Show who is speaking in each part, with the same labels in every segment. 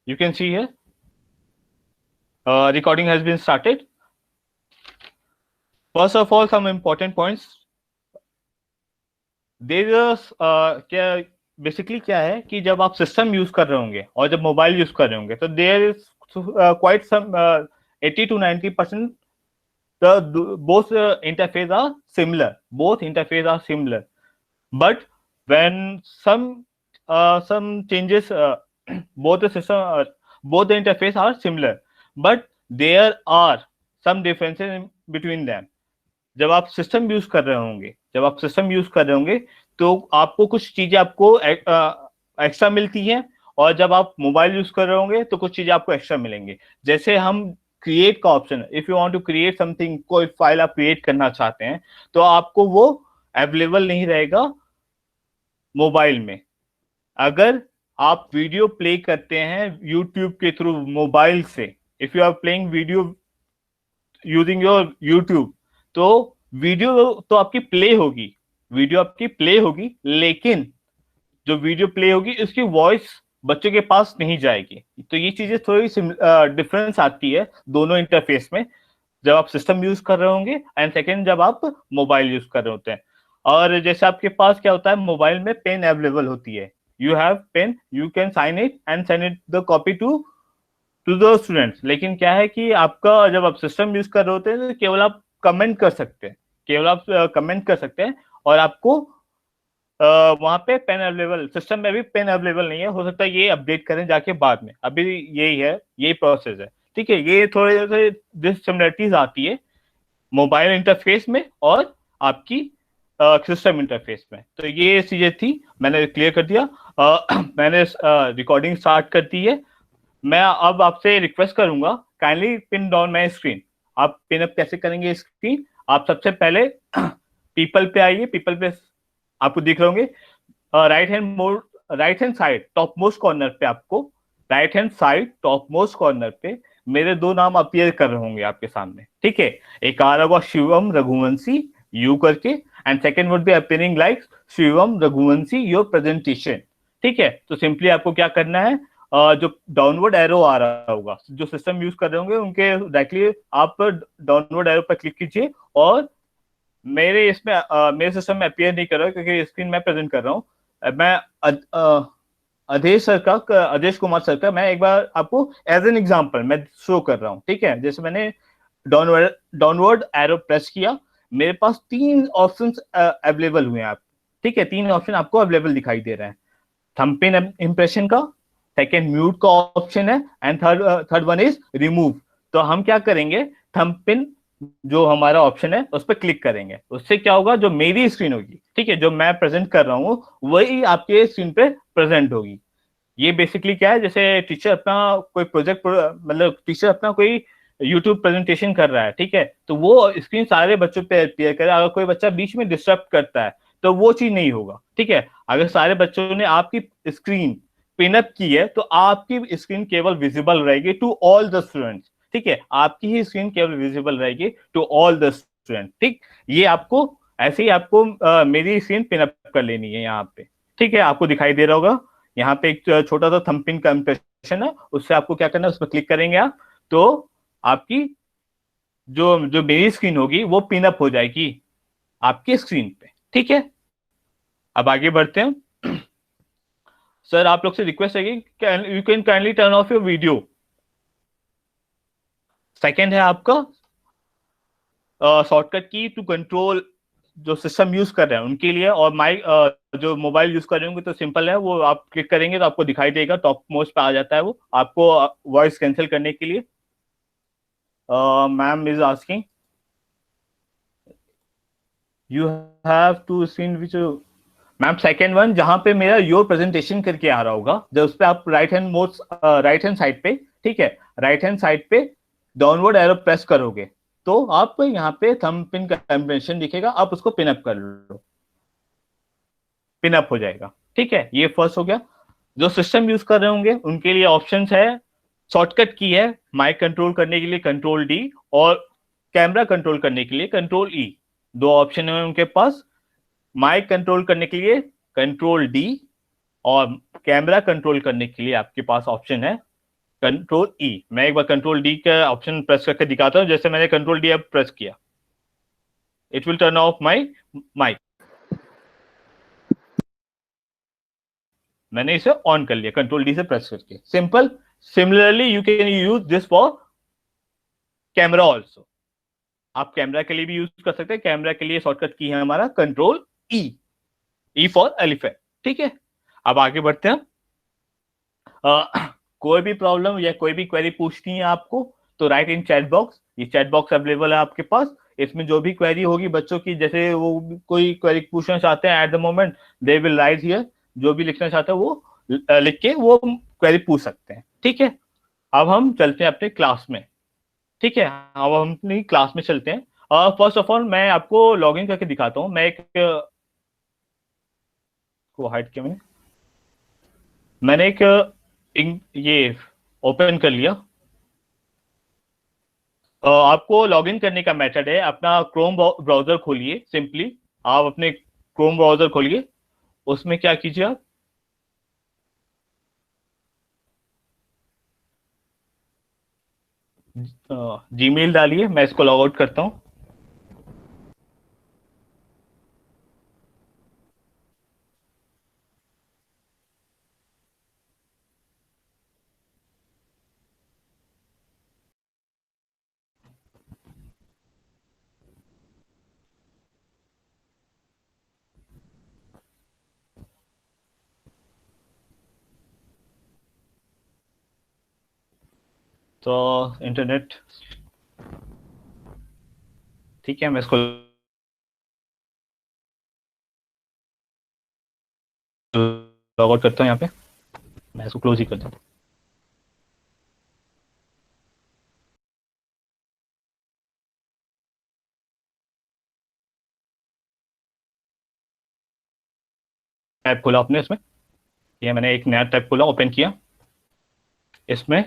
Speaker 1: You can see here. Recording has been started. First of all, some important points. क्या basically क्या है कि जब आप सिस्टम यूज कर रहे होंगे और जब मोबाइल यूज कर रहे होंगे तो there is quite some 80 to 90% the both interface are similar. Both interface are similar, but when some changes, both the system both the interface are similar, but there are some differences in between them. जब आप system use कर रहे होंगे तो आपको कुछ चीजें आपको एक्स्ट्रा मिलती हैं, और जब आप मोबाइल यूज कर रहे होंगे तो कुछ चीजें आपको एक्स्ट्रा मिलेंगे। जैसे हम क्रिएट का option, if you want to create something, कोई फाइल आप क्रिएट करना चाहते हैं तो आपको वो अवेलेबल नहीं रहेगा मोबाइल में। अगर आप वीडियो प्ले करते हैं यूट्यूब के थ्रू मोबाइल से, if you are playing video using your YouTube, तो वीडियो तो आपकी प्ले होगी, लेकिन जो वीडियो प्ले होगी उसकी वॉइस बच्चों के पास नहीं जाएगी। तो ये चीजें थोड़ी डिफरेंस आती है दोनों इंटरफेस में, जब आप सिस्टम यूज कर रहे होंगे एंड सेकेंड जब आप मोबाइल यूज कर रहे होते हैं। और जैसे आपके पास क्या होता है, मोबाइल में पेन अवेलेबल होती है, you have pen, you can sign it and send it the copy to the students. लेकिन क्या है कि आपका जब आप सिस्टम यूज कर रहे होते हैं तो केवल आप कमेंट कर सकते हैं, और आपको वहां पे पेन अवेलेबल, सिस्टम में भी पेन अवेलेबल नहीं है। हो सकता है ये अपडेट करें जाके बाद में, अभी यही प्रोसेस है। ठीक है, ये थोड़े से डिससिमिलरिटीज आती है मोबाइल इंटरफेस में और आपकी सिस्टम इंटरफेस में। तो ये चीजें थी, मैंने क्लियर कर दिया। मैंने रिकॉर्डिंग स्टार्ट कर दी है। मैं अब आपसे रिक्वेस्ट करूंगा, kindly pin down my screen. आप पिन अप कैसे करेंगे स्क्रीन? आप सबसे पहले पीपल पे आइए। पीपल पे आपको दिख रहे होंगे right hand side top most corner पे, आपको right hand side top most corner पे मेरे दो नाम अपीयर कर रहे होंगे आपके सामने। ठीक है, एक आ रहा होगा शिवम रघुवंशी यू करके, and second would be appearing like Shivam Raghuvanshi your presentation. ठीक है, तो सिंपली आपको क्या करना है, जो डाउनवर्ड एरो आ रहा होगा, जो सिस्टम यूज कर रहे होंगे उनके डायरेक्टली आप डाउनवर्ड एरो पर क्लिक कीजिए, और मेरे सिस्टम में अपीयर नहीं कर रहा क्योंकि स्क्रीन मैं प्रेजेंट कर रहा हूँ। मैं अधेश कुमार सर का मैं एक बार आपको एज एन एग्जांपल मैं शो कर रहा हूँ। ठीक है, जैसे मैंने डाउनवर्ड एरो प्रेस किया, मेरे पास तीन ऑप्शंस अवेलेबल हुए हैं आप। ठीक है, तीन ऑप्शन आपको अवेलेबल दिखाई दे रहे हैं। थंबनेल इंप्रेशन का, सेकेंड म्यूट का ऑप्शन है, and third one is remove. तो हम क्या करेंगे, थंबनेल जो हमारा ऑप्शन है उस पर क्लिक करेंगे। उससे क्या होगा, जो मेरी स्क्रीन होगी, ठीक है, जो मैं प्रेजेंट कर रहा हूँ वही आपके स्क्रीन पे प्रेजेंट होगी। ये बेसिकली क्या है, जैसे टीचर अपना कोई प्रोजेक्ट, मतलब टीचर अपना कोई यूट्यूब प्रेजेंटेशन कर रहा है, ठीक है, तो वो स्क्रीन सारे बच्चों पे अपीयर करे। अगर कोई बच्चा बीच में डिस्टर्ब करता है तो वो चीज नहीं होगा। ठीक है, अगर सारे बच्चों ने आपकी स्क्रीन पिनअप की है तो आपकी स्क्रीन केवल विजिबल रहेगी टू ऑल द स्टूडेंट्स। ठीक है, आपकी ही स्क्रीन केवल विजिबल रहेगी टू ऑल द स्टूडेंट। ठीक, ये आपको ऐसे ही आपको मेरी स्क्रीन पिनअप कर लेनी है यहाँ पे। ठीक है, आपको दिखाई दे रहा होगा यहाँ पे एक छोटा सा थंबनेल का इंप्रेशन है, उससे आपको क्या करना है, उस पर क्लिक करेंगे आप, तो आपकी जो जो मेरी स्क्रीन होगी वो पिनअप हो जाएगी आपकी स्क्रीन पे। ठीक है, अब आगे बढ़ते हैं। सर आप लोग से रिक्वेस्ट है कि you can kindly turn off your video. Second है आपका शॉर्टकट की टू कंट्रोल, जो सिस्टम यूज कर रहे हैं उनके लिए, और माइक जो मोबाइल यूज कर रहे होंगे तो सिंपल है, वो आप क्लिक करेंगे तो आपको दिखाई देगा, टॉप मोस्ट पे आ जाता है वो, आपको वॉइस कैंसिल करने के लिए। Ma'am is asking you have to screen which, ma'am second one जहां पे मेरा योर प्रेजेंटेशन करके आ रहा होगा, जब उस पर आप राइट हैंड साइड पे, ठीक है, राइट हैंड साइड पे डाउनवर्ड एरो प्रेस करोगे तो आप यहाँ पे थंब पिन का कॉम्बिनेशन दिखेगा, आप उसको पिन अप कर लो, पिन अप हो जाएगा। ठीक है, ये फर्स्ट हो गया। जो सिस्टम यूज कर रहे होंगे उनके लिए ऑप्शंस है, शॉर्टकट की है माइक कंट्रोल करने के लिए कंट्रोल डी, और कैमरा कंट्रोल करने के लिए कंट्रोल ई। दो ऑप्शन है उनके पास, माइक कंट्रोल करने के लिए कंट्रोल डी, और कैमरा कंट्रोल करने के लिए आपके पास ऑप्शन है कंट्रोल ई, मैं एक बार कंट्रोल डी का ऑप्शन प्रेस करके दिखाता हूँ। जैसे मैंने कंट्रोल डी अब प्रेस किया, it will turn off my mic, मैंने इसे ऑन कर लिया कंट्रोल डी से प्रेस करके, simple. Similarly you can use this for camera also, आप कैमरा के लिए भी यूज कर सकते हैं। कैमरा के लिए शॉर्टकट की है हमारा control E, E for elephant. ठीक है, अब आगे बढ़ते हैं। कोई भी प्रॉब्लम या कोई भी क्वेरी पूछनी है आपको तो राइट इन चैट बॉक्स, ये चैट बॉक्स अवेलेबल है आपके पास। इसमें जो भी क्वेरी होगी बच्चों की, जैसे वो कोई क्वेरी पूछना चाहते हैं at the moment, they will write here, जो भी लिखना चाहते हैं वो लिख के वो क्वेरी पूछ सकते हैं। ठीक है, अब हम चलते हैं अपने क्लास में। ठीक है, अब हम अपनी क्लास में चलते हैं। फर्स्ट ऑफ ऑल मैं आपको लॉग इन करके दिखाता हूँ। मैं एक को हाइड किया मैंने एक ये ओपन कर लिया। आपको लॉगिन करने का मेथड है, अपना क्रोम ब्राउजर खोलिए। सिंपली आप अपने क्रोम ब्राउजर खोलिए, उसमें क्या कीजिए आप जीमेल डालिए। मैं इसको लॉग आउट करता हूं। तो इंटरनेट, ठीक है, मैं इसको लॉग आउट करता हूं। यहाँ पे मैं इसको क्लोज ही कर देता हूं। टैब खोला आपने इसमें, ये मैंने एक नया टैब खोला, ओपन किया। इसमें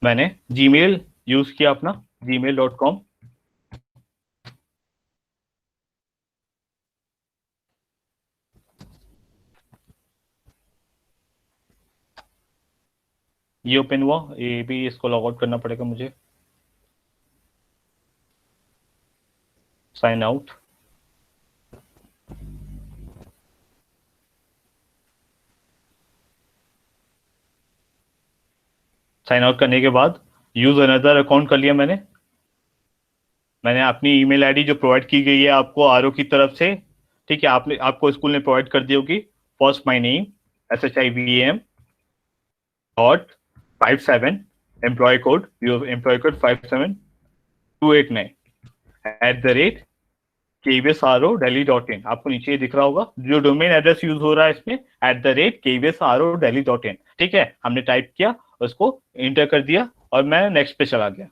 Speaker 1: मैंने जीमेल यूज किया अपना, gmail.com। ये ओपन हुआ, ये भी इसको लॉग आउट करना पड़ेगा मुझे। साइन आउट, साइन आउट करने के बाद यूज अनदर अकाउंट कर लिया मैंने। मैंने अपनी ईमेल आईडी जो प्रोवाइड की गई है आपको आरओ की तरफ से, ठीक है, आपने आपको स्कूल ने प्रोवाइड कर दी होगी। First my name SHIVAM dot 57, employ code, your employ code 57289 @ KVSRO Delhi.in। आपको नीचे दिख रहा होगा जो डोमेन एड्रेस यूज हो रहा है इसमें, @KVSRO Delhi.in। ठीक है, हमने टाइप किया, उसको इंटर कर दिया और मैं नेक्स्ट पे चला गया।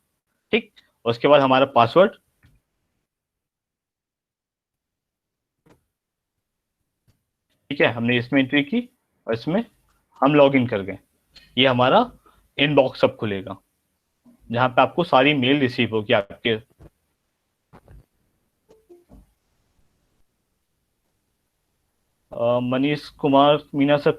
Speaker 1: ठीक, उसके बाद हमारा पासवर्ड, ठीक है, हमने इसमें एंट्री की और इसमें हम लॉग इन कर गए। ये हमारा इनबॉक्स सब खुलेगा जहां पे आपको सारी मेल रिसीव होगी आपके। मनीष कुमार मीना सर,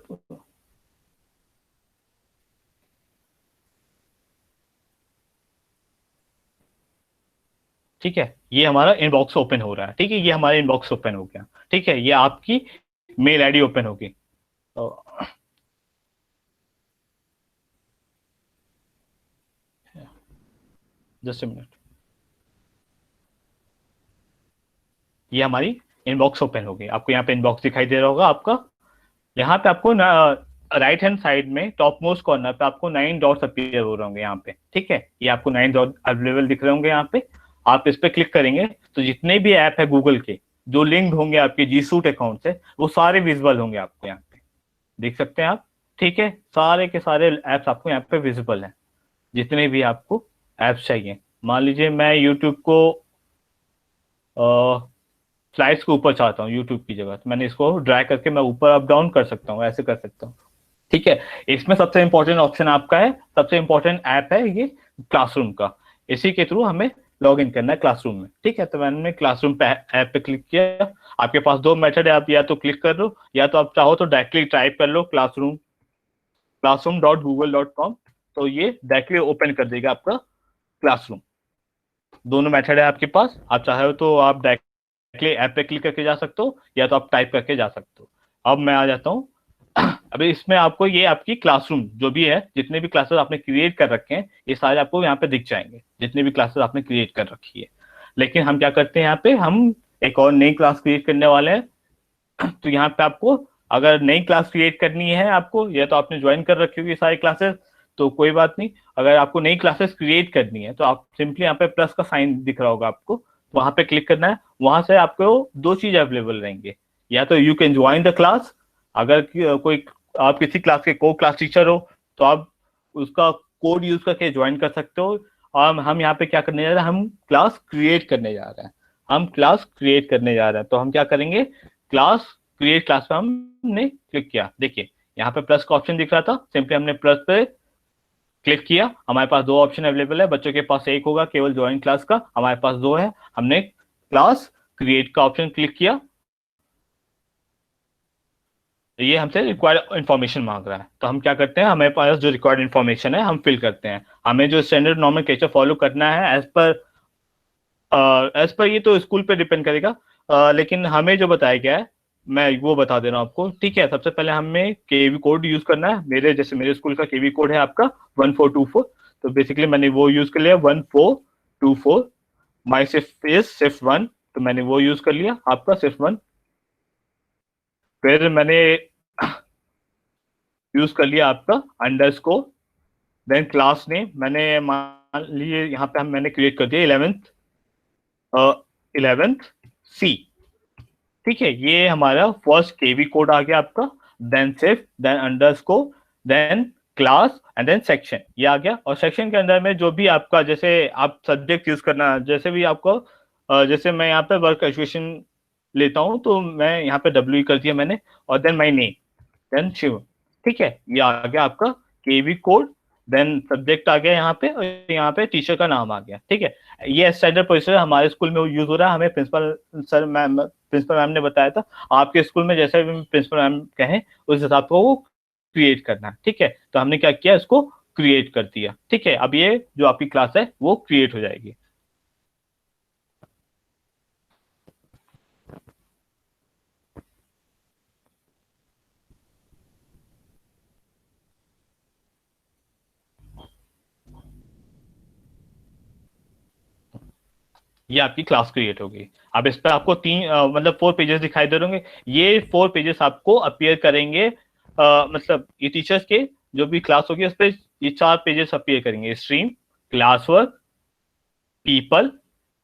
Speaker 1: ठीक है, ये हमारा इनबॉक्स ओपन हो रहा है। ठीक है, ये हमारा इनबॉक्स ओपन हो गया। ठीक है, ये आपकी मेल आईडी ओपन होगी। जस्ट अ मिनट, ये हमारी इनबॉक्स ओपन हो गई। आपको यहाँ पे इनबॉक्स दिखाई दे रहा होगा आपका। यहाँ पे आपको राइट हैंड साइड में टॉप मोस्ट कॉर्नर पे आपको 9 डॉट्स अपीयर हो रहे होंगे यहाँ पे। ठीक है, ये आपको 9 डॉट अवेलेबल दिख रहे होंगे यहाँ पे। आप इस पे क्लिक करेंगे तो जितने भी ऐप है गूगल के जो लिंक्ड होंगे आपके जी सूट अकाउंट से, वो सारे विजिबल होंगे आपको यहाँ पे, देख सकते हैं आप। ठीक है, सारे के सारे ऐप्स आपको यहाँ पे विजिबल हैं, जितने भी आपको ऐप्स चाहिए। मान लीजिए मैं यूट्यूब को स्लाइड्स को ऊपर चाहता हूँ यूट्यूब की जगह, तो मैंने इसको ड्रैग करके मैं ऊपर अप डाउन कर सकता हूँ, ऐसे कर सकता हूँ। ठीक है, इसमें सबसे इंपॉर्टेंट ऑप्शन आपका है, सबसे इंपॉर्टेंट ऐप है ये क्लासरूम का। इसी के थ्रू हमें लॉग इन करना है क्लासरूम में। ठीक है, तो मैंने क्लासरूम पे ऐप पे क्लिक किया। आपके पास दो मेथड है, आप या तो क्लिक कर लो या तो आप चाहो तो डायरेक्टली टाइप कर लो classroom.google.com। तो ये डायरेक्टली ओपन कर देगा आपका क्लासरूम। दोनों मेथड है आपके पास, आप चाहे तो आप डायरेक्टली ऐप पे क्लिक करके जा सकते हो, या तो आप टाइप करके जा सकते हो। अब मैं आ जाता हूँ अभी इसमें आपको ये आपकी क्लासरूम जो भी है, जितने भी क्लासेस आपने क्रिएट कर रखे हैं, ये सारे आपको यहाँ पे दिख जाएंगे, जितने भी क्लासेस आपने क्रिएट कर रखी है। लेकिन हम क्या करते हैं, यहाँ पे हम एक और नई क्लास क्रिएट करने वाले हैं। तो यहाँ पे आपको अगर नई क्लास क्रिएट करनी है आपको, या तो आपने ज्वाइन कर रखी होगी सारी क्लासेस, तो कोई बात नहीं। अगर आपको नई क्लासेस क्रिएट करनी है तो आप सिंपली यहाँ पे प्लस का साइन दिख रहा होगा आपको, वहां पे क्लिक करना है। वहां से आपको दो चीज अवेलेबल रहेंगे, या तो you can join the class, अगर कोई आप किसी क्लास के को क्लास टीचर हो तो आप उसका कोड यूज करके ज्वाइन कर सकते हो। और हम यहाँ पे क्या करने जा रहे हैं, हम क्लास क्रिएट करने जा रहे हैं। हम क्लास क्रिएट करने जा रहे हैं, तो हम क्या करेंगे, क्लास क्रिएट क्लास पे हमने क्लिक किया। देखिए यहाँ पे प्लस का ऑप्शन दिख रहा था, सिंपली हमने प्लस पे क्लिक किया। हमारे पास दो ऑप्शन अवेलेबल है, बच्चों के पास एक होगा केवल ज्वाइन क्लास का, हमारे पास दो है। हमने क्लास क्रिएट का ऑप्शन क्लिक किया, ये हमसे रिक्वायर्ड इन्फॉर्मेशन मांग रहा है। तो हम क्या करते हैं, हमारे पास जो रिक्वायर्ड इन्फॉर्मेशन है हम फिल करते हैं। हमें जो स्टैंडर्ड नॉमेनक्लेचर फॉलो करना है एज पर ये तो स्कूल पे डिपेंड करेगा, लेकिन हमें जो बताया गया है मैं वो बता दे रहा हूँ आपको। ठीक है, सबसे पहले हमें केवी कोड यूज करना है। मेरे स्कूल का केवी कोड है आपका 1424, तो बेसिकली मैंने वो यूज कर लिया 1424। माई शिफ्ट इज शिफ्ट 1, तो मैंने वो यूज कर लिया आपका शिफ्ट 1। फिर मैंने यूज कर लिया आपका अंडरस्कोर, देन क्लास नेम मैंने मान लिए यहाँ पे मैंने क्रिएट कर दिया 11th सी। ठीक है, ये हमारा फर्स्ट केवी कोड आ गया आपका। Then shift, then underscore, then class and then section, ये आ गया। और सेक्शन के अंदर में जो भी आपका, जैसे आप सब्जेक्ट यूज करना, जैसे भी आपको जैसे मैं यहाँ पे वर्क एजुकेशन लेता हूँ, तो मैं यहाँ पे डब्ल्यू कर दिया मैंने, और then my name, then Shiv. ठीक है, ये आ गया आपका केवी कोड। देन सब्जेक्ट आ गया यहाँ पे, और यहाँ पे टीचर का नाम आ गया। ठीक है, ये स्टैंडर्ड प्रोसीजर हमारे स्कूल में यूज हो रहा है। हमें प्रिंसिपल मैम ने बताया था, आपके स्कूल में जैसे भी प्रिंसिपल मैम कहें उस हिसाब को वो क्रिएट करना है। ठीक है, तो हमने क्या किया, इसको क्रिएट कर दिया। ठीक है, अब ये जो आपकी क्लास है वो क्रिएट हो जाएगी। ये आपकी क्लास क्रिएट होगी। अब इस पर आपको मतलब 4 पेजेस दिखाई दे रहे होंगे। ये 4 पेजेस आपको अपीयर करेंगे, मतलब ये टीचर्स के जो भी क्लास होगी उस पर ये 4 पेजेस अपीयर करेंगे। Stream, class work, people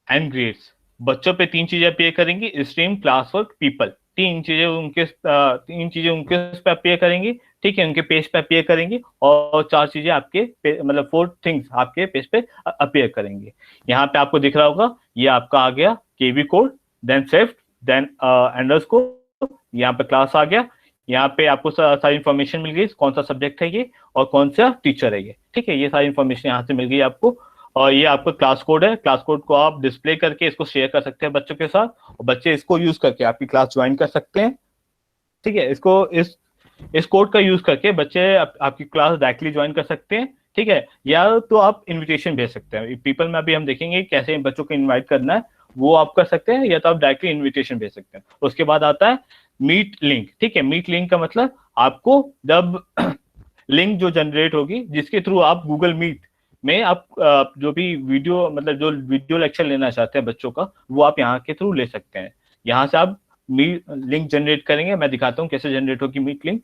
Speaker 1: and grades. बच्चों पे 3 चीजें अपीयर करेंगी, स्ट्रीम, क्लास वर्क, पीपल। 3 चीजें उनके उस पे अपीयर करेंगी। ठीक है, उनके पेज पे अपीयर करेंगी, और 4 चीजें आपके मतलब 4 थिंग्स आपके पेज पे अपीयर करेंगे। यहाँ पे आपको दिख रहा होगा, ये आपका आ गया KV code, then shift, then underscore, यहाँ पे क्लास आ गया। यहाँ पे आपको सारी इन्फॉर्मेशन मिल गई, कौन सा सब्जेक्ट है ये और कौन सा टीचर है ये। ठीक है, ये सारी इन्फॉर्मेशन यहाँ से मिल गई आपको। और ये आपका क्लास कोड है, क्लास कोड को आप डिस्प्ले करके इसको शेयर कर सकते हैं बच्चों के साथ, और बच्चे इसको यूज करके आपकी क्लास ज्वाइन कर सकते हैं। ठीक है, इस कोड का यूज करके बच्चे आपकी क्लास डायरेक्टली ज्वाइन कर सकते हैं। ठीक है, या तो आप इनविटेशन भेज सकते हैं। पीपल में अभी हम देखेंगे कैसे बच्चों को इनवाइट करना है, वो आप कर सकते हैं, या तो आप डायरेक्टली इनविटेशन भेज सकते हैं। उसके बाद आता है मीट लिंक। ठीक है, मीट लिंक का मतलब आपको जब लिंक जो जनरेट होगी, जिसके थ्रू आप गूगल मीट में आप जो भी वीडियो, मतलब जो वीडियो लेक्चर लेना चाहते हैं बच्चों का, वो आप यहाँ के थ्रू ले सकते हैं। यहाँ से आप मीट लिंक जनरेट करेंगे। मैं दिखाता हूँ कैसे जनरेट होगी मीट लिंक।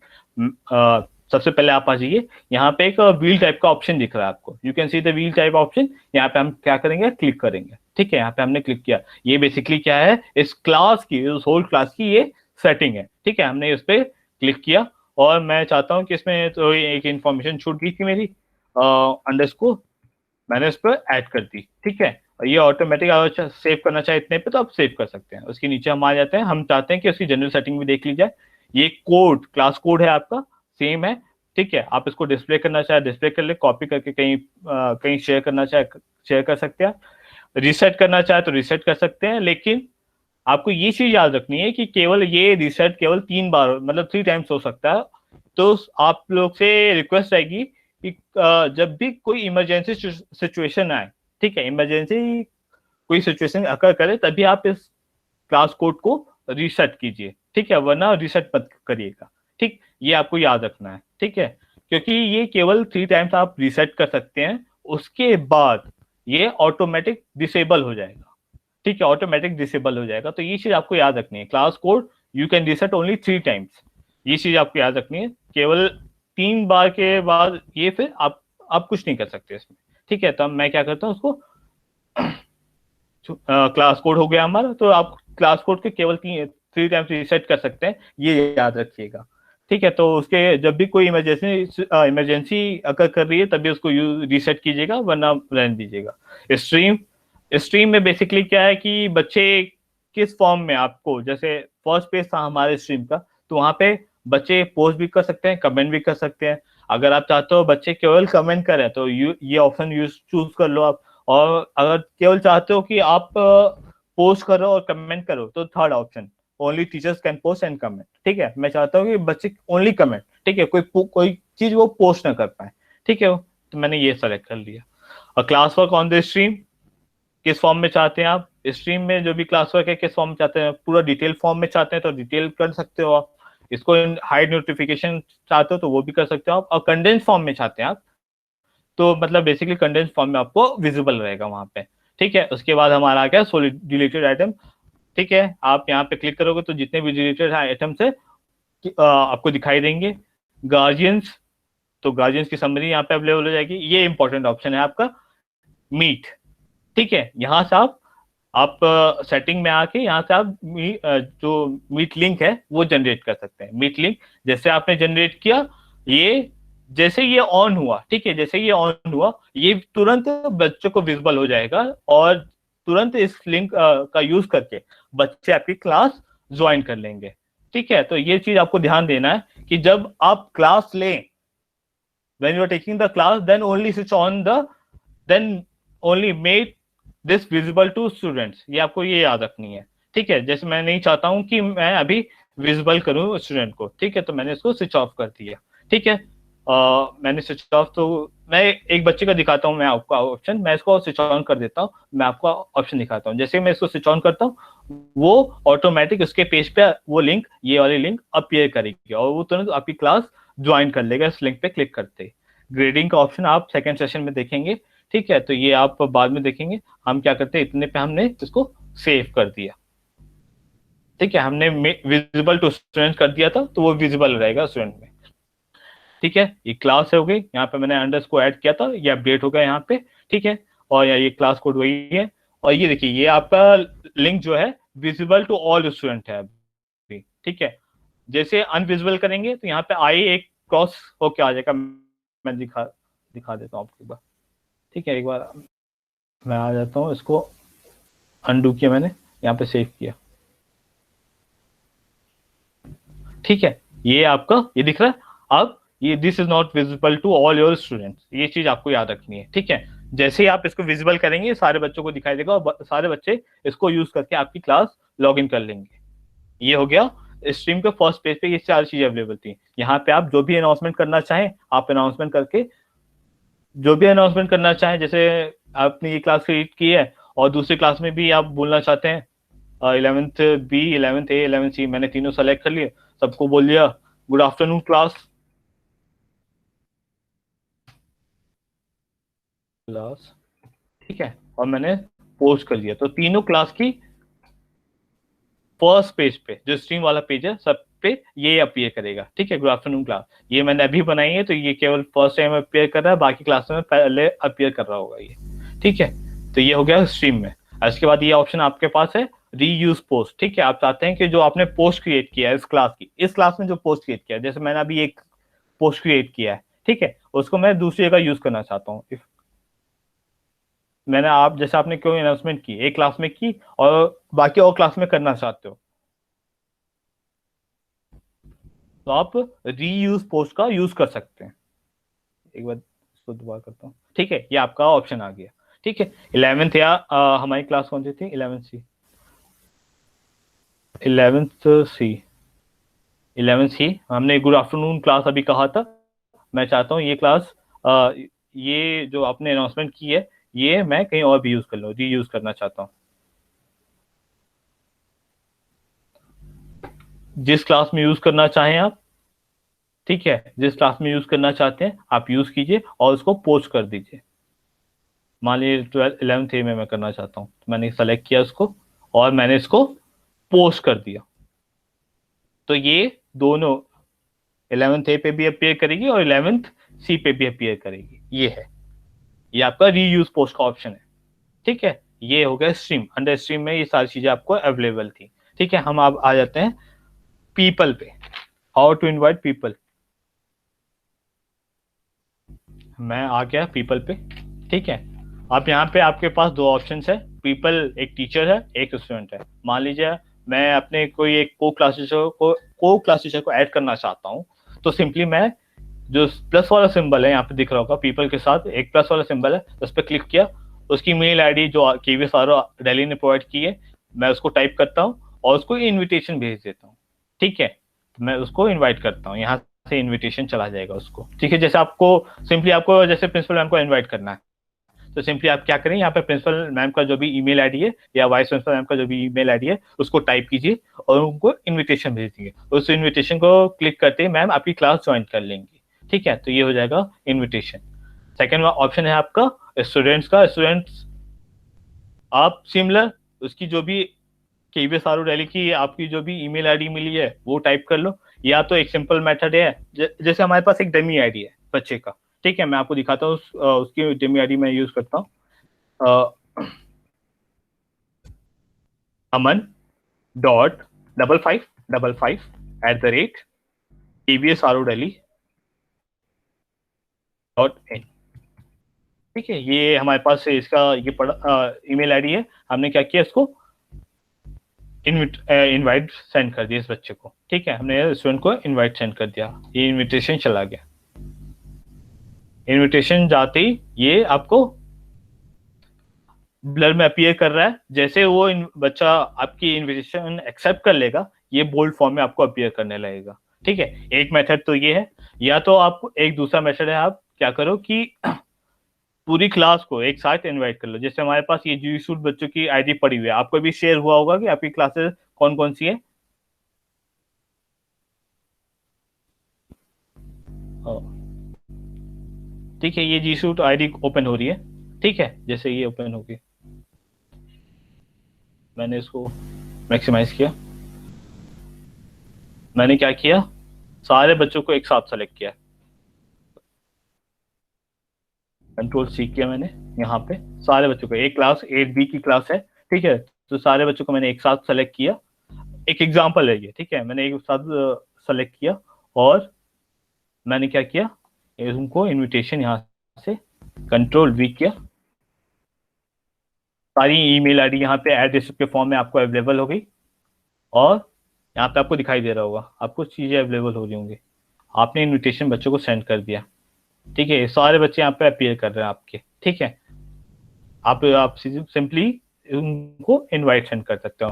Speaker 1: सबसे पहले आप आ जाइए, यहाँ पे एक व्हील टाइप का ऑप्शन दिख रहा है आपको, you can see the wheel type option. यहाँ पे हम क्या करेंगे, क्लिक करेंगे। ठीक है, यहाँ पे हमने क्लिक किया। ये बेसिकली क्या है, इस क्लास की, इस होल क्लास की ये सेटिंग है। ठीक है, हमने इस पे क्लिक किया, और मैं चाहता हूँ कि इसमें तो एक इन्फॉर्मेशन छूट गई थी मेरी, अंडरस्कोर, मैंने इस पर ऐड कर दी। ठीक है, और ये ऑटोमेटिक, अगर सेव करना चाहे इतने पे तो आप सेव कर सकते हैं। उसके नीचे हम आ जाते हैं, हम चाहते हैं कि उसकी जनरल सेटिंग भी देख ली जाए। ये कोड, क्लास कोड है आपका, सेम है। ठीक है, आप इसको डिस्प्ले करना चाहे डिस्प्ले कर ले, कॉपी करके कहीं कहीं शेयर करना चाहे शेयर कर सकते हैं, रिसेट करना चाहे तो रिसेट कर सकते हैं। लेकिन आपको ये चीज याद रखनी है कि केवल ये रिसेट केवल 3 बार, मतलब 3 टाइम्स हो सकता है। तो आप लोग से रिक्वेस्ट रहेगी कि जब भी कोई इमरजेंसी सिचुएशन आए, ठीक है, इमरजेंसी कोई सिचुएशन अकर करे, तभी आप इस क्लास कोड को रीसेट कीजिए, ठीक है, वरना रीसेट मत करिएगा। ठीक, ये आपको याद रखना है, ठीक है, क्योंकि ये केवल 3 टाइम्स आप रीसेट कर सकते हैं, उसके बाद ये ऑटोमेटिक डिसेबल हो जाएगा। ठीक है, ऑटोमेटिक डिसेबल हो जाएगा। तो ये चीज आपको याद रखनी है, class code you can reset only 3 times. ये चीज आपको याद रखनी है, केवल 3 बार के बाद ये फिर आप कुछ नहीं कर सकते इसमें। ठीक है, तो अब मैं क्या करता हूँ, उसको क्लास कोड हो गया हमारा, तो आप क्लास कोड के केवल 3 टाइम्स रीसेट कर सकते हैं, ये याद रखिएगा। ठीक है, तो उसके जब भी कोई इमरजेंसी अगर कर रही है तभी उसको रीसेट कीजिएगा, वरना रहने दीजिएगा। स्ट्रीम स्ट्रीम में बेसिकली क्या है कि बच्चे किस फॉर्म में, आपको जैसे फर्स्ट पेज था हमारे स्ट्रीम का, तो वहां पे बच्चे पोस्ट भी कर सकते हैं, कमेंट भी कर सकते हैं। अगर आप चाहते हो बच्चे केवल कमेंट करें तो ये ऑप्शन चूज कर लो आप। और अगर केवल चाहते हो कि आप पोस्ट करो और कमेंट करो, तो third option, only teachers can post and comment. ठीक है, मैं चाहता हूँ कि बच्चे ओनली कमेंट, ठीक है, कोई चीज वो पोस्ट ना कर पाए। ठीक है, तो मैंने ये सेलेक्ट कर लिया। और class work on the stream किस फॉर्म में चाहते हैं आप, स्ट्रीम में जो भी क्लास वर्क है किस फॉर्म में चाहते हैं, पूरा डिटेल फॉर्म में चाहते हैं तो डिटेल कर सकते हो आप। इसको हाइड नोटिफिकेशन चाहते हो तो वो भी कर सकते हो आप। और कंडेंस फॉर्म में चाहते हैं आप, तो मतलब बेसिकली कंडेंस फॉर्म में आपको विजिबल रहेगा वहां पे। ठीक है, उसके बाद हमारा आ गया सॉलिड डिलीटेड आइटम। ठीक है, आप यहाँ पे क्लिक करोगे तो जितने भी डिलीटेड आइटम्स है आपको दिखाई देंगे। गार्जियंस, तो गार्जियंस की समरी यहाँ पे अवेलेबल हो जाएगी। ये इंपॉर्टेंट ऑप्शन है आपका मीट। ठीक है, यहाँ से आप सेटिंग में आके यहाँ से आप जो मीट लिंक है वो जनरेट कर सकते हैं। मीट लिंक जैसे आपने जनरेट किया, ये जैसे ये ऑन हुआ, ठीक है, जैसे ये ऑन हुआ ये तुरंत बच्चों को विजिबल हो जाएगा, और तुरंत इस लिंक का यूज करके बच्चे आपकी क्लास ज्वाइन कर लेंगे। ठीक है, तो ये चीज आपको ध्यान देना है कि जब आप क्लास लें, when you are taking the class, then only switch on then only make this visible to students। ये आपको ये याद रखनी है। ठीक है, जैसे मैं नहीं चाहता हूं कि मैं अभी विजिबल करूं स्टूडेंट को, ठीक है, तो मैंने इसको स्विच ऑफ कर दिया। ठीक है, मैंने स्विच ऑफ, तो मैं एक बच्चे का दिखाता हूं मैं आपको ऑप्शन, मैं इसको स्विच ऑन कर देता हूं, मैं आपको ऑप्शन दिखाता हूं। जैसे मैं इसको स्विच ऑन करता हूं, वो ऑटोमेटिक उसके पेज पे वो लिंक, ये वाली लिंक अपीयर करेगी, और वो तुरंत आपकी क्लास ज्वाइन कर लेगा इस लिंक पे क्लिक करते ही। ग्रेडिंग का ऑप्शन आप सेकंड सेशन में देखेंगे। ठीक है, तो ये आप बाद में देखेंगे। हम क्या करते हैं, इतने पे हमने इसको सेव कर दिया। ठीक है, हमने विजिबल टू स्टूडेंट कर दिया था, तो वो विजिबल रहेगा स्टूडेंट में। ठीक है, ये क्लास हो गई, यहाँ पे मैंने अंडरस्कोर ऐड किया था, ये अपडेट हो गया यहाँ पे। ठीक है, और ये क्लास कोड वही है। और ये देखिए, ये आपका लिंक जो है विजिबल टू ऑल स्टूडेंट है अभी। ठीक है, जैसे अनविजिबल करेंगे तो यहाँ पे आई एक क्रॉस होके आ जाएगा। मैं दिखा देता हूँ आपको एक बार। ठीक है, एक बार मैं आ जाता हूँ, इसको अनडू किया मैंने, यहाँ पे सेव किया। ठीक है, ये आपका ये दिख रहा है। अब ये this is not visible to all your students, ये चीज आपको याद रखनी है। ठीक है, जैसे ही आप इसको विजिबल करेंगे सारे बच्चों को दिखाई देगा, और सारे बच्चे इसको यूज करके आपकी क्लास लॉग इन कर लेंगे। ये हो गया, स्ट्रीम के फर्स्ट पेज पे ये 4 चीजें अवेलेबल थी। यहाँ पे आप जो भी अनाउंसमेंट करना चाहें, आप अनाउंसमेंट करके जो भी अनाउंसमेंट करना चाहें, जैसे आपने ये क्लास क्रिएट की है और दूसरी क्लास में भी आप बोलना चाहते हैं, 11th B, 11th A, 11th C, मैंने तीनों सेलेक्ट कर लिए, सबको बोल दिया गुड आफ्टरनून क्लास। क्लास, ठीक है, और मैंने पोस्ट कर दिया, तो तीनों क्लास की फर्स्ट पेज पे, जो स्ट्रीम वाला पेज है, सब पे ये अपीयर करेगा। ठीक है, गुड आफ्टरनून क्लास, ये मैंने अभी बनाई है, तो ये केवल फर्स्ट टाइम अपीयर कर रहा है, बाकी क्लास में पहले अपीयर कर रहा होगा ये। ठीक है, तो ये हो गया स्ट्रीम में। इसके बाद ये ऑप्शन आपके पास है रीयूज पोस्ट। ठीक है, आप चाहते हैं कि जो आपने पोस्ट क्रिएट किया है इस क्लास में जो पोस्ट क्रिएट किया है, जैसे मैंने अभी एक पोस्ट क्रिएट किया है, ठीक है, उसको मैं दूसरी जगह यूज करना चाहता हूँ। मैंने आप जैसे आपने कोई अनाउंसमेंट की एक क्लास में की, और बाकी और क्लास में करना चाहते हो, तो आप रीयूज पोस्ट का यूज कर सकते हैं। एक बार इसको दोबारा करता हूँ। ठीक है, ये आपका ऑप्शन आ गया। ठीक है, 11th या हमारी क्लास कौन सी थी, 11th C, 11th C, 11th C। हमने गुड आफ्टरनून क्लास अभी कहा था, मैं चाहता हूँ ये क्लास ये जो आपने अनाउंसमेंट की है ये मैं कहीं और भी यूज कर लूँ, री यूज करना चाहता हूँ। जिस क्लास में यूज करना चाहें आप, ठीक है, जिस क्लास में यूज करना चाहते हैं आप यूज कीजिए और उसको पोस्ट कर दीजिए। मान लीजिए 11th ए में मैं करना चाहता हूँ, तो मैंने सेलेक्ट किया उसको और मैंने इसको पोस्ट कर दिया। तो ये दोनों 11th ए पे भी अपीयर करेगी और 11th सी पे भी अपीयर करेगी। ये है, ये आपका रीयूज पोस्ट का ऑप्शन है। ठीक है, ये हो गया स्ट्रीम। अंडर स्ट्रीम में ये सारी चीजें आपको अवेलेबल थी। ठीक है, हम अब आ जाते हैं पीपल पे। How to invite people. मैं आ गया पीपल पे। ठीक है, अब यहाँ पे आपके पास दो ऑप्शंस है। पीपल एक टीचर है, एक स्टूडेंट है। मान लीजिए मैं अपने कोई एक को क्लास टीचर को ऐड करना चाहता हूँ, तो सिंपली मैं जो प्लस वाला सिंबल है यहाँ पे दिख रहा होगा, पीपल के साथ एक प्लस वाला सिंबल है, उस पर क्लिक किया, उसकी मेल आईडी जो केवीएस आरओ दिल्ली ने प्रोवाइड की है मैं उसको टाइप करता हूँ और उसको इनविटेशन भेज देता हूँ। ठीक है, तो मैं उसको इनवाइट करता हूँ, यहाँ से इनविटेशन चला जाएगा उसको। ठीक है, जैसे आपको सिंपली आपको जैसे प्रिंसिपल मैम को इनवाइट करना है, तो सिंपली आप क्या करें, यहाँ पे प्रिंसिपल मैम का जो भी ईमेल आईडी है या वाइस प्रिंसिपल मैम का जो भी ईमेल आईडी है उसको टाइप कीजिए और उनको इनविटेशन भेज दीजिए। उस इनविटेशन को क्लिक करते ही मैम आपकी क्लास ज्वाइन कर लेंगी। ठीक है, तो ये हो जाएगा इनविटेशन। सेकेंड ऑप्शन है आपका स्टूडेंट्स का। स्टूडेंट्स आप सिमिलर उसकी जो भी केवीएस आरओ दिल्ली की आपकी जो भी ईमेल आईडी मिली है वो टाइप कर लो, या तो एक सिंपल मेथड है जैसे हमारे पास एक डमी आईडी है बच्चे का। ठीक है, मैं आपको दिखाता हूँ उसकी डमी आईडी मैं यूज करता हूँ। अमन डॉट 5555@KVSRODelhi.in। ठीक है, ये हमारे पास इसका ये ईमेल आईडी है। हमने क्या किया, इसको इनवाइट सेंड कर दिया इस बच्चे को। ठीक है, हमने स्टूडेंट को इनवाइट सेंड कर दिया, ये इनविटेशन चला गया। इनविटेशन जाते ही ये आपको ब्लर में अपीयर कर रहा है। जैसे वो बच्चा आपकी इनविटेशन एक्सेप्ट कर लेगा, ये बोल्ड फॉर्म में आपको अपीयर करने लगेगा। ठीक है, एक मेथड तो ये है। या तो आप एक दूसरा मेथड है, आप क्या करो कि पूरी क्लास को एक साथ इनवाइट कर लो। जैसे हमारे पास ये जी सूट बच्चों की आईडी पड़ी हुई है, आपको भी शेयर हुआ होगा कि आपकी क्लासेस कौन कौन सी है। ठीक है, ये जी सूट आईडी ओपन हो रही है। ठीक है, जैसे ये ओपन होगी, मैंने इसको मैक्सिमाइज किया। मैंने क्या किया, सारे बच्चों को एक साथ सेलेक्ट किया, कंट्रोल सी किया मैंने। यहाँ पे सारे बच्चों को, एक क्लास 8B की क्लास है। ठीक है, तो सारे बच्चों को मैंने एक साथ सेलेक्ट किया। एक एग्जाम्पल है ये। ठीक है, मैंने एक साथ सेलेक्ट किया और मैंने क्या किया, उनको इनविटेशन यहाँ से कंट्रोल वी किया। सारी ईमेल आईडी यहाँ पे एड रिसिप्ट के फॉर्म में आपको अवेलेबल हो गई और यहाँ पे आपको दिखाई दे रहा होगा, आपको चीजें अवेलेबल हो रही होंगी। आपने इनविटेशन बच्चों को सेंड कर दिया। ठीक है, सारे बच्चे यहाँ पे अपीयर कर रहे हैं आपके। ठीक है, आप सिंपली उनको इनवाइट सेंड कर सकते हो।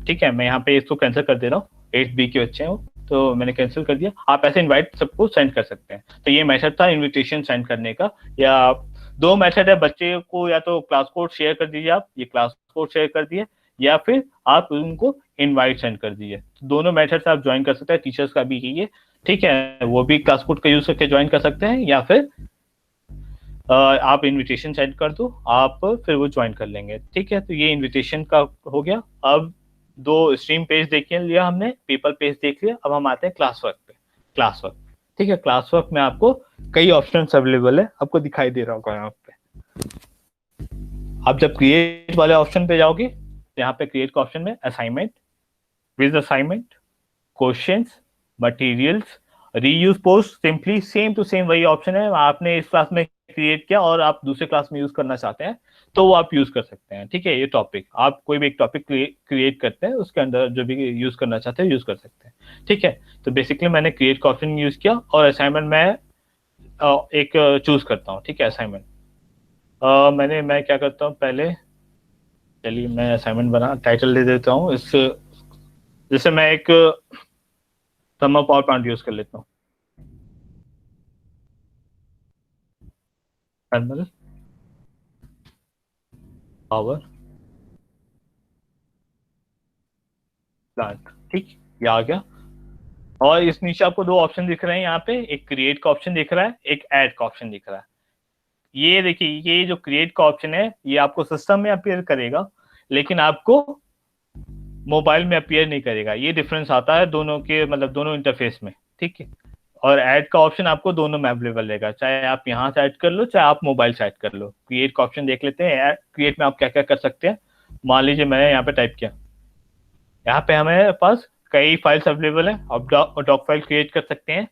Speaker 1: ठीक है, मैं यहाँ पे इसको कैंसिल कर दे रहा हूँ, 8B के बच्चे हैं वो, तो मैंने कैंसिल कर दिया। आप ऐसे इनवाइट सबको सेंड कर सकते हैं। तो ये मेथड था इनविटेशन सेंड करने का। या दो मेथड है, बच्चे को या तो क्लास कोड शेयर कर दीजिए, आप ये क्लास कोड शेयर कर दिए, या फिर आप उनको इनवाइट सेंड कर दीजिए। दोनों मेथड से आप ज्वाइन कर सकते हैं। टीचर्स का भी यही है। ठीक है, वो भी क्लास कोड का यूज करके ज्वाइन कर सकते हैं, या फिर आप इनविटेशन सेंड कर दो, आप फिर वो ज्वाइन कर लेंगे। ठीक है, तो ये इनविटेशन का हो गया। अब दो स्ट्रीम पेज देख लिया हमने, पीपल पेज देख लिया। अब हम आते हैं क्लास वर्क पे। क्लास वर्क, ठीक है, क्लास वर्क में आपको कई ऑप्शन अवेलेबल है, आपको दिखाई दे रहा होगा यहाँ पे। आप जब क्रिएट वाले ऑप्शन पे जाओगे, यहाँ पे क्रिएट का ऑप्शन में assignment, with assignment, questions, materials, reuse post, simply same to same वही ऑप्शन है। आपने इस क्लास में क्रिएट किया और आप दूसरे क्लास में यूज करना चाहते हैं तो वो आप यूज कर सकते हैं। ठीक है, ये टॉपिक आप कोई भी एक टॉपिक क्रिएट करते हैं, उसके अंदर जो भी यूज करना चाहते हैं यूज कर सकते हैं। ठीक है, तो बेसिकली मैंने क्रिएट का ऑप्शन यूज किया और असाइनमेंट मैं एक चूज करता हूँ। ठीक है, असाइनमेंट मैं क्या करता हूँ पहले, चलिए मैं असाइनमेंट बना टाइटल दे देता हूँ इस, जैसे मैं एक थंब पावर पॉइंट यूज कर लेता हूँ। थर्मल पावर प्लांट, ठीक, ये आ गया। और इस नीचे आपको दो ऑप्शन दिख रहे हैं यहाँ पे, एक क्रिएट का ऑप्शन दिख रहा है, एक ऐड का ऑप्शन दिख रहा है। ये देखिए, ये जो क्रिएट का ऑप्शन है ये आपको सिस्टम में अपीयर करेगा, लेकिन आपको मोबाइल में अपीयर नहीं करेगा। ये डिफरेंस आता है दोनों के, मतलब दोनों इंटरफेस में, ठीक है। और ऐड का ऑप्शन आपको दोनों में अवेलेबल रहेगा, चाहे आप यहाँ से ऐड कर लो चाहे आप मोबाइल से ऐड कर लो। क्रिएट का ऑप्शन देख लेते हैं, क्रिएट में आप क्या क्या कर सकते हैं। मान लीजिए मैंने यहाँ पे टाइप किया, यहाँ पे हमारे पास कई फाइल्स अवेलेबल है। आप डॉक फाइल क्रिएट कर सकते हैं,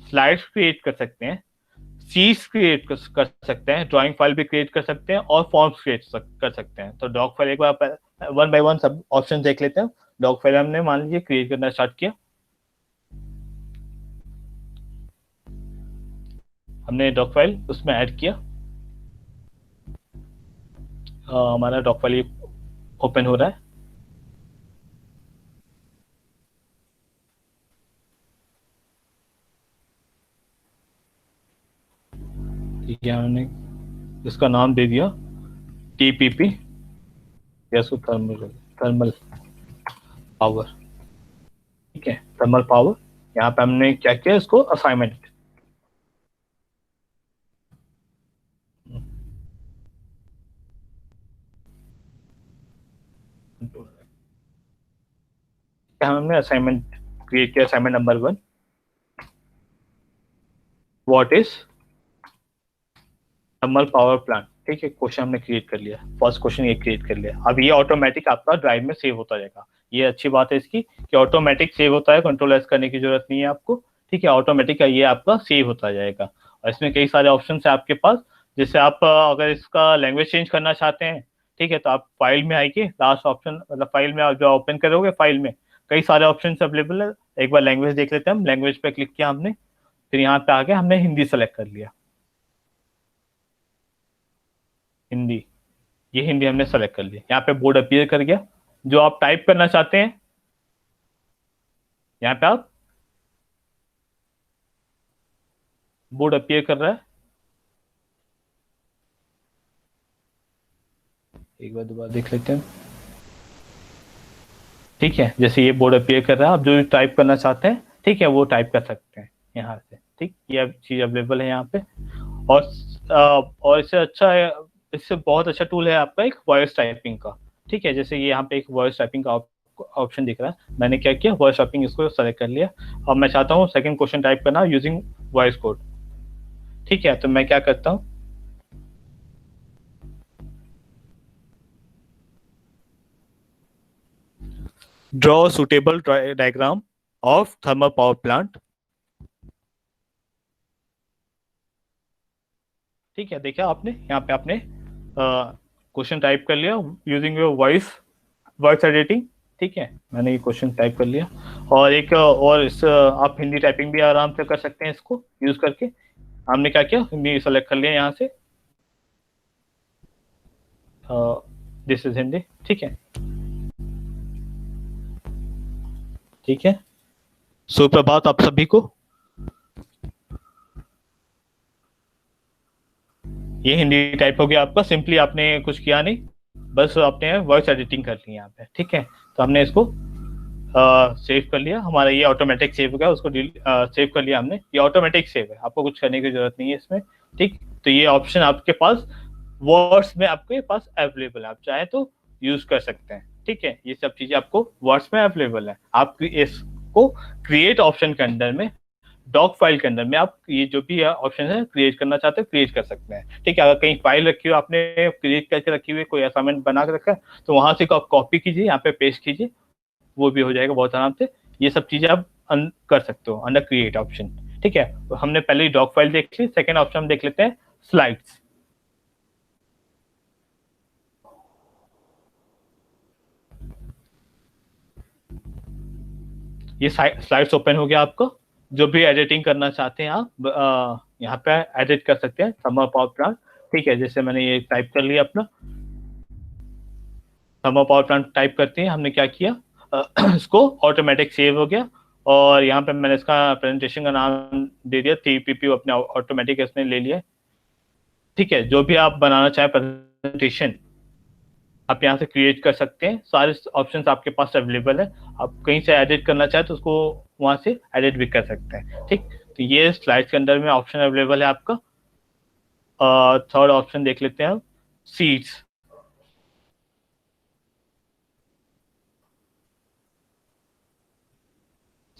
Speaker 1: स्लाइड्स क्रिएट कर सकते हैं, शीट्स क्रिएट कर सकते हैं, ड्राइंग फाइल भी क्रिएट कर सकते हैं, और फॉर्म्स क्रिएट कर सकते हैं। तो डॉक फाइल एक बार वन बाय वन सब ऑप्शन देख लेते हैं। डॉक फाइल हमने मान लीजिए क्रिएट करना स्टार्ट किया, हमने डॉक फाइल उसमें ऐड किया, हमारा डॉक फाइल ओपन हो रहा है। ठीक है, हमने इसका नाम दे दिया TPP, गैसो थर्मल थर्मल पावर, ठीक है, थर्मल पावर। यहाँ पे हमने क्या किया, इसको असाइनमेंट, हमने असाइनमेंट क्रिएट किया। Assignment number 1, what is thermal power plant, ठीक है, क्वेश्चन हमने क्रिएट कर लिया। फर्स्ट क्वेश्चन ये क्रिएट कर लिया। अब ये ऑटोमेटिक आपका ड्राइव में सेव होता जाएगा। ये अच्छी बात है इसकी कि ऑटोमेटिक सेव होता है, कंट्रोल एस करने की जरूरत नहीं है आपको, ठीक है, ऑटोमेटिक ये आपका सेव होता जाएगा। और इसमें कई सारे ऑप्शन है आपके पास, जैसे आप अगर इसका लैंग्वेज चेंज करना चाहते हैं, ठीक है, तो आप फाइल में आइए, लास्ट ऑप्शन, मतलब फाइल में आप जो ओपन करोगे फाइल में कई सारे ऑप्शन अवेलेबल है। एक बार लैंग्वेज देख लेते हैं हम। लैंग्वेज पे क्लिक किया हमने, फिर यहाँ पे आके हमने हिंदी सेलेक्ट कर लिया, हिंदी, ये हिंदी हमने सेलेक्ट कर लिया। यहाँ पे बोर्ड अपीयर कर गया। जो आप टाइप करना चाहते हैं यहाँ पे आप बोर्ड अपीयर कर रहा है। एक बार दोबारा देख लेते हैं, ठीक है, जैसे ये बोर्ड अपीयर कर रहा है। आप जो टाइप करना चाहते हैं, ठीक है, वो टाइप कर सकते हैं यहाँ से, ठीक, ये चीज अवेलेबल है यहाँ पे। और और इससे अच्छा है, इससे बहुत अच्छा टूल है आपका एक वॉइस टाइपिंग का, ठीक है। जैसे ये यहाँ पे एक वॉइस टाइपिंग का ऑप्शन दिख रहा है, मैंने क्या किया, वॉइस टाइपिंग इसको सेलेक्ट कर लिया। अब मैं चाहता हूँ सेकंड क्वेश्चन टाइप करना यूजिंग वॉइस कोड, ठीक है, तो मैं क्या करता हूँ, draw suitable diagram of thermal power plant, ठीक है। देखिए आपने यहाँ पे आपने क्वेश्चन टाइप कर लिया using your voice voice editing, ठीक है, मैंने ये क्वेश्चन टाइप कर लिया। और एक और इस आप हिंदी टाइपिंग भी आराम से कर सकते हैं इसको यूज करके। हमने क्या किया, हिंदी सेलेक्ट कर लिया यहाँ से, दिस इज हिंदी, ठीक है, ठीक है। सुप्रभात आप सभी को। ये हिंदी टाइप हो गया आपका। सिंपली आपने कुछ किया नहीं, बस आपने वॉइस एडिटिंग कर ली यहाँ पे, ठीक है। तो हमने इसको सेव कर लिया, हमारा ये ऑटोमेटिक सेव हो गया, उसको सेव कर लिया हमने। ये ऑटोमेटिक सेव है, आपको कुछ करने की जरूरत नहीं है इसमें, ठीक। तो ये ऑप्शन आपके पास वर्ड्स में आपके पास अवेलेबल है, आप चाहे तो यूज कर सकते हैं, ठीक है। ये सब चीजें आपको वर्ड्स में अवेलेबल है। आप इसको क्रिएट ऑप्शन के अंदर में, डॉक फाइल के अंदर में आप ये जो भी ऑप्शन है क्रिएट करना चाहते हो क्रिएट कर सकते हैं, ठीक है। अगर कहीं फाइल रखी हो आपने क्रिएट करके रखी हुई, कोई असाइनमेंट बना के रखा है, तो वहां से आप कॉपी कीजिए, यहाँ पे पेस्ट कीजिए, वो भी हो जाएगा बहुत आराम से। ये सब चीजें आप कर सकते हो अंडर क्रिएट ऑप्शन, ठीक है। तो हमने पहले ही डॉक फाइल देख ली, सेकेंड ऑप्शन हम देख लेते हैं स्लाइड्स। ये स्लाइड्स ओपन हो गया आपको। जो भी एडिटिंग करना चाहते हैं आप यहाँ पे एडिट कर सकते हैं थर्मल पावर प्लांट, ठीक है। जैसे मैंने ये टाइप कर लिया अपना थर्मल पावर प्लांट टाइप करते हैं, हमने क्या किया, इसको ऑटोमेटिक सेव हो गया। और यहाँ पे मैंने इसका प्रेजेंटेशन का नाम दे दिया TPP, अपने ऑटोमेटिक इसने ले लिया, ठीक है, जो भी आप बनाना चाहें प्रेजेंटेशन आप यहाँ से क्रिएट कर सकते हैं, सारे ऑप्शंस आपके पास अवेलेबल है। आप कहीं से एडिट करना चाहें तो उसको वहां से एडिट भी कर सकते हैं। ठीक, तो ये स्लाइड्स के अंदर में ऑप्शन अवेलेबल है आपका। थर्ड ऑप्शन देख लेते हैं हम, सीट्स।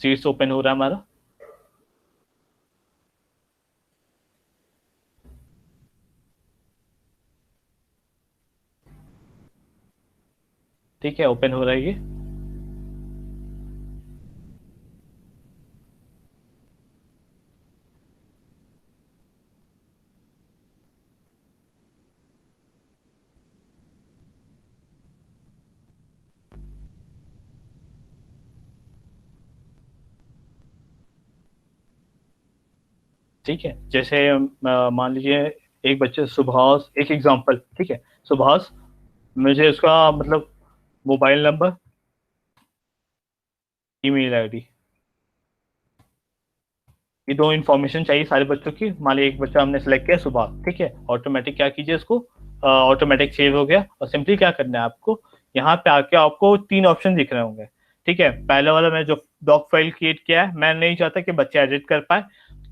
Speaker 1: सीट्स ओपन हो रहा है हमारा। ठीक है, ओपन हो रहा है ये। ठीक है, जैसे मान लीजिए एक बच्चे सुभाष, एक एग्जांपल, ठीक है, सुभाष, मुझे उसका मतलब मोबाइल नंबर, ईमेल आईडी, ये दो इन्फॉर्मेशन चाहिए सारे बच्चों की। मान लीजिए एक बच्चा हमने सेलेक्ट किया सुभाष, ठीक है, ऑटोमेटिक क्या कीजिए इसको, ऑटोमेटिक सेव हो गया। और सिंपली क्या करना है आपको, यहाँ पे आके आपको तीन ऑप्शन दिख रहे होंगे। ठीक है, पहले वाला मैं जो डॉक फाइल क्रिएट किया है, मैं नहीं चाहता कि बच्चे एडिट कर पाए,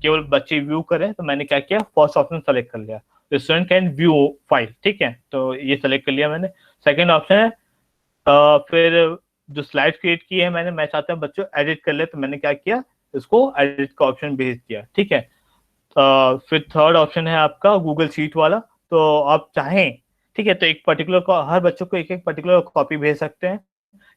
Speaker 1: केवल बच्चे व्यू करें, तो मैंने क्या किया, फर्स्ट ऑप्शन सेलेक्ट कर लिया, स्टूडेंट कैन व्यू फाइल। ठीक है, तो ये सेलेक्ट कर लिया मैंने। सेकेंड ऑप्शन है फिर जो स्लाइड क्रिएट की है मैंने, मैं चाहता हूँ बच्चों एडिट कर ले, तो मैंने क्या किया, इसको एडिट का ऑप्शन भेज दिया। ठीक है, फिर थर्ड ऑप्शन है आपका गूगल शीट वाला। तो आप चाहें, ठीक है, तो एक पर्टिकुलर को हर बच्चों को एक एक पर्टिकुलर कॉपी भेज सकते हैं,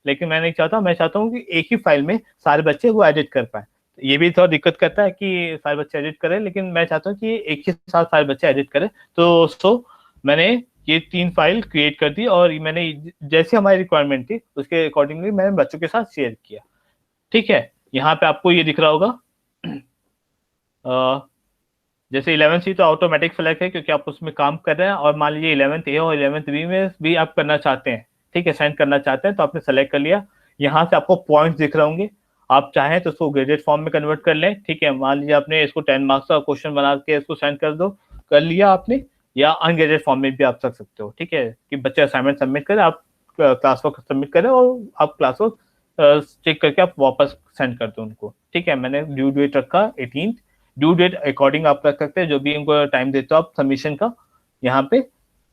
Speaker 1: लेकिन मैं नहीं चाहता, मैं चाहता हूँ कि एक ही फाइल में सारे बच्चे वो एडिट कर पाए। ये भी थोड़ा दिक्कत करता है कि सारे बच्चे एडिट करें, लेकिन मैं चाहता हूँ कि एक ही साथ सारे बच्चे एडिट करें। तो मैंने ये तीन फाइल क्रिएट कर दी, और मैंने जैसे हमारी रिक्वायरमेंट थी उसके अकॉर्डिंगली मैंने बच्चों के साथ शेयर किया। ठीक है, यहाँ पे आपको ये दिख रहा होगा, जैसे 11th सी तो ऑटोमेटिक सेलेक्ट है क्योंकि आप उसमें काम कर रहे हैं, और मान लीजिए 11th ए और 11th बी में भी आप करना चाहते हैं, ठीक है, सेंड करना चाहते हैं, तो आपने सेलेक्ट कर लिया। यहाँ से आपको पॉइंट्स दिख रहे होंगे, आप चाहें तो उसको ग्रेडेड फॉर्म में कन्वर्ट कर लें। ठीक है, मान लीजिए आपने इसको 10 मार्क्स का क्वेश्चन बना के इसको सेंड कर दो, कर लिया आपने, या अनग्रेडेड फॉर्म में भी आप रख सकते हो। ठीक है, कि बच्चे असाइनमेंट सबमिट करें, आप क्लास वर्क सबमिट करें, और आप क्लास वर्क चेक करके आप वापस सेंड कर दो उनको। ठीक है, मैंने ड्यू डेट रखा 18, ड्यू डेट अकॉर्डिंग आप कर सकते हैं, जो भी इनको टाइम देते हो आप सबमिशन का। यहाँ पे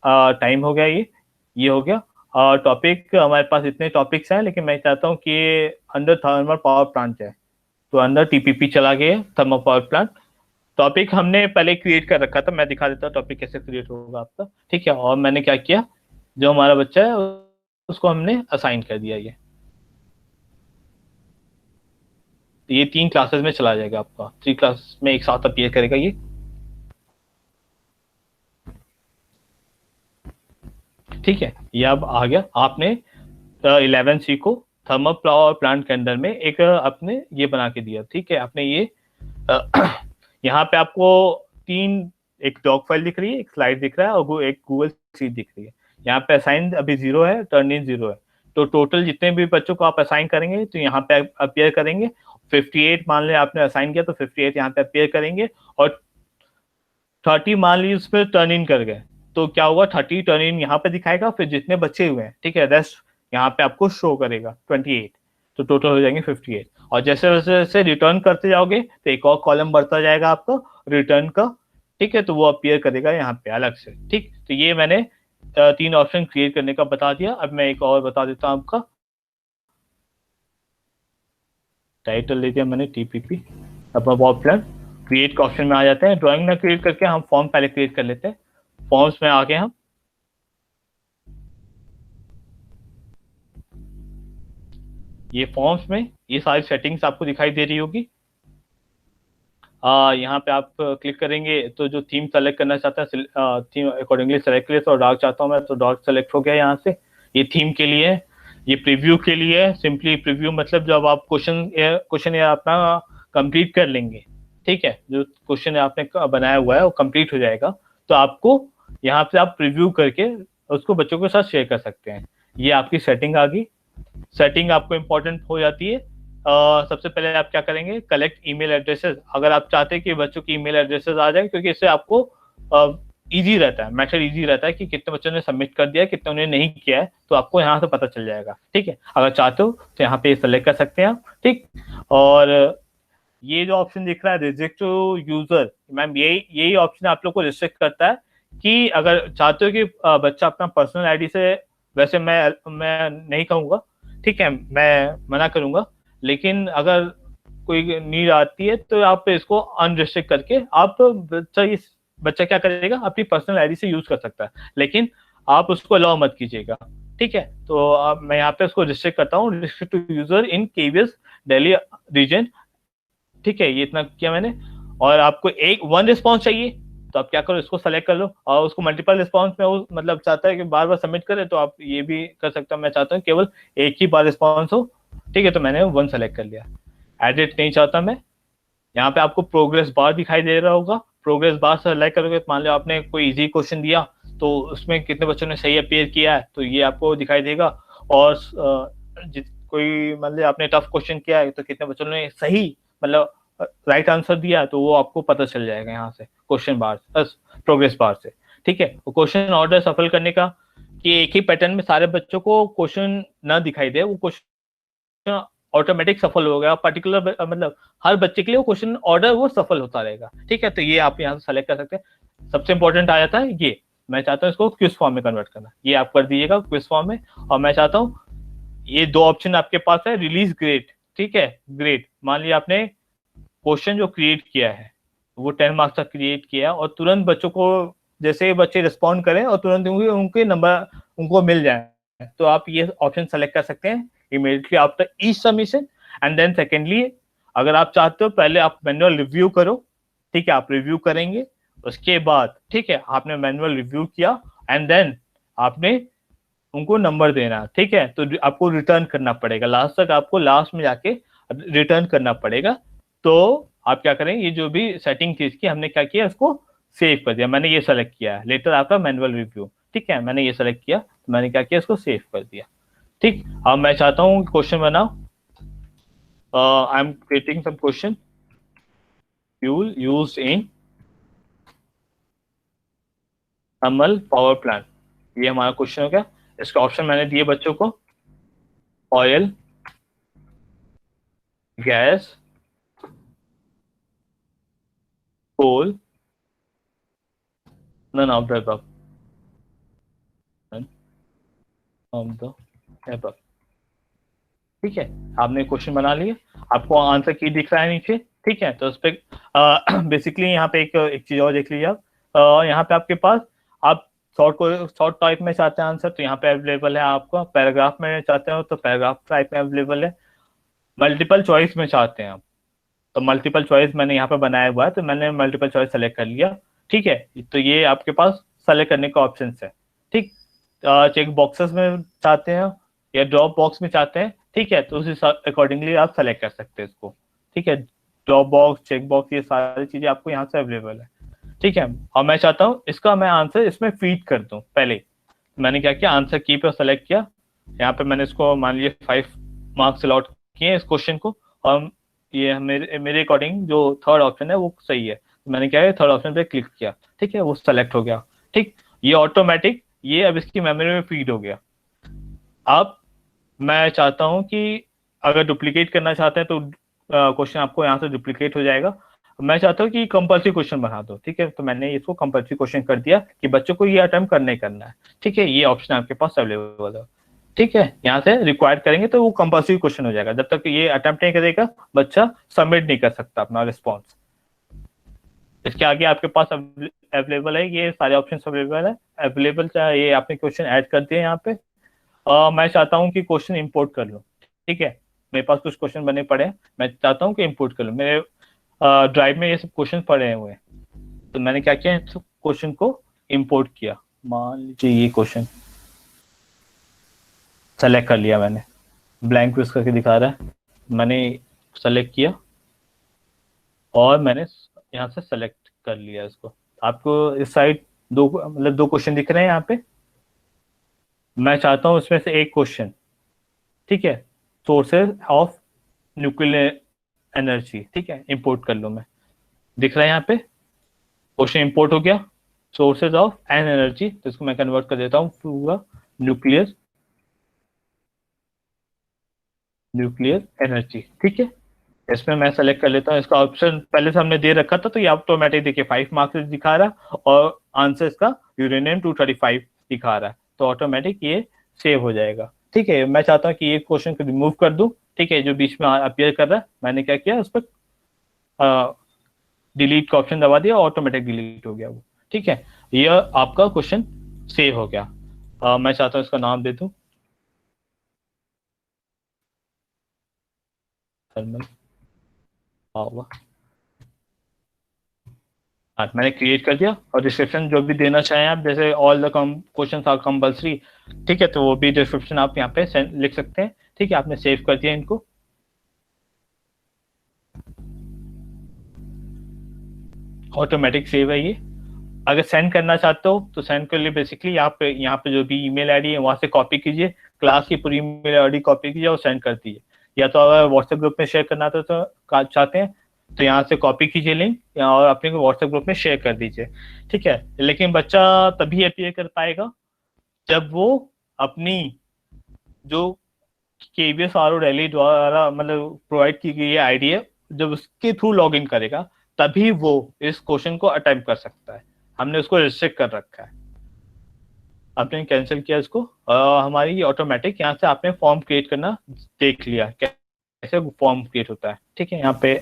Speaker 1: टाइम हो गया, ये हो गया। टॉपिक हमारे पास इतने टॉपिक्स हैं, लेकिन मैं चाहता हूँ कि अंडर थर्मल पावर प्लांट है, तो अंदर टीपीपी चला गया, थर्मल पावर प्लांट। टॉपिक हमने पहले क्रिएट कर रखा था, मैं दिखा देता हूँ टॉपिक कैसे क्रिएट होगा आपका। ठीक है, और मैंने क्या किया, जो हमारा बच्चा है उसको हमने असाइन कर दिया। ये 3 क्लासेस में चला जाएगा आपका, 3 क्लास में एक साथ अपीयर करेगा ये। ठीक है, ये अब आ गया। आपने 11 सी को थर्मल पावर प्लांट के अंदर में एक आपने ये बना के दिया। ठीक है, आपने ये यहाँ पे आपको तीन, एक डॉक फाइल दिख रही है, एक स्लाइड दिख रहा है, और एक गूगल शीट दिख रही है। यहाँ पे असाइन अभी 0 है, टर्न इन 0 है, तो टोटल जितने भी बच्चों को आप असाइन करेंगे तो यहाँ पे अपीयर करेंगे। 58 मान लें आपने असाइन किया, तो 58 यहाँ पे अपीयर करेंगे, और 30 मान लीजिए उस पर टर्न इन कर गए, तो क्या हुआ, 30 टर्न इन यहाँ पे दिखाएगा, फिर जितने बच्चे हुए हैं, ठीक है, रेस्ट यहाँ पे आपको शो करेगा 28, तो टोटल हो जाएंगे 58। और जैसे जैसे रिटर्न करते जाओगे तो एक और कॉलम बढ़ता जाएगा आपका रिटर्न का। ठीक है, तो वो अपीयर करेगा यहाँ पे अलग से। ठीक, तो ये मैंने 3 ऑप्शन क्रिएट करने का बता दिया। अब मैं एक और बता देता हूँ आपका। टाइटल ले दिया मैंने टीपीपी, अपना पावर प्लान, क्रिएट का ऑप्शन में आ जाते हैं। ड्राइंग ना क्रिएट करके हम फॉर्म पहले क्रिएट कर लेते हैं। फॉर्म्स में आ गए हम, ये फॉर्म्स में ये सारी सेटिंग्स आपको दिखाई दे रही होगी। यहाँ पे आप क्लिक करेंगे तो जो थीम सेलेक्ट करना चाहता है, थीम अकॉर्डिंगली सेलेक्ट करिए। तो डार्क चाहता हूँ मैं, तो डार्क सेलेक्ट हो गया यहाँ से। ये थीम के लिए, ये प्रीव्यू के लिए, सिंपली प्रीव्यू मतलब जब आप क्वेश्चन या अपना कंप्लीट कर लेंगे, ठीक है, जो क्वेश्चन आपने बनाया हुआ है वो कंप्लीट हो जाएगा, तो आपको यहाँ पे आप प्रीव्यू करके उसको बच्चों के साथ शेयर कर सकते हैं। ये आपकी सेटिंग आ गई। सेटिंग आपको इम्पोर्टेंट हो जाती है। सबसे पहले आप क्या करेंगे, कलेक्ट ईमेल एड्रेसेस। अगर आप चाहते हैं कि बच्चों की ईमेल एड्रेसेस आ जाए, क्योंकि इससे आपको इजी रहता है, मेथड इजी रहता है कि कितने बच्चों ने सबमिट कर दिया है, कितने ने नहीं किया है, तो आपको यहाँ से पता चल जाएगा। ठीक है, अगर चाहते हो तो यहाँ पे सेलेक्ट कर सकते हैं आप। ठीक, और ये जो ऑप्शन दिख रहा है रिजेक्ट टू यूजर, मैम यही ऑप्शन आप लोग को रिस्ट्रिक्ट करता है कि अगर चाहते हो कि बच्चा अपना पर्सनल आईडी से, वैसे मैं नहीं कहूंगा, ठीक है, मैं मना करूंगा, लेकिन अगर कोई नीड आती है तो आप इसको अनरिस्ट्रिक्ट करके आप बच्चा क्या करेगा, अपनी पर्सनल आईडी से यूज कर सकता है, लेकिन आप उसको अलाउ मत कीजिएगा। ठीक है, तो मैं यहाँ पे उसको रिस्ट्रिक्ट करता हूँ, restrict to user in KVS Delhi region. ठीक है, ये इतना किया मैंने। और आपको एक वन रिस्पॉन्स चाहिए तो आप क्या करो, इसको सेलेक्ट कर लो, और उसको मल्टीपल रिस्पॉन्स में वो मतलब चाहता है कि बार बार सबमिट करे, तो आप ये भी कर सकते हो। मैं चाहता हूँ केवल एक ही बार रिस्पॉन्स हो। ठीक है, तो मैंने वन सेलेक्ट कर लिया। एडिट नहीं चाहता मैं। यहाँ पे आपको प्रोग्रेस बार दिखाई दे रहा होगा, प्रोग्रेस बार सेलेक्ट करोगे, मान लो आपने कोई इजी क्वेश्चन दिया तो उसमें कितने बच्चों ने सही अपीयर किया है, तो ये आपको दिखाई देगा। और कोई मतलब आपने टफ क्वेश्चन किया है तो कितने बच्चों ने सही मतलब राइट आंसर दिया, तो वो आपको पता चल जाएगा यहाँ से क्वेश्चन बार, प्रोग्रेस बार से। ठीक है, क्वेश्चन ऑर्डर सफल करने का, कि एक ही पैटर्न में सारे बच्चों को क्वेश्चन ना दिखाई दे, वो क्वेश्चन ऑटोमेटिक सफल हो गया, पर्टिकुलर मतलब हर बच्चे के लिए वो क्वेश्चन ऑर्डर वो सफल होता रहेगा। ठीक है, तो ये आप यहाँ से सेलेक्ट कर सकते हैं। सबसे इंपॉर्टेंट आ जाता है ये, मैं चाहता हूँ इसको क्विज फॉर्म में कन्वर्ट करना, ये आप कर दीजिएगा क्विज फॉर्म में। और मैं चाहता हूँ ये दो ऑप्शन आपके पास है, रिलीज ग्रेड। ठीक है, ग्रेड, मान लिया आपने क्वेश्चन जो क्रिएट किया है वो 10 मार्क्स का क्रिएट किया, और तुरंत बच्चों को, जैसे बच्चे रिस्पॉन्ड करें और तुरंत उनके नंबर उनको मिल जाए, तो आप ये ऑप्शन सेलेक्ट कर सकते हैं immediately after each submission. And then secondly, अगर आप चाहते हो पहले आप मैनुअल रिव्यू करो। ठीक है, आप रिव्यू करेंगे, उसके बाद ठीक है आपने मैनुअल रिव्यू किया, एंड देन आपने उनको नंबर देना। ठीक है, तो आपको रिटर्न करना पड़ेगा, लास्ट तक आपको लास्ट में जाके रिटर्न करना पड़ेगा। तो आप क्या करें, ये जो भी सेटिंग थी इसकी, हमने क्या किया, इसको सेव कर दिया। मैंने ये सेलेक्ट किया है, लेटर आपका मैनुअल रिव्यू। ठीक है, मैंने ये सेलेक्ट किया, तो मैंने क्या किया, इसको सेव कर दिया। ठीक, अब मैं चाहता हूँ क्वेश्चन बनाओ। I am creating some question, fuel used in thermal power plant, ये हमारा क्वेश्चन हो गया। इसका ऑप्शन मैंने दिए बच्चों को, oil, gas, coal, none of the above, none of the above। ठीक है, आपने क्वेश्चन बना लिया, आपको आंसर की दिख रहा है नीचे। ठीक है, तो उस पर बेसिकली यहाँ पे एक चीज और देख लीजिए आप। यहाँ पे आपके पास, आप शॉर्ट टाइप में चाहते हैं आंसर, तो यहाँ पे अवेलेबल है आपको। पैराग्राफ में चाहते हो तो पैराग्राफ टाइप में अवेलेबल है। मल्टीपल चॉइस में चाहते हैं आप, तो मल्टीपल चॉइस मैंने यहाँ पे बनाया हुआ है, तो मैंने मल्टीपल चॉइस सेलेक्ट कर लिया। ठीक है, तो ये आपके पास सेलेक्ट करने का ऑप्शन है। ठीक, चेक बॉक्सेस में चाहते हैं या ड्रॉप बॉक्स में चाहते हैं, ठीक है, तो उस अकॉर्डिंगली आप सेलेक्ट कर सकते हैं इसको। ठीक है, ड्रॉप बॉक्स, चेक बॉक्स, ये सारी चीजें आपको यहाँ से अवेलेबल है। ठीक है, और मैं चाहता हूँ इसका मैं आंसर इसमें फीड कर दूं। पहले मैंने क्या किया, आंसर की पे सेलेक्ट किया, यहाँ पे मैंने इसको मान लिया 5 मार्क्स अलॉट किए इस क्वेश्चन को, और ये मेरे अकॉर्डिंग जो थर्ड ऑप्शन है वो सही है, तो मैंने क्या है, थर्ड ऑप्शन पे क्लिक किया। ठीक है, वो सेलेक्ट हो गया। ठीक, ये ऑटोमेटिक, ये अब इसकी मेमोरी में फीड हो गया। अब मैं चाहता हूं कि अगर डुप्लीकेट करना चाहते हैं तो क्वेश्चन आपको यहाँ से डुप्लीकेट हो जाएगा। मैं चाहता हूँ कि कंपल्सरी क्वेश्चन बना दो। ठीक है, तो मैंने इसको कंपल्सरी क्वेश्चन कर दिया कि बच्चों को ये अटेम्प्ट करना ही करना है। ठीक है, ये ऑप्शन आपके पास अवेलेबल है। ठीक है, यहाँ से रिक्वायर्ड करेंगे तो वो कंपल्सरी क्वेश्चन हो जाएगा, जब तक ये अटेम्प्ट नहीं करेगा बच्चा सबमिट नहीं कर सकता अपना रिस्पॉन्स। इसके आगे आपके पास अवेलेबल है, ये सारे ऑप्शन अवेलेबल है। अवेलेबल चाहे ये आपने क्वेश्चन ऐड कर दिए यहाँ पे। मैं चाहता हूँ कि क्वेश्चन इंपोर्ट कर लूँ। ठीक है, मेरे पास कुछ क्वेश्चन बने पड़े हैं, मैं चाहता हूँ कि इंपोर्ट कर लूँ। मेरे ड्राइव में ये सब क्वेश्चन पड़े हुए हैं, तो मैंने क्या किया, क्वेश्चन को इंपोर्ट किया। मान लीजिए ये क्वेश्चन सेलेक्ट कर लिया मैंने, ब्लैंक क्विज करके दिखा रहा है, मैंने सेलेक्ट किया और मैंने यहाँ से सेलेक्ट कर लिया इसको। आपको इस साइड दो मतलब दो क्वेश्चन दिख रहे हैं यहाँ पे। मैं चाहता हूँ इसमें से एक क्वेश्चन, ठीक है, सोर्सेज ऑफ न्यूक्लियर एनर्जी, ठीक है, इंपोर्ट कर लूँ मैं। दिख रहा है यहाँ पे क्वेश्चन इंपोर्ट हो गया। सोर्सेज ऑफ एन एनर्जी, तो इसको मैं कन्वर्ट कर देता हूँ पूरा न्यूक्लियर न्यूक्लियर एनर्जी। ठीक है, इसमें मैं सेलेक्ट कर लेता हूँ इसका ऑप्शन, पहले से हमने दे रखा था तो ये ऑटोमेटिक देखिए 5 मार्क्स दिखा रहा है और आंसर इसका यूरेनियम 235 दिखा रहा है, तो ऑटोमेटिक ये सेव हो जाएगा। ठीक है, मैं चाहता हूँ कि ये क्वेश्चन को रिमूव कर दूं। ठीक है, जो बीच में अपीयर कर रहा है, मैंने क्या किया उस पर डिलीट का ऑप्शन दबा दिया, ऑटोमेटिक डिलीट हो गया वो। ठीक है, ये आपका क्वेश्चन सेव हो गया। मैं चाहता हूँ इसका नाम दे दूं थर्मल पावर। हाँ, मैंने क्रिएट कर दिया, और डिस्क्रिप्शन जो भी देना चाहें आप, जैसे all the question are compulsory, ठीक है, तो वो भी डिस्क्रिप्शन आप यहाँ पे लिख सकते हैं। ठीक है, आपने सेव कर दिया इनको, ऑटोमेटिक सेव है ये। अगर सेंड करना चाहते हो तो सेंड के लिए बेसिकली यहाँ पे जो भी ईमेल आईडी है वहां से कॉपी कीजिए, क्लास की पूरी ईमेल आईडी कॉपी कीजिए और सेंड कर दीजिए। या तो अगर व्हाट्सएप ग्रुप में शेयर करना तो चाहते हैं तो यहाँ से कॉपी कीजिए लिंक और अपने को व्हाट्सएप ग्रुप में शेयर कर दीजिए। ठीक है, लेकिन बच्चा तभी अपियर कर पाएगा जब वो अपनी जो केवीएस आर दिल्ली द्वारा मतलब प्रोवाइड की गई आईडी है, जब उसके थ्रू लॉग इन करेगा तभी वो इस क्वेश्चन को अटेम्प्ट कर सकता है। हमने उसको रिस्ट्रिक्ट कर रखा है, आपने कैंसिल किया इसको। हमारी ऑटोमेटिक यहाँ से आपने फॉर्म क्रिएट करना देख लिया कैसे फॉर्म क्रिएट होता है। ठीक है, यहाँ पे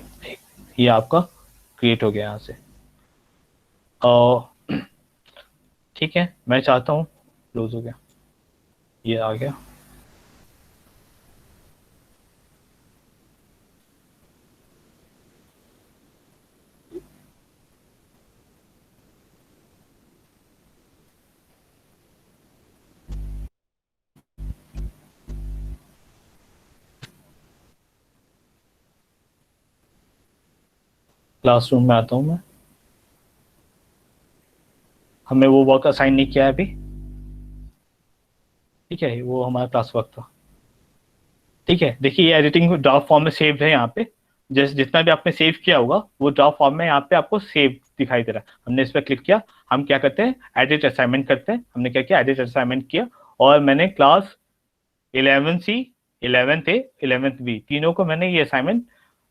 Speaker 1: ये आपका क्रिएट हो गया यहाँ से। और ठीक है, मैं चाहता हूँ क्लोज हो गया, ये आ गया। क्लासरूम में आता हूँ मैं, हमें वो वर्क असाइन नहीं किया है अभी। ठीक है, वो हमारा क्लास वर्क था। ठीक है, देखिए ये एडिटिंग ड्राफ्ट फॉर्म में सेव है यहाँ पे, जैसे जितना भी आपने सेव किया होगा वो ड्राफ्ट फॉर्म में यहाँ पे आपको सेव दिखाई दे रहा है। हमने इस पर क्लिक किया, हम क्या करते हैं एडिट असाइनमेंट करते हैं। हमने क्या किया एडिट असाइनमेंट किया, और मैंने class 11C 11th A 11th B तीनों को मैंने ये असाइनमेंट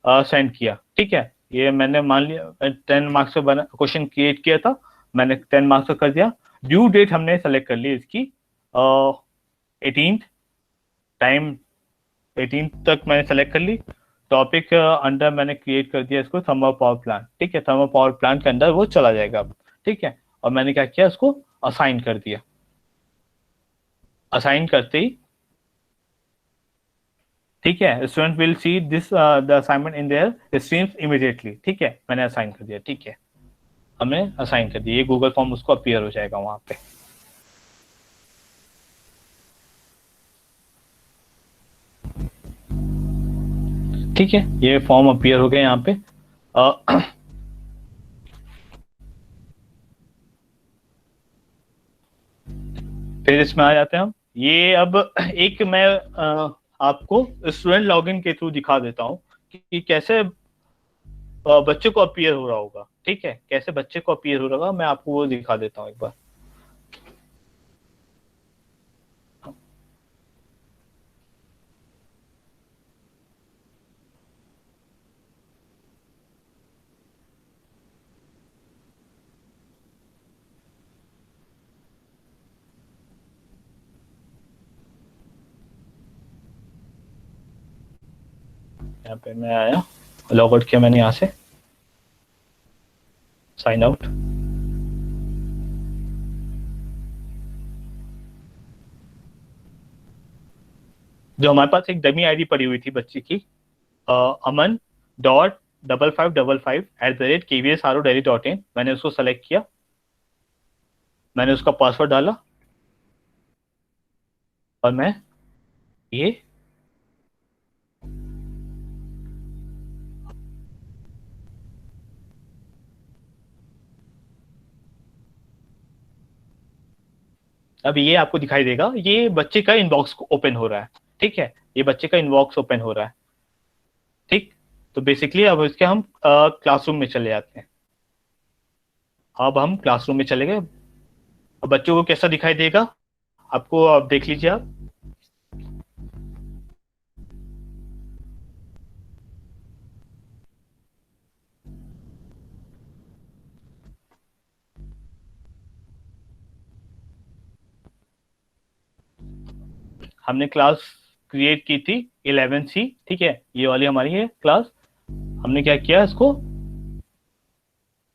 Speaker 1: सेंड किया। ठीक है, ये मैंने मान लिया 10 मार्क्स का बना क्वेश्चन क्रिएट किया था, मैंने 10 मार्क्स का कर दिया। ड्यू डेट हमने सेलेक्ट कर ली इसकी 18th, टाइम 18 तक मैंने सेलेक्ट कर ली। टॉपिक अंडर मैंने क्रिएट कर दिया इसको थर्मल पावर प्लांट। ठीक है, थर्मल पावर प्लांट के अंदर वो चला जाएगा अब। ठीक है, और मैंने क्या किया उसको असाइन कर दिया। असाइन करते ही ठीक है, student will see this the assignment in their streams immediately. ठीक है, मैंने असाइन कर दिया। ठीक है, हमने असाइन कर दिया, ये गूगल फॉर्म उसको अपीयर हो जाएगा वहां पे। ठीक है, ये फॉर्म अपीयर हो गया यहाँ पे। फिर इसमें आ जाते हैं हम। ये अब एक मैं आपको स्टूडेंट लॉगिन के थ्रू दिखा देता हूँ कि कैसे बच्चे को अपीयर हो रहा होगा। ठीक है, कैसे बच्चे को अपीयर हो रहा होगा मैं आपको वो दिखा देता हूँ एक बार। यहाँ पे मैं आया, लॉग आउट किया मैंने यहाँ से, साइन आउट। जो हमारे पास एक डमी आईडी पड़ी हुई थी बच्ची की, aman.5555@kvsro.delhi.in, मैंने उसको सेलेक्ट किया, मैंने उसका पासवर्ड डाला, और मैं ये अब ये आपको दिखाई देगा, ये बच्चे का इनबॉक्स ओपन हो रहा है। ठीक है, ये बच्चे का इनबॉक्स ओपन हो रहा है। ठीक, तो बेसिकली अब इसके हम क्लासरूम में चले जाते हैं। अब हम क्लासरूम में चले गए। अब बच्चों को कैसा दिखाई देगा आपको, आप देख लीजिए आप। हमने क्लास क्रिएट की थी 11C, ठीक है, ये वाली हमारी है क्लास। हमने क्या किया इसको,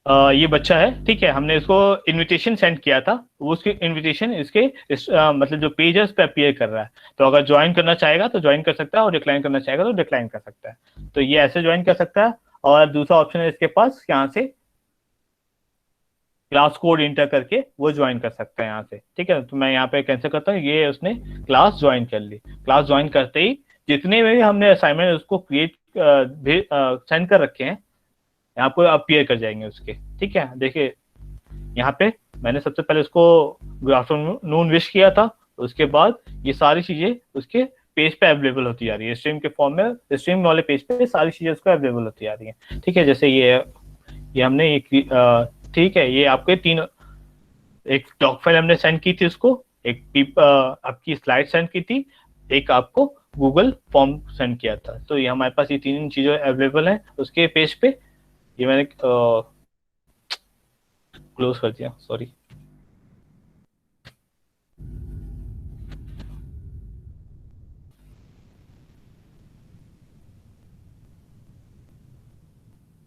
Speaker 1: ये बच्चा है, ठीक है, हमने इसको इनविटेशन सेंड किया था, वो उसकी इनविटेशन मतलब जो पेज है उस पर अपीयर कर रहा है। तो अगर ज्वाइन करना चाहेगा तो ज्वाइन कर सकता है, और डिक्लाइन करना चाहेगा तो डिक्लाइन कर सकता है। तो ये ऐसे ज्वाइन कर सकता है। और दूसरा ऑप्शन है इसके पास, यहाँ से क्लास कोड इंटर करके वो ज्वाइन कर सकता है यहाँ से, ठीक है। तो मैं यहाँ पे कैंसिल करता हूँ, ये उसने क्लास ज्वाइन कर ली। क्लास ज्वाइन करते ही जितने भी हमने असाइनमेंट उसको क्रिएट सेंड कर रखे हैं यहाँ पर अपीयर कर जाएंगे उसके, ठीक है। देखिए यहाँ पे मैंने सबसे पहले उसको गुड आफ्टरनून विश किया था, उसके बाद ये सारी चीजें उसके पेज पे अवेलेबल होती जा रही है, स्ट्रीम के फॉर्म में, स्ट्रीम वाले पेज पे सारी चीजें उसको अवेलेबल होती जा रही है, ठीक है। जैसे ये हमने ये ठीक है, ये आपके तीन, एक डॉक फाइल हमने सेंड की थी उसको, एक आपकी स्लाइड सेंड की थी, एक आपको गूगल फॉर्म सेंड किया था। तो ये हमारे पास ये तीन चीजें अवेलेबल है उसके पेज पे। ये मैंने क्लोज कर दिया, सॉरी।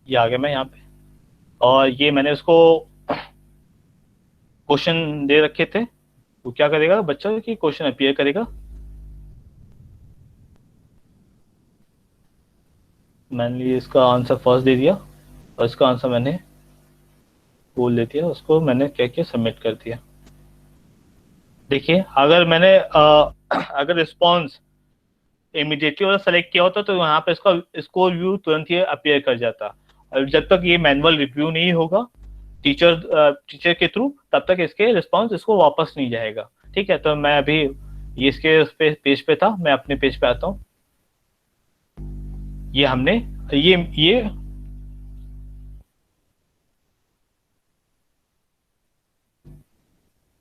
Speaker 1: ये आ गया मैं यहाँ पे, और ये मैंने उसको क्वेश्चन दे रखे थे। वो क्या करेगा बच्चा कि क्वेश्चन अपीयर करेगा। मैंने इसका आंसर फर्स्ट दे दिया, और इसका आंसर मैंने बोल दे दिया, उसको मैंने क्या किया, सबमिट कर दिया। देखिए अगर मैंने अगर रिस्पॉन्स इमीडिएटली वाला सेलेक्ट किया होता तो यहाँ पे इसका स्कोर व्यू तुरंत ही अपीयर कर जाता। और जब तक ये मैनुअल रिव्यू नहीं होगा टीचर के थ्रू, तब तक इसके रिस्पॉन्स इसको वापस नहीं जाएगा, ठीक है। तो मैं अभी ये इसके उस पे पेज पे था, मैं अपने पेज पे आता हूँ। ये हमने ये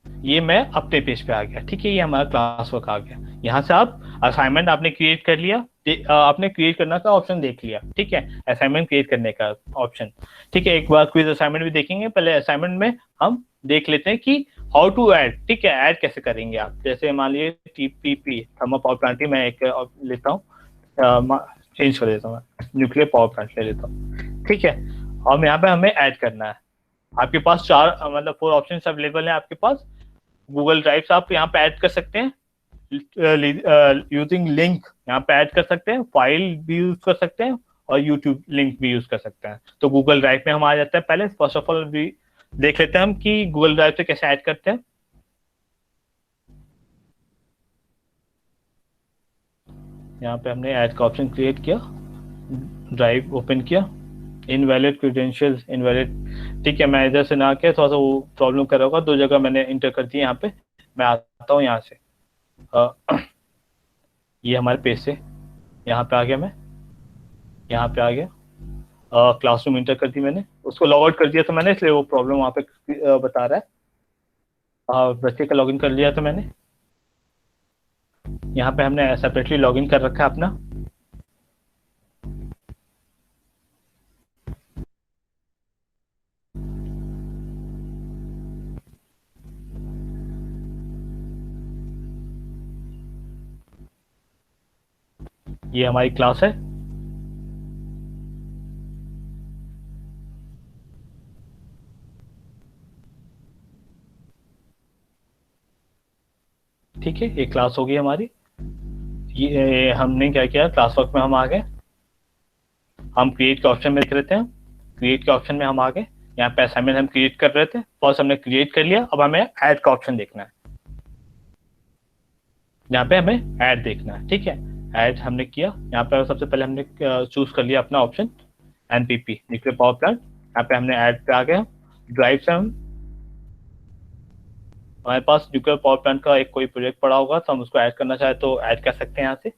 Speaker 1: ये मैं अपने पेज पे आ गया, ठीक है। ये हमारा क्लास वर्क आ गया। यहाँ से आप असाइनमेंट आपने क्रिएट कर लिया, आपने क्रिएट करना का ऑप्शन देख लिया, ठीक है, असाइनमेंट क्रिएट करने का ऑप्शन, ठीक है। एक बार क्विज असाइनमेंट भी देखेंगे, पहले असाइनमेंट में हम देख लेते हैं कि हाउ टू ऐड, ठीक है, ऐड कैसे करेंगे आप। जैसे मान लीजिए टीपीपी थर्मल पावर प्लांट, मैं एक लेता हूँ, चेंज कर देता हूँ, मैं न्यूक्लियर पावर प्लांट ले लेता हूँ, ठीक है। और यहाँ पे हमें ऐड करना है। आपके पास चार मतलब 4 ऑप्शन अवेलेबल है आपके पास। गूगल ड्राइव से आप यहाँ पे ऐड कर सकते हैं, यूजिंग लिंक यहाँ पे ऐड कर सकते हैं, फाइल भी यूज कर सकते हैं, और यूट्यूब लिंक भी यूज कर सकते हैं। तो गूगल ड्राइव में हम आ जाते हैं। पहले फर्स्ट ऑफ ऑल भी देख लेते हैं हम कि गूगल ड्राइव से कैसे ऐड करते हैं। यहाँ पे हमने ऐड का ऑप्शन क्रिएट किया, ड्राइव ओपन किया, इनवैलिड क्रीडेंशियल्स इनवैलिड, ठीक है। मैं इधर से ना किया, थोड़ा सा वो प्रॉब्लम कर रहा होगा, 2 जगह मैंने इंटर कर दिया। यहाँ पे मैं आता हूँ यहाँ से, ये हमारे पेज से यहाँ पे आ गया, मैं यहाँ पे आ गया, क्लासरूम इंटर कर दी मैंने, उसको लॉग आउट कर दिया था मैंने, इसलिए वो प्रॉब्लम वहाँ पे बता रहा है। बच्चे का लॉगिन कर लिया था मैंने। यहाँ पे हमने सेपरेटली लॉगिन कर रखा है अपना। ये हमारी क्लास है। ठीक है, ये क्लास होगी हमारी। ये हमने क्या किया, क्लास वर्क में हम आ गए, हम क्रिएट के ऑप्शन में देख रहे थे, हम क्रिएट के ऑप्शन में हम आ गए। यहाँ पे असाइनमेंट हम क्रिएट कर रहे थे, फर्स्ट हमने क्रिएट कर लिया, अब हमें ऐड का ऑप्शन देखना है। यहाँ पे हमें ऐड देखना है, ठीक है। ऐड हमने किया, यहाँ पे सबसे पहले हमने चूज कर लिया अपना option NPP nuclear power plant. यहाँ पे हमने ऐड पे आ गए, ड्राइव से हम, हमारे पास न्यूक्लियर पावर प्लांट का एक कोई प्रोजेक्ट पड़ा होगा तो हम उसको ऐड करना चाहे तो ऐड कर सकते हैं यहाँ से।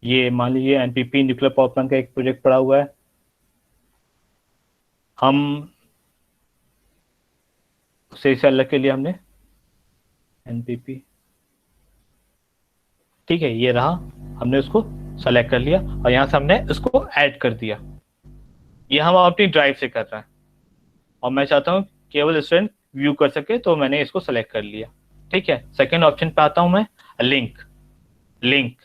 Speaker 1: ये मान लीजिए एनपीपी न्यूक्लियर पावर प्लांट का एक प्रोजेक्ट पड़ा हुआ है, हम सही से अलग के लिए हमने एनपीपी, ठीक है, ये रहा, हमने उसको सेलेक्ट कर लिया और यहाँ से हमने इसको ऐड कर दिया। ये हम अपनी ड्राइव से कर रहे हैं और मैं चाहता हूँ केवल स्टूडेंट व्यू कर सके, तो मैंने इसको सेलेक्ट कर लिया। ठीक है, सेकेंड ऑप्शन पे आता हूँ मैं, लिंक। लिंक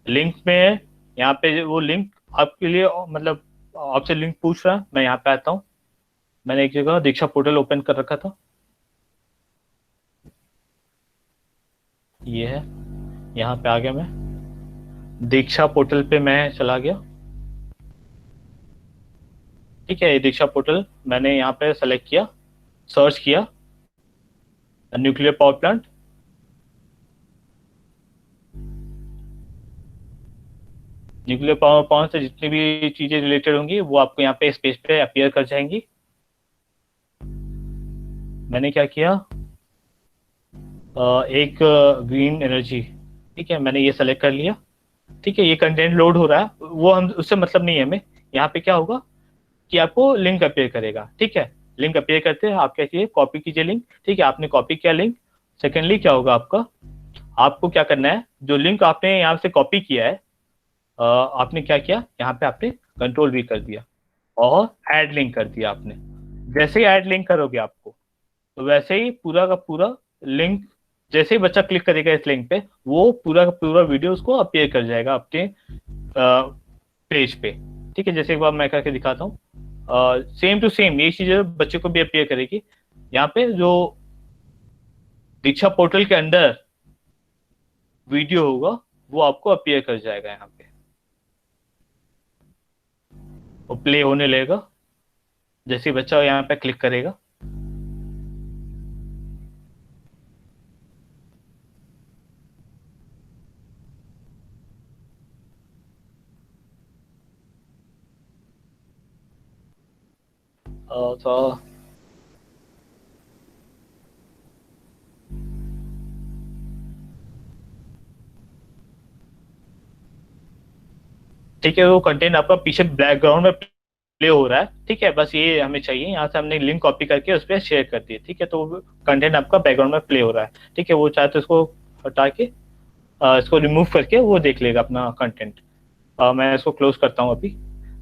Speaker 1: लिंक में यहाँ पे वो लिंक आपके लिए, मतलब आपसे लिंक पूछ रहा है। मैं यहाँ पे आता हूँ, मैंने एक जगह दीक्षा पोर्टल ओपन कर रखा था, ये है, यहाँ पे आ गया मैं, दीक्षा पोर्टल पे मैं चला गया। ठीक है, ये दीक्षा पोर्टल मैंने यहाँ पे सेलेक्ट किया, सर्च किया nuclear power plant. Nuclear power plant से जितनी भी चीजें रिलेटेड होंगी वो आपको यहाँ पे इस पेज पे अपीयर कर जाएंगी। मैंने क्या किया, एक ग्रीन एनर्जी, ठीक है, मैंने ये सेलेक्ट कर लिया। ठीक है, ये कंटेंट लोड हो रहा है, वो हम उससे मतलब नहीं है हमें। यहाँ पे क्या होगा कि आपको लिंक अपीयर करेगा। ठीक है, लिंक अपीयर करते हैं, आप क्या कीजिए, कॉपी कीजिए लिंक। ठीक है, आपने कॉपी किया लिंक। सेकेंडली क्या होगा आपका, आपको क्या करना है, जो लिंक आपने यहाँ से कॉपी किया है, आपने क्या किया, यहाँ पे आपने कंट्रोल भी कर दिया और ऐड लिंक कर दिया आपने। जैसे ही ऐड लिंक करोगे आपको, तो वैसे ही पूरा का पूरा लिंक, जैसे ही बच्चा क्लिक करेगा इस लिंक पे, वो पूरा का पूरा वीडियो उसको अपीयर कर जाएगा अपने पेज पे। ठीक है, जैसे एक बार मैं करके दिखाता हूँ, सेम टू सेम ये चीज बच्चे को भी अपीयर करेगी। यहाँ पे जो दीक्षा पोर्टल के अंदर वीडियो होगा वो आपको अपीयर कर जाएगा यहाँ पे, वो प्ले होने लगेगा जैसे ही बच्चा यहाँ पे क्लिक करेगा। तो ठीक है, वो कंटेंट आपका पीछे बैकग्राउंड में प्ले हो रहा है। ठीक है, बस ये हमें चाहिए, यहाँ से हमने लिंक कॉपी करके उस पर शेयर कर दी। ठीक है, तो कंटेंट आपका बैकग्राउंड में प्ले हो रहा है। ठीक है, वो चाहे तो इसको हटा के इसको रिमूव करके वो देख लेगा अपना कंटेंट। मैं इसको क्लोज करता हूँ अभी।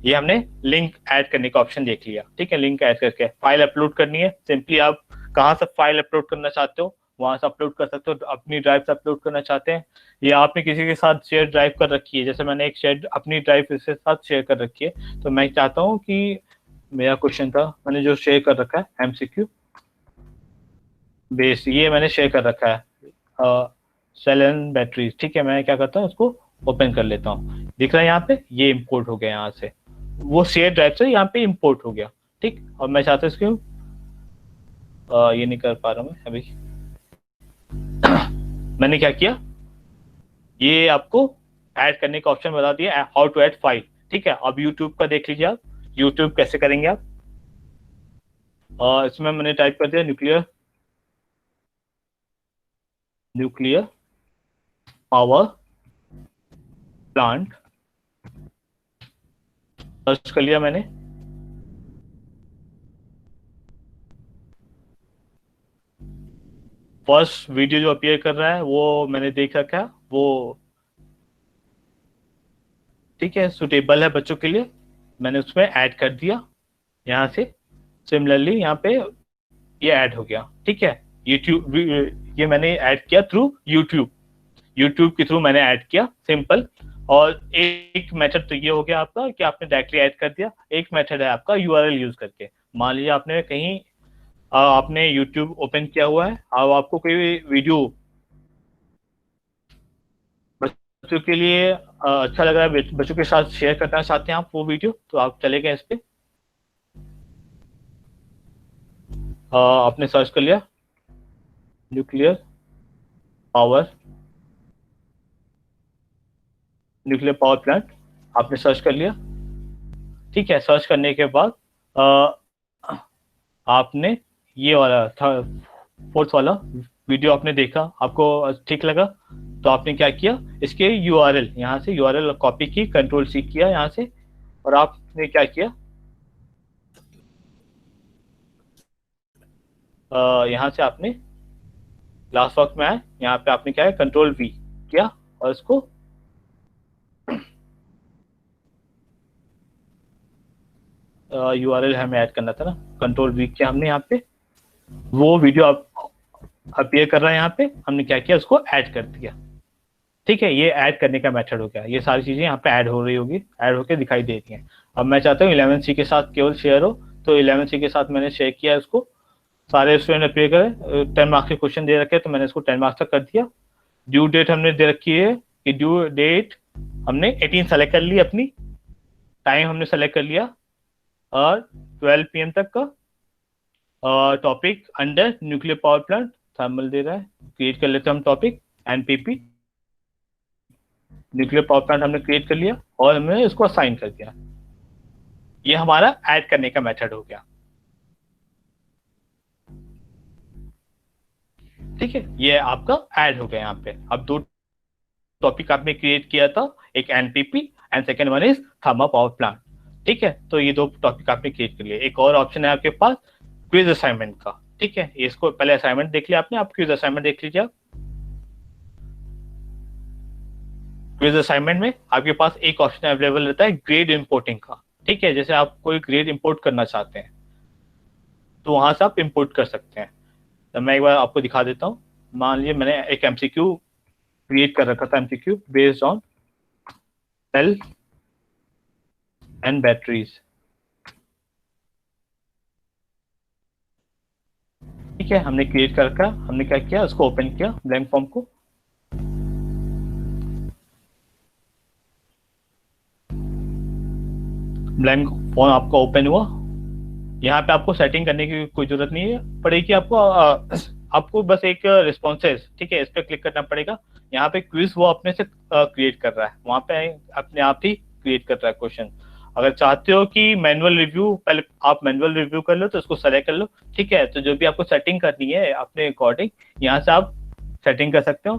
Speaker 1: ये हमने लिंक ऐड करने का ऑप्शन देख लिया। ठीक है, लिंक ऐड करके फाइल अपलोड करनी है, सिंपली आप कहाँ से फाइल अपलोड करना चाहते हो वहां से अपलोड कर सकते हो। अपनी ड्राइव से अपलोड करना चाहते हैं या आपने किसी के साथ शेयर ड्राइव कर रखी है, जैसे मैंने एक शेयर अपनी ड्राइव के साथ शेयर कर रखी है, तो मैं चाहता हूँ कि मेरा क्वेश्चन था, मैंने जो शेयर कर रखा है एमसीक्यू बेस, ये मैंने शेयर कर रखा है सेल एंड बैटरी। ठीक है, मैं क्या करता हूँ, उसको ओपन कर लेता हूँ। दिख रहा है यहाँ पे, ये इंपोर्ट हो गया यहाँ से, वो शेयर ड्राइव से यहाँ पे इंपोर्ट हो गया। ठीक, और मैं चाहता हूँ इसको ये नहीं कर पा रहा मैं अभी। मैंने क्या किया, ये आपको ऐड करने का ऑप्शन बता दिया, हाउ टू ऐड फाइल। ठीक है, अब यूट्यूब का देख लीजिए आप, यूट्यूब कैसे करेंगे आप। इसमें मैंने टाइप कर दिया nuclear nuclear power plant, search कर लिया मैंने। फर्स्ट वीडियो जो अपीयर कर रहा है वो मैंने देख रखा है, वो ठीक है, सुटेबल है बच्चों के लिए, मैंने उसमें ऐड कर दिया यहाँ से। सिमिलरली यहाँ पे ये ऐड हो गया। ठीक है, यूट्यूब, ये मैंने ऐड किया थ्रू यूट्यूब, यूट्यूब के थ्रू मैंने ऐड किया, सिंपल। और एक मेथड तो ये हो गया आपका कि आपने डायरेक्टली ऐड कर दिया। एक मेथड है आपका यूआरएल यूज करके। मान लीजिए आपने कहीं आपने यूट्यूब ओपन किया हुआ है, अब आपको कोई वीडियो बच्चों के लिए अच्छा लग रहा है, बच्चों के साथ शेयर करना चाहते हैं आप वो वीडियो, तो आप चले गए इस पे, आपने सर्च कर लिया nuclear power nuclear power plant, आपने सर्च कर लिया। ठीक है, सर्च करने के बाद आपने ये वाला था, फोर्थ वाला वीडियो आपने देखा, आपको ठीक लगा, तो आपने क्या किया, इसके यूआरएल यहाँ से यूआरएल कॉपी की, कंट्रोल सी किया यहाँ से, और आपने क्या किया, यहाँ से आपने लास्ट बॉक्स में आए, यहाँ पे आपने क्या है कंट्रोल वी किया और इसको यूआरएल हमें ऐड करना था ना, कंट्रोल वी किया हमने यहाँ पे, वो वीडियो आप अपीयर कर रहा है यहाँ पे, हमने क्या किया उसको ऐड कर दिया। ठीक है, ये ऐड करने का मेथड हो गया, ये सारी चीजें यहाँ पे ऐड हो रही होगी, ऐड होकर दिखाई दे रही हैं। अब मैं चाहता हूँ 11C के साथ केवल शेयर हो, तो 11C के साथ मैंने शेयर किया इसको, सारे स्टूडेंट अपीयर करें, 10 मार्क्स के क्वेश्चन दे रखे हैं तो मैंने इसको 10 मार्क्स तक कर दिया। ड्यू डेट हमने दे रखी है कि ड्यू डेट हमने 18 सेलेक्ट कर ली अपनी, टाइम हमने सेलेक्ट कर लिया और 12 PM तक का, topic under nuclear power plant thermal दे रहा है, क्रिएट कर लेते हैं हम topic NPP nuclear power plant हमने क्रिएट कर लिया और हमने इसको असाइन कर दिया। ये हमारा ऐड करने का मेथड हो गया। ठीक है, ये आपका ऐड हो गया यहाँ पे। अब दो टॉपिक आपने क्रिएट किया था, एक NPP and second one is thermal power plant. ठीक है, तो ये दो टॉपिक आपने क्रिएट कर लिया। एक और ऑप्शन है आपके पास क्विज असाइनमेंट का। ठीक है, इसको पहले असाइनमेंट देख लिया आपने, आप क्विज असाइनमेंट देख लीजिए। आप क्विज असाइनमेंट में आपके पास एक ऑप्शन अवेलेबल रहता है ग्रेड इंपोर्टिंग का। ठीक है, जैसे आप कोई ग्रेड इंपोर्ट करना चाहते हैं तो वहां से आप इंपोर्ट कर सकते हैं। तो मैं एक बार आपको दिखा देता हूँ। मान लीजिए मैंने एक एमसीक्यू क्रिएट कर रखा था, MCQ based on sale and batteries. ठीक है, हमने क्रिएट कर रखा, हमने क्या किया उसको ओपन किया ब्लैंक फॉर्म को। ब्लैंक फॉर्म आपका ओपन हुआ। यहाँ पे आपको सेटिंग करने की कोई जरूरत नहीं है पड़ेगी आपको, आपको बस एक रिस्पॉन्सेज, ठीक है, इस पर क्लिक करना पड़ेगा। यहाँ पे क्विज वो अपने से क्रिएट कर रहा है, वहां पे अपने आप ही क्रिएट कर रहा है क्वेश्चन। अगर चाहते हो कि मैनुअल रिव्यू, पहले आप मैनुअल रिव्यू कर लो तो इसको सेलेक्ट कर लो। ठीक है, तो जो भी आपको सेटिंग करनी है अपने अकॉर्डिंग यहाँ से आप सेटिंग कर सकते हो।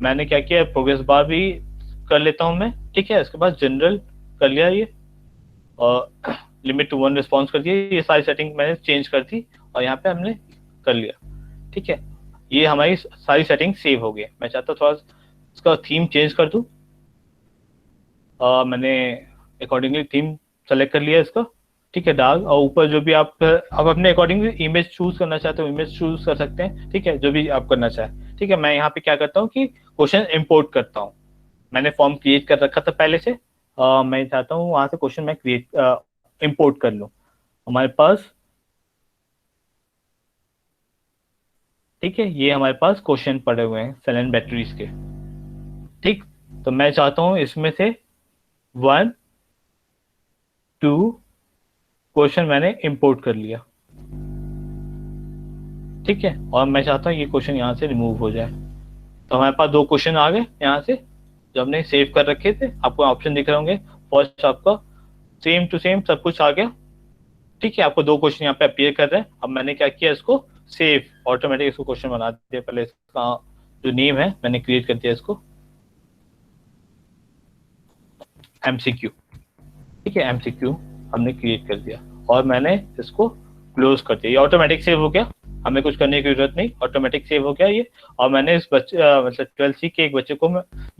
Speaker 1: मैंने क्या किया, प्रोग्रेस बार भी कर लेता हूँ मैं। ठीक है, इसके बाद जनरल कर लिया ये, और लिमिट टू 1 रिस्पॉन्स कर दिया, ये सारी सेटिंग मैंने चेंज कर दी और यहाँ पे हमने कर लिया। ठीक है, ये हमारी सारी सेटिंग सेव हो गई। मैं चाहता हूँ थोड़ा इसका थीम चेंज कर दूँ, मैंने अकॉर्डिंगली थीम सेलेक्ट कर लिया इसका। ठीक है, डार्क, और ऊपर जो भी आप अपने अकॉर्डिंगली इमेज चूज करना चाहते हो इमेज चूज कर सकते हैं। ठीक है, जो भी आप करना चाहे। ठीक है, मैं यहाँ पे क्या करता हूँ कि क्वेश्चन इंपोर्ट करता हूँ। मैंने फॉर्म क्रिएट कर रखा था पहले से, मैं चाहता हूँ वहां से क्वेश्चन मैं क्रिएट इंपोर्ट कर लूँ हमारे पास। ठीक है, ये हमारे पास क्वेश्चन पड़े हुए हैं सेल एंड बैटरीज के। ठीक, तो मैं चाहता हूँ इसमें से 1 2 क्वेश्चन मैंने इंपोर्ट कर लिया। ठीक है, और मैं चाहता हूँ ये क्वेश्चन यहाँ से रिमूव हो जाए। तो हमारे पास दो क्वेश्चन आ गए यहाँ से जो हमने सेव कर रखे थे, आपको ऑप्शन दिख रहे होंगे। फर्स्ट आपका सेम टू सेम सब कुछ आ गया। ठीक है, आपको दो क्वेश्चन यहाँ पे अपीयर कर रहे हैं। अब मैंने क्या किया, इसको सेव ऑटोमेटिक इसको क्वेश्चन बना दिया। पहले इसका जो नेम है मैंने क्रिएट कर दिया इसको एमसीक्यू। ठीक है, एमसीक्यू हमने क्रिएट कर दिया और मैंने इसको क्लोज कर दिया। ये ऑटोमेटिक सेव हो गया, हमें कुछ करने की जरूरत नहीं, ऑटोमेटिक सेव हो गया ये। और मैंने इस बच्चे मतलब 12C के एक बच्चे को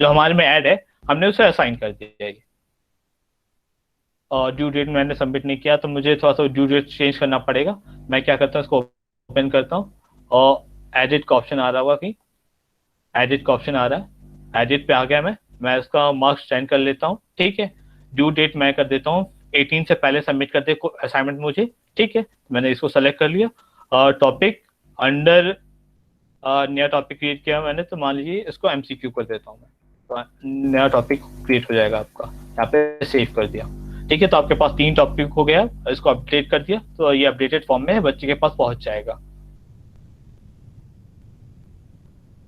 Speaker 1: जो हमारे में ऐड है, हमने उसे असाइन कर दिया ये। और ड्यू डेट मैंने सबमिट नहीं किया तो मुझे थोड़ा सा ड्यू डेट चेंज करना पड़ेगा। मैं क्या करता हूँ, इसको ओपन करता हूँ और एडिट का ऑप्शन आ रहा होगा कहीं, एडिट का ऑप्शन आ रहा है, एडिट पे आ गया मैं इसका मार्क्स चेंज कर लेता हूँ। ठीक है, ड्यू डेट मैं कर देता हूँ 18 से पहले सबमिट कर दे असाइनमेंट मुझे। ठीक है, मैंने इसको सेलेक्ट कर लिया। और टॉपिक अंडर नया टॉपिक क्रिएट किया मैंने, तो मान लीजिए इसको एमसीक्यू कर देता हूँ मैं, तो नया टॉपिक क्रिएट हो जाएगा आपका। यहाँ पे सेव कर दिया। ठीक है, तो आपके पास 3 टॉपिक हो गया, इसको अपडेट कर दिया तो ये अपडेटेड फॉर्म में बच्चे के पास पहुंच जाएगा।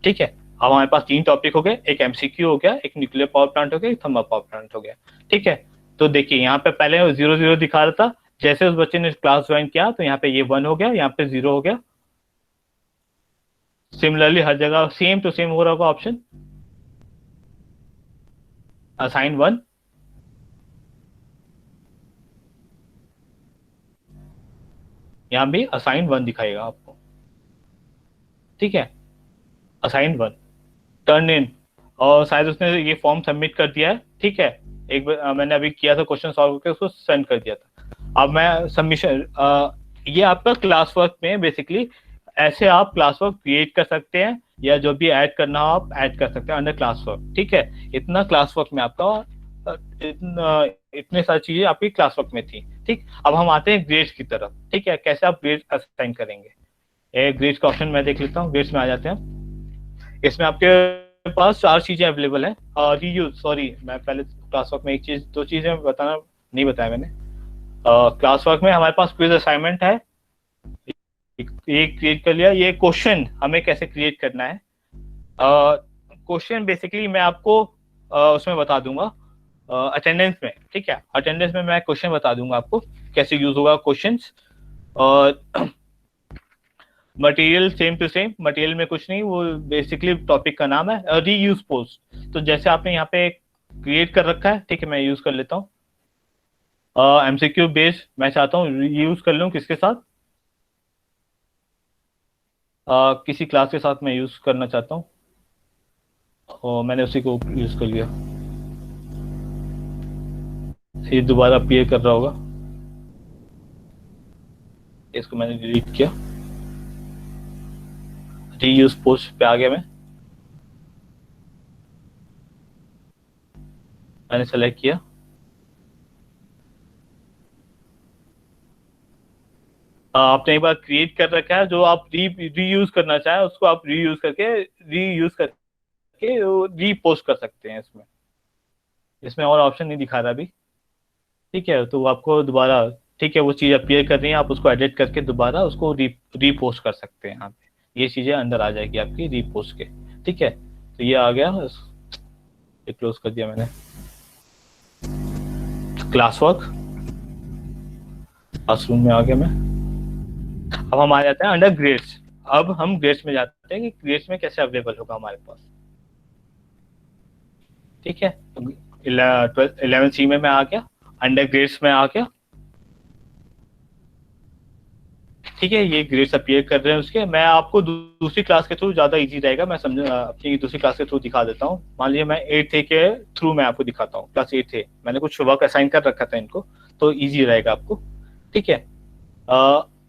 Speaker 1: ठीक है, अब हमारे पास 3 टॉपिक हो गए, एक एमसीक्यू हो गया, एक न्यूक्लियर पावर प्लांट हो गया, एक थर्मल पावर प्लांट हो गया। ठीक है, तो देखिए यहाँ पे पहले 0 0 दिखा रहा था, जैसे उस बच्चे ने क्लास ज्वाइन किया तो यहाँ पे ये 1 हो गया, यहाँ पे 0 हो गया। सिमिलरली हर जगह सेम टू सेम हो रहा होगा ऑप्शन, असाइन 1। यहाँ भी असाइन 1 दिखाएगा आपको, ठीक है, असाइन 1, टर्न इन, और शायद उसने ये फॉर्म सबमिट कर दिया है, ठीक है, एक बार मैंने अभी किया था क्वेश्चन सॉल्व करके उसको सेंड कर दिया था। अब मैं सबमिशन, ये आपका क्लास वर्क में बेसिकली ऐसे आप क्लास वर्क क्रिएट कर सकते हैं, या जो भी ऐड करना हो आप ऐड कर सकते हैं अंडर क्लास वर्क, ठीक है। इतना क्लास वर्क में आपका इतने सारी चीजें आपकी क्लास वर्क में थी, ठीक। अब हम आते हैं ग्रेड्स की तरफ, ठीक है, कैसे आप ग्रेड असाइन करेंगे। ग्रेड्स का ऑप्शन मैं देख लेता हूँ, ग्रेड्स में आ जाते हैं। इसमें आपके पास 4 चीजें अवेलेबल हैं। रीयूज, सॉरी मैं पहले क्लास वर्क में एक चीज, 2 चीजें बताना नहीं बताया मैंने। क्लास वर्क में हमारे पास क्विज असाइनमेंट है, ये क्रिएट कर लिया। ये क्वेश्चन हमें कैसे क्रिएट करना है, क्वेश्चन बेसिकली मैं आपको उसमें बता दूंगा अटेंडेंस में, ठीक है, अटेंडेंस में मैं क्वेश्चन बता दूंगा आपको कैसे यूज होगा क्वेश्चंस। और material same to same, material में कुछ नहीं, वो बेसिकली टॉपिक का नाम है रीयूज पोस्ट। तो जैसे आपने यहाँ पे क्रिएट कर रखा है, ठीक है, मैं यूज कर लेता हूँ। एमसीक्यू बेस्ड मैं चाहता हूँ यूज कर लूँ किसके साथ, किसी क्लास के साथ मैं यूज करना चाहता हूँ, और मैंने उसी को यूज कर लिया। ये दोबारा अपीयर कर रहा होगा, इसको मैंने डिलीट किया, रीयूज पोस्ट पे आ गया मैंने सेलेक्ट किया। आपने एक बार क्रिएट कर रखा है, जो आप रीयूज करना चाहें उसको आप रीयूज करके रीपोस्ट कर सकते हैं। इसमें इसमें और ऑप्शन नहीं दिखा रहा अभी, ठीक है, तो आपको दोबारा, ठीक है, वो चीज अपीयर कर रही है, आप उसको एडिट करके दोबारा उसको रीपोस्ट कर सकते हैं। यहाँ पे ये चीजें अंदर आ जाएगी आपकी रीपोस्ट के, ठीक है। तो ये आ गया, ये क्लोज कर दिया मैंने। क्लास वर्क, क्लासरूम में आ गया मैं। अब हम आ जाते हैं अंडर ग्रेड्स। अब हम ग्रेड्स में जाते हैं कि ग्रेड्स में कैसे अवेलेबल होगा हमारे पास, ठीक है। 11C में मैं आ गया, अंडर ग्रेड्स में आ गया, ठीक है। ये ग्रेड्स अपीयर कर रहे हैं उसके। मैं आपको दूसरी क्लास के थ्रू ज्यादा इजी रहेगा, मैं समझ अपनी दूसरी क्लास के थ्रू दिखा देता हूँ। मान लीजिए मैं 8th के थ्रू मैं आपको दिखाता हूँ, क्लास 8th मैंने कुछ वर्क असाइन कर रखा था इनको, तो इजी रहेगा आपको, ठीक है।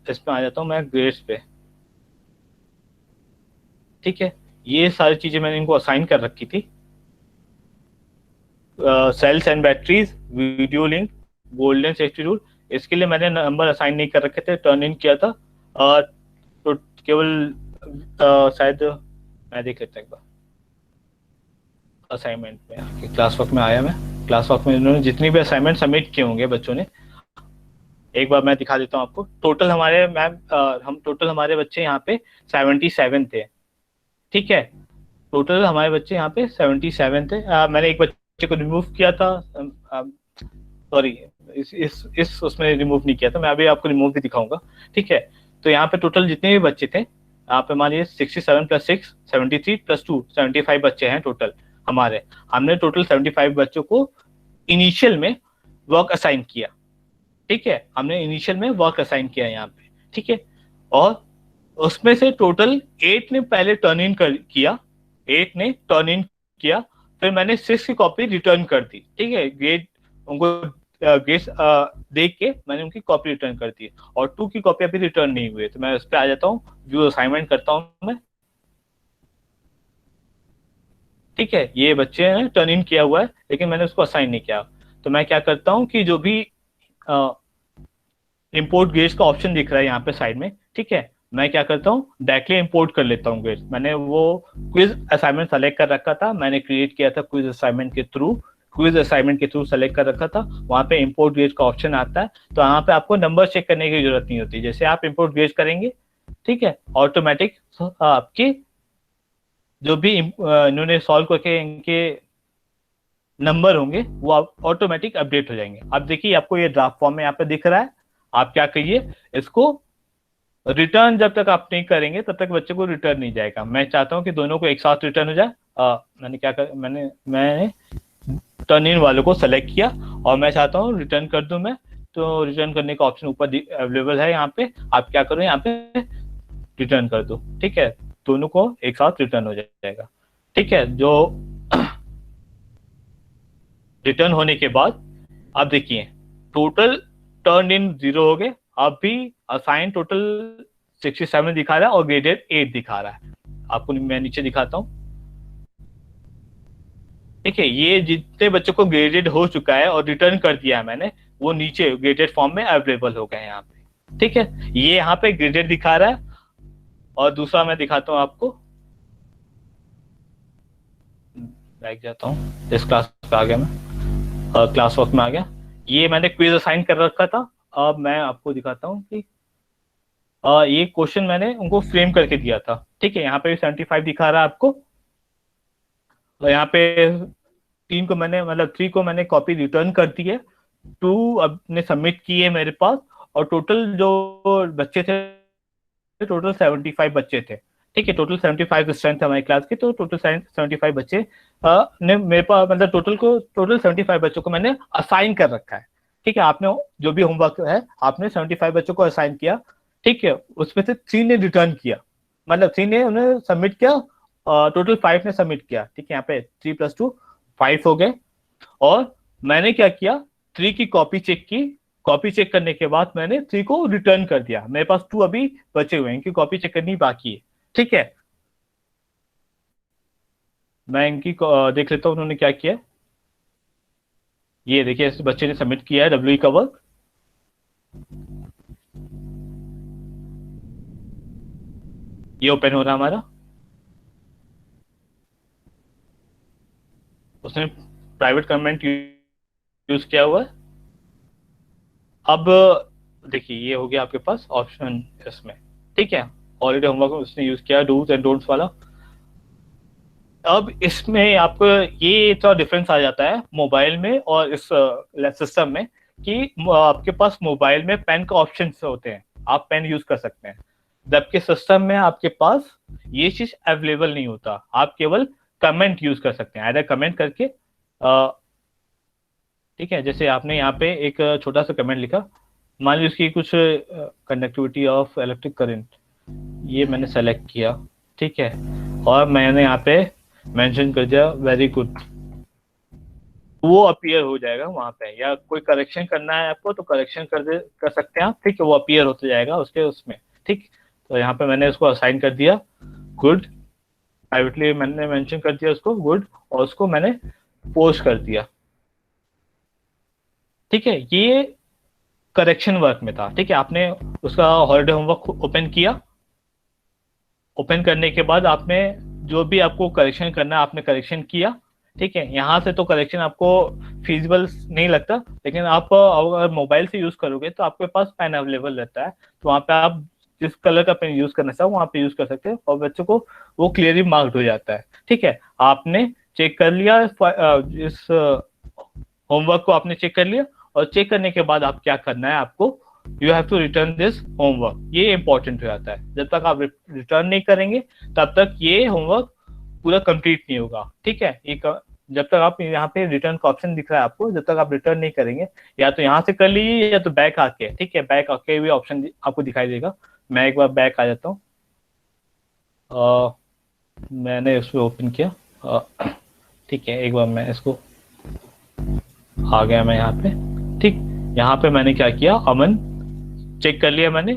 Speaker 1: इसमें आ जाता हूँ मैं ग्रेड्स पे, ठीक है। ये सारी चीजें मैंने इनको असाइन कर रखी थी। Cells and batteries, video link, golden safety rule, इसके लिए मैंने नंबर असाइन नहीं कर रखे थे, टर्न इन किया था। तो केवल शायद मैं देख लेता एक बार असाइनमेंट में, क्लास वर्क में आया मैं। क्लास वर्क में इन्होंने जितनी भी असाइनमेंट सबमिट किए होंगे बच्चों ने, एक बार मैं दिखा देता हूँ आपको। टोटल हमारे मैम टोटल हमारे बच्चे यहाँ पे 77 थे, ठीक है। टोटल हमारे बच्चे यहाँ पे 77 थे। मैंने एक बच्चे को रिमूव किया था, सॉरी, इस उसमें रिमूव नहीं किया था, मैं अभी आपको रिमूव भी दिखाऊंगा, ठीक है। तो यहाँ पे टोटल जितने भी बच्चे थे, यहाँ पे मान लीजिए 67 + 6 73 + 2 75 बच्चे हैं टोटल हमारे। हमने टोटल 75 बच्चों को इनिशियल में वर्क असाइन किया, ठीक है, हमने इनिशियल में वर्क असाइन किया यहाँ पे, ठीक है। और उसमें से टोटल 8 ने पहले टर्न इन किया, 8 ने टर्न इन किया, फिर मैंने 6 की कॉपी रिटर्न कर दी, ठीक है। ग्रेड उनको ग्रेड्स देख के मैंने उनकी कॉपी रिटर्न कर दी, और 2 की कॉपी अभी रिटर्न नहीं हुई, तो मैं उस पर आ जाता हूँ, व्यू असाइनमेंट करता हूँ मैं, ठीक है। ये बच्चे ने टर्न इन किया हुआ है, लेकिन मैंने उसको असाइन नहीं किया। तो मैं क्या करता हूँ कि जो भी इंपोर्ट ग्रेड्स का ऑप्शन दिख रहा है यहाँ पे साइड में, ठीक है, मैं क्या करता हूँ डायरेक्टली इंपोर्ट कर लेता हूँ ग्रेड्स। मैंने वो क्विज असाइनमेंट सेलेक्ट कर रखा था, मैंने क्रिएट किया था क्विज असाइनमेंट के थ्रू सेलेक्ट कर रखा था। वहाँ पे इंपोर्ट ग्रेड्स का ऑप्शन आता है, तो यहाँ पे आपको नंबर चेक करने की जरूरत नहीं होती। जैसे आप इंपोर्ट ग्रेड्स करेंगे, ठीक है, ऑटोमेटिक आपके जो भी इन्होंने सॉल्व करके इनके नंबर होंगे वो ऑटोमेटिक अपडेट हो जाएंगे। अब देखिए आपको ये ड्राफ्ट फॉर्म में यहाँ पे दिख रहा है, आप क्या करिए, इसको रिटर्न जब तक आप नहीं करेंगे तब तक बच्चे को रिटर्न नहीं जाएगा। मैं चाहता हूँ कि दोनों को एक साथ रिटर्न हो जाए। मैंने टर्न इन वालों को सेलेक्ट किया, और मैं चाहता हूँ रिटर्न कर दूं मैं तो रिटर्न करने का ऑप्शन ऊपर अवेलेबल है। यहाँ पे आप क्या करो, यहाँ पे रिटर्न कर दो, ठीक है, दोनों को एक साथ रिटर्न हो जाएगा। ठीक है, जो रिटर्न होने के बाद आप देखिए टोटल टर्न इन 0 हो गए। आप भी असाइन टोटल 67 दिखा रहा है और ग्रेडेड 8 दिखा रहा है। आपको मैं नीचे दिखाता हूँ। ठीक है, ये जितने बच्चों को ग्रेडेड हो चुका है और रिटर्न कर दिया है मैंने, वो नीचे ग्रेडेड फॉर्म में अवेलेबल हो गए हैं यहाँ पे। ठीक है, ये यहाँ पे ग्रेडेड दिखा रहा है। और दूसरा मैं दिखाता हूँ आपको, बैक जाता हूँ, इस क्लास पे आ गया मैं, क्लास वर्क में आ गया। ये मैंने क्विज असाइन कर रखा था। अब मैं आपको दिखाता हूँ कि ये क्वेश्चन मैंने उनको फ्रेम करके दिया था। ठीक है, यहाँ पे 75 दिखा रहा है आपको, और यहाँ पे 3 को मैंने मतलब 3 को मैंने कॉपी रिटर्न कर दी है, 2 अब ने सबमिट की है मेरे पास, और टोटल जो बच्चे थे टोटल 75 बच्चे थे। ठीक है, टोटल 75 स्ट्रेंथ है हमारी क्लास की, तो टोटल 75 बच्चे ने मेरे पास मतलब टोटल 75 बच्चों को मैंने असाइन कर रखा है। ठीक है, आपने जो भी होमवर्क है आपने 75 बच्चों को असाइन किया। ठीक है, उसमें से 3 ने रिटर्न किया, मतलब 3 ने उन्हें सबमिट किया, टोटल 5 ने सबमिट किया। ठीक है, यहाँ पे 3 + 2 5 हो गए। और मैंने क्या किया, 3 की कॉपी चेक की, कॉपी चेक करने के बाद मैंने 3 को रिटर्न कर दिया। मेरे पास 2 अभी बचे हुए हैं, इनकी कॉपी चेक करनी बाकी है। ठीक है, मैं इनकी देख लेता हूँ उन्होंने क्या किया। ये देखिए, इस बच्चे ने सबमिट किया है डब्ल्यू का वर्क। ये ओपन हो रहा है हमारा, उसने प्राइवेट कमेंट यूज किया हुआ है। अब देखिए, ये हो गया आपके पास ऑप्शन इसमें। ठीक है, ऑलरेडी होमवर्क उसने यूज किया डूज एंड डोंट्स वाला। अब इसमें आपको ये थोड़ा डिफरेंस आ जाता है मोबाइल में और इस सिस्टम में, कि आपके पास मोबाइल में पेन का ऑप्शन होते हैं, आप पेन यूज कर सकते हैं, जबकि सिस्टम में आपके पास ये चीज अवेलेबल नहीं होता। आप केवल कमेंट यूज कर सकते हैं, आइदर कमेंट करके ठीक है, जैसे आपने यहाँ पे एक छोटा सा कमेंट लिखा, मान लीजिए उसकी कुछ कंडक्टिविटी ऑफ इलेक्ट्रिक करंट, ये मैंने सेलेक्ट किया। ठीक है, और मैंने यहाँ पे मेंशन कर दिया वेरी गुड, वो अपीयर हो जाएगा वहां पे। या कोई करेक्शन करना है आपको तो करेक्शन कर सकते हैं आप। ठीक है, वो अपीयर होते जाएगा उसके उसमें। ठीक, तो यहाँ पे मैंने उसको असाइन कर दिया गुड, प्राइवेटली मैंने मेंशन कर दिया उसको गुड, और उसको मैंने पोस्ट कर दिया। ठीक है, ये करेक्शन वर्क में था। ठीक है, आपने उसका हॉलिडे होमवर्क ओपन किया, ओपन करने के बाद आपने जो भी आपको करेक्शन करना है आपने करेक्शन किया। ठीक है, यहाँ से तो करेक्शन आपको फिजिबल नहीं लगता, लेकिन आप अगर मोबाइल से यूज करोगे तो आपके पास पेन अवेलेबल रहता है, तो वहाँ पे आप जिस कलर का पेन यूज करना चाहो वहाँ पे यूज कर सकते हैं, और बच्चों को वो क्लियरली मार्क्ड हो जाता है। ठीक है, आपने चेक कर लिया इस होमवर्क को आपने चेक कर लिया, और चेक करने के बाद आप क्या करना है, आपको you have to return this homework. ये इंपॉर्टेंट हो जाता है, जब तक आप रिटर्न नहीं करेंगे तब तक ये होमवर्क पूरा कंप्लीट नहीं होगा। ठीक है, जब तक आप यहाँ पे रिटर्न का ऑप्शन दिख रहा है आपको, जब तक आप रिटर्न नहीं करेंगे, या तो यहाँ से कर लीजिए या तो बैक आके। ठीक है, बैक आके भी ऑप्शन आपको दिखाई देगा। मैं एक बार बैक आ जाता हूँ, मैंने इसको ओपन किया। ठीक है, एक बार मैं इसको आ गया मैं यहाँ पे। ठीक, यहाँ पे मैंने क्या किया, अमन चेक कर लिया मैंने,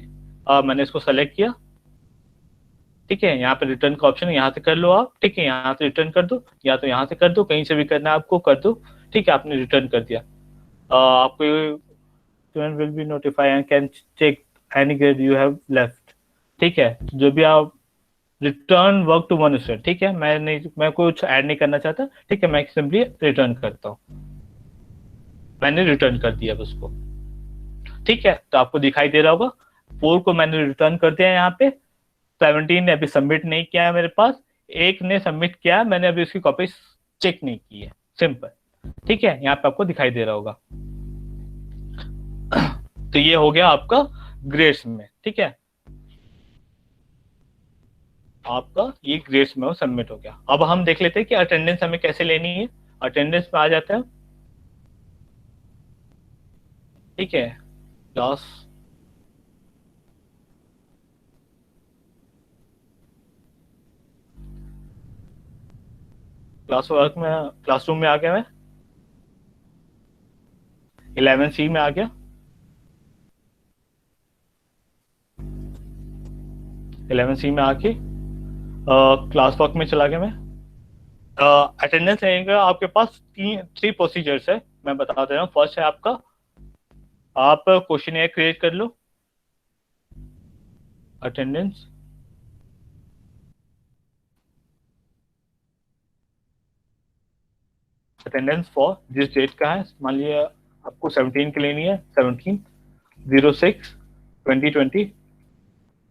Speaker 1: मैंने इसको सेलेक्ट किया। ठीक है, यहाँ पे रिटर्न का ऑप्शन यहाँ से कर लो आप। ठीक है, यहाँ से रिटर्न कर दो, या तो यहाँ से कर दो, कहीं से भी करना है आपको कर दो। ठीक है, आपने रिटर्न कर दिया। आपको student will be notified and can check any grade you have left. ठीक है, जो भी आप return work to one student. ठीक है, मैं कुछ ऐड नहीं करना चाहता। ठीक है, मैं सिंपली रिटर्न करता हूँ, मैंने रिटर्न कर दिया उसको। ठीक है, तो आपको दिखाई दे रहा होगा 4 को मैंने रिटर्न कर दिया यहाँ पे, 17 ने अभी सबमिट नहीं किया है मेरे पास, एक ने सबमिट किया, मैंने अभी उसकी कॉपी चेक नहीं की है, सिंपल। ठीक है, यहाँ पे आपको दिखाई दे रहा होगा। तो ये हो गया आपका ग्रेड्स में। ठीक है, आपका ये ग्रेड्स में सबमिट हो गया। अब हम देख लेते हैं कि अटेंडेंस हमें कैसे लेनी है। अटेंडेंस में आ जाते हैं। ठीक है, क्लास क्लास वर्क में, क्लासरूम में आ गया मैं, 11C में आ गया, 11C में आके क्लास वर्क में चला गया मैं। अटेंडेंस लेने का आपके पास थ्री प्रोसीजर्स है, मैं बता दे रहा हूँ। फर्स्ट है आपका, आप क्वेश्चन क्रिएट कर लो, अटेंडेंस, अटेंडेंस फॉर जिस डेट का है, मान लिया आपको 17 के लेनी है, 17/06/2020।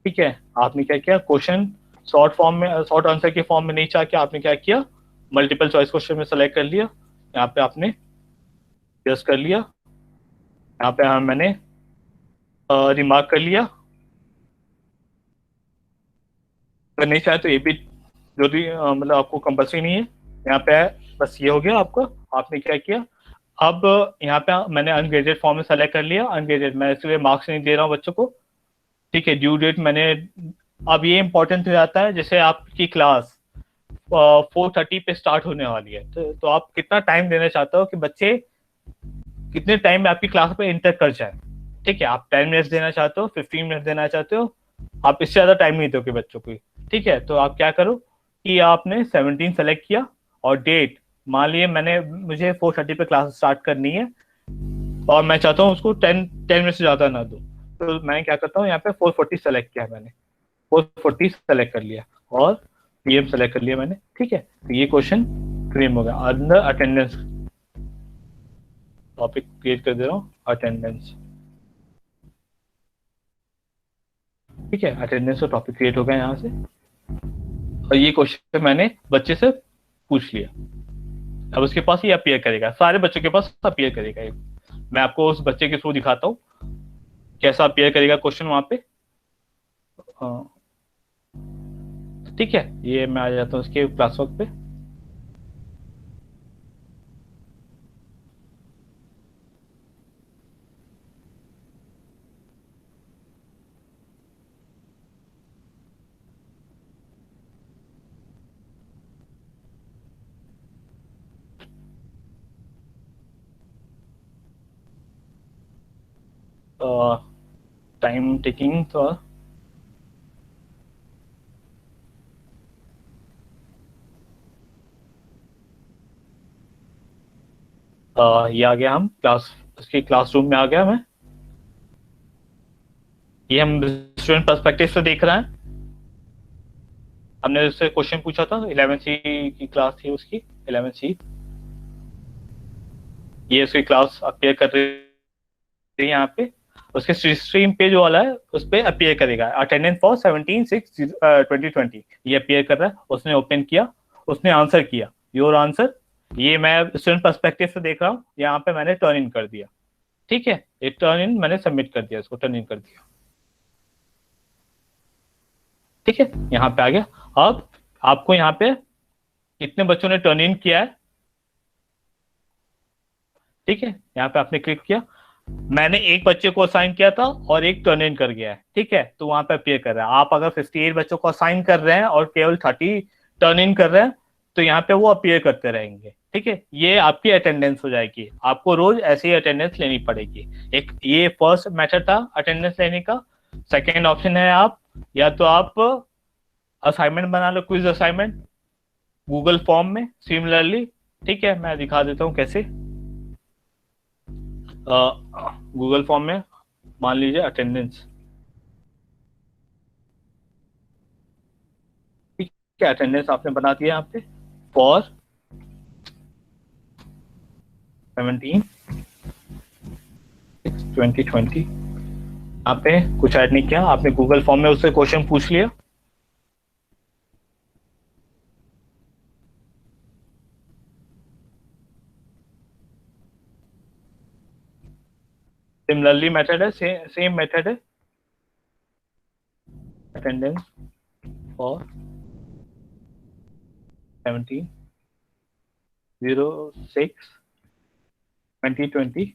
Speaker 1: ठीक है, आपने क्या किया, क्वेश्चन शॉर्ट फॉर्म में, शॉर्ट आंसर के फॉर्म में नहीं चाह के आपने क्या किया, मल्टीपल चॉइस क्वेश्चन में सेलेक्ट कर लिया, यहाँ पे आपने यस कर लिया, यहाँ पे मैंने रिमार्क कर लिया। अगर नहीं चाहे तो ये भी जो भी मतलब आपको कंपल्सरी नहीं है, यहाँ पे बस ये हो गया आपका। आपने क्या किया, अब यहाँ पे मैंने अनग्रेडेड फॉर्म में सेलेक्ट कर लिया, अनग्रेडेड, मैं इसलिए मार्क्स नहीं दे रहा हूँ बच्चों को। ठीक है, ड्यू डेट मैंने, अब ये इंपॉर्टेंट हो जाता है, जैसे आपकी क्लास 4:30 पे स्टार्ट होने वाली है, तो आप कितना टाइम देना चाहते हो कि बच्चे कितने टाइम में आपकी क्लास पे इंटर कर जाए। ठीक है, आप 10 मिनट्स देना चाहते हो, 15 मिनट देना चाहते हो, आप इससे ज्यादा टाइम नहीं दोगे बच्चों को। ठीक है, तो आप क्या करो कि आपने 17 सेलेक्ट किया और डेट, मान लिए मैंने, मुझे 4:30 पे क्लास स्टार्ट करनी है और मैं चाहता हूँ उसको 10 मिनट से ज्यादा ना दो, तो मैं क्या करता हूँ, यहाँ पे 4:40 सेलेक्ट किया मैंने, 4:40 सेलेक्ट कर लिया और PM सेलेक्ट कर लिया मैंने। ठीक है, तो ये क्वेश्चन फ्रेम हो गया। अंदर अटेंडेंस टॉपिक क्रिएट कर दे रहा हूँ, अटेंडेंस। ठीक है, अटेंडेंस का टॉपिक क्रिएट हो गया यहाँ से, और ये क्वेश्चन मैंने बच्चे से पूछ लिया। अब उसके पास ये अपीयर करेगा, सारे बच्चों के पास अपीयर करेगा ये। मैं आपको उस बच्चे के थ्रू दिखाता हूँ कैसा अपीयर करेगा क्वेश्चन वहां पे। ठीक है, ये मैं आ जाता हूँ उसके क्लास वर्क पे। टाइम टेकिंग तो ये आ गया, हम क्लास, उसके क्लासरूम में आ गया मैं। ये हम स्टूडेंट पर्सपेक्टिव से देख रहे हैं। हमने उससे क्वेश्चन पूछा था, 11C की क्लास थी उसकी, 11C। ये उसकी क्लास अपीयर कर रही है यहाँ पे, उसके स्ट्रीम पे जो वाला है उस पर अपीयर करेगा, अटेंडेंस फॉर 17/6/2020, ये अपीयर कर रहा है। उसने ओपन किया, उसने आंसर किया, योर आंसर। ये मैं स्टूडेंट पर्सपेक्टिव से देख रहा हूँ, यहाँ पे मैंने टर्न इन कर दिया। ठीक है, एक टर्न इन मैंने सबमिट कर दिया, इसको टर्न इन कर दिया। ठीक है, यहाँ पे आ गया। अब आपको यहाँ पे कितने बच्चों ने टर्न इन किया है, ठीक है, यहाँ पे आपने क्लिक किया, मैंने एक बच्चे को असाइन किया था और एक टर्न इन कर गया है। ठीक है, तो वहां पे अपीयर कर रहा है। आप अगर 58 बच्चों को असाइन कर रहे हैं और केवल 30 टर्न इन कर रहे हैं, तो यहाँ पे वो अपीयर करते रहेंगे। ठीक है, ये आपकी अटेंडेंस हो जाएगी, आपको रोज ऐसी अटेंडेंस लेनी पड़ेगी। एक ये फर्स्ट मेथड था अटेंडेंस लेने का। सेकेंड ऑप्शन है, आप या तो आप असाइनमेंट बना लो, क्विज असाइनमेंट गूगल फॉर्म में सिमिलरली। ठीक है, मैं दिखा देता हूँ कैसे। गूगल फॉर्म में मान लीजिए अटेंडेंस, ठीक है, अटेंडेंस आपने बना दिया यहाँ पे फॉर 17/6/2020। यहाँ पे कुछ ऐड नहीं किया आपने, गूगल फॉर्म में उससे क्वेश्चन पूछ लिया। सिमिलरली मेथड है, सेम मेथड है, अटेंडेंस फॉर 17/06/2020।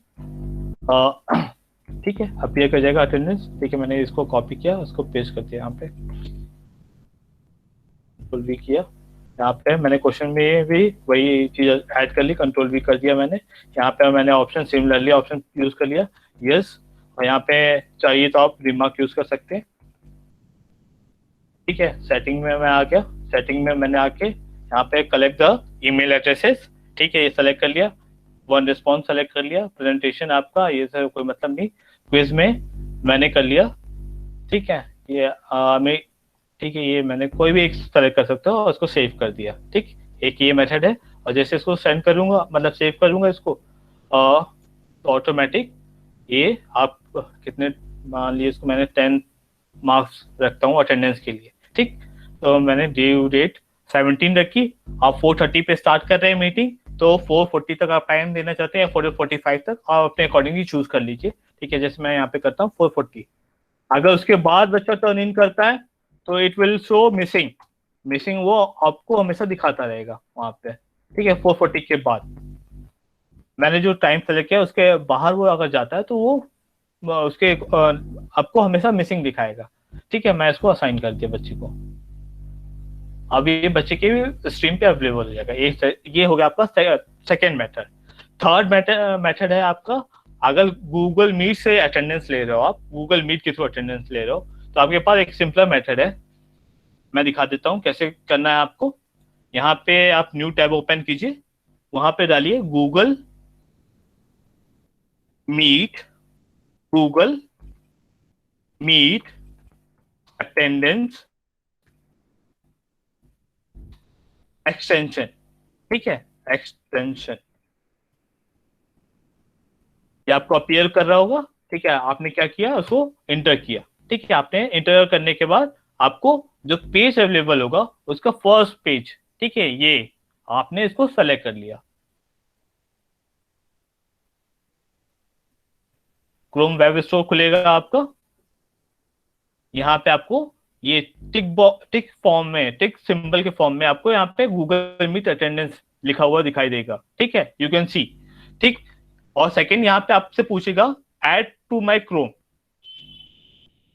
Speaker 1: ठीक है, अपीयर कर जाएगा अटेंडेंस। ठीक है, मैंने इसको कॉपी किया, उसको पेस्ट कर दिया यहाँ पे, कंट्रोल वी किया। यहाँ पे मैंने क्वेश्चन में भी वही चीज ऐड कर ली, कंट्रोल वी कर दिया मैंने। यहाँ पे मैंने ऑप्शन सिमिलरली ऑप्शन यूज कर लिया, यस। और यहाँ पे चाहिए तो आप रिमार्क यूज कर सकते हैं। ठीक है, सेटिंग में मैं आ गया। सेटिंग में मैंने आके यहाँ पे कलेक्ट द ईमेल एड्रेसेस, ठीक है, ये सेलेक्ट कर लिया। वन रिस्पॉन्स सेलेक्ट कर लिया। प्रेजेंटेशन आपका ये सर कोई मतलब नहीं, क्विज में मैंने कर लिया। ठीक है, ये मैं, ठीक है, ये मैंने कोई भी एक सेलेक्ट कर सकता हूँ और उसको सेव कर दिया। ठीक, एक ये मेथड है। और जैसे इसको सेंड करूंगा, मतलब सेव करूंगा इसको, तो ऑटोमेटिक ये आप कितने, मान लीजिए इसको मैंने 10 मार्क्स रखता हूँ अटेंडेंस के लिए। ठीक, तो मैंने ड्यू डेट 17 रखी। आप 4:30 पे स्टार्ट कर रहे हैं मीटिंग, तो 4:40 तक आप टाइम देना चाहते हैं, 4:45 तक आप अपने अकॉर्डिंगली चूज कर लीजिए। ठीक है, जैसे मैं यहाँ पे करता हूँ 4:40। अगर उसके बाद बच्चा टर्न इन करता है तो it will show missing. Missing वो आपको हमेशा दिखाता रहेगा वहां पे। ठीक है, 4:40 के बाद मैंने जो टाइम सेलेक्ट किया उसके बाहर वो अगर जाता है तो वो उसके आपको हमेशा मिसिंग दिखाएगा। ठीक है, मैं इसको असाइन कर दिया बच्चे को। अब ये बच्चे के स्ट्रीम पे अवेलेबल हो जाएगा। ये हो गया आपका सेकेंड मेथड। थर्ड मेथड है आपका, अगर गूगल मीट से अटेंडेंस ले रहे हो, आप गूगल मीट के थ्रू अटेंडेंस ले रहे हो, तो आपके पास एक सिंपल मेथड है। मैं दिखा देता हूँ कैसे करना है आपको। यहाँ पे आप न्यू टैब ओपन कीजिए, वहां पे डालिए Google Meet, Google Meet attendance extension. ठीक है, एक्सटेंशन ये आपको अपीयर कर रहा होगा। ठीक है, आपने क्या किया, उसको इंटर किया। ठीक है, आपने इंटर करने के बाद आपको जो पेज अवेलेबल होगा उसका फर्स्ट पेज, ठीक है, ये आपने इसको सेलेक्ट कर लिया। क्रोम वेब स्टोर खुलेगा आपका। यहाँ पे आपको ये टिक फॉर्म में, टिक सिंबल के फॉर्म में आपको यहाँ पे गूगल मीट अटेंडेंस लिखा हुआ दिखाई देगा। ठीक है, यू कैन सी। ठीक, और सेकंड यहाँ पे आपसे पूछेगा ऐड टू माई क्रोम।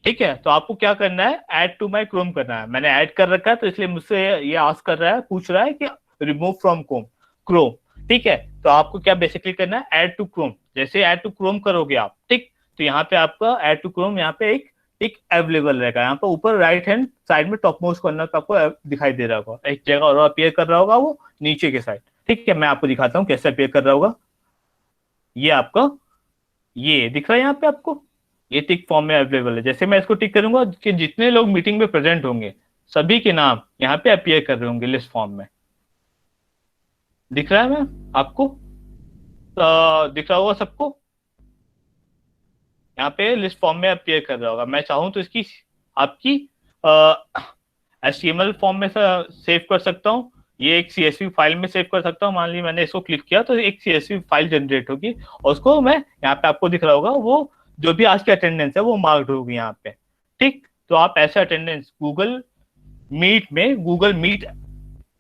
Speaker 1: ठीक है, तो आपको क्या करना है, ऐड टू माई क्रोम करना है। मैंने ऐड कर रखा है तो इसलिए मुझसे ये आस्क कर रहा है, पूछ रहा है कि रिमूव फ्रॉम क्रोम क्रोम। ठीक है, तो आपको क्या बेसिकली करना है, ऐड टू क्रोम। जैसे ऐड टू क्रोम करोगे आप, ठीक, तो यहाँ पे आपका ऐड टू क्रोम, यहाँ पे एक अवेलेबल रहेगा। यहाँ पे ऊपर राइट हैंड साइड में टॉप मोस्ट कॉर्नर पे आपको दिखाई दे रहा होगा, एक जगह और अपीयर कर रहा होगा वो नीचे के साइड। ठीक है, मैं आपको दिखाता हूँ कैसे अपीयर कर रहा होगा। ये आपका ये दिख रहा है यहाँ पे आपको, ये टिक फॉर्म में अवेलेबल है। जैसे मैं इसको टिक करूंगा कि जितने लोग मीटिंग में प्रेजेंट होंगे सभी के नाम यहाँ पे अपीयर कर रहे होंगे लिस्ट फॉर्म में। दिख रहा है मैं आपको, दिख रहा होगा सबको, यहाँ पे लिस्ट फॉर्म में अपीयर कर रहा होगा। मैं चाहूँ तो इसकी आपकी HTML फॉर्म में सेव कर सकता हूँ, ये एक CSV फाइल में सेव कर सकता हूँ। मान लीजिए मैंने इसको क्लिक किया तो एक CSV फाइल जनरेट होगी और उसको मैं यहाँ पे आपको दिख रहा होगा, वो जो भी आज की अटेंडेंस है वो मार्क्ड होगी यहाँ पे। ठीक, तो आप ऐसे अटेंडेंस गूगल मीट में, गूगल मीट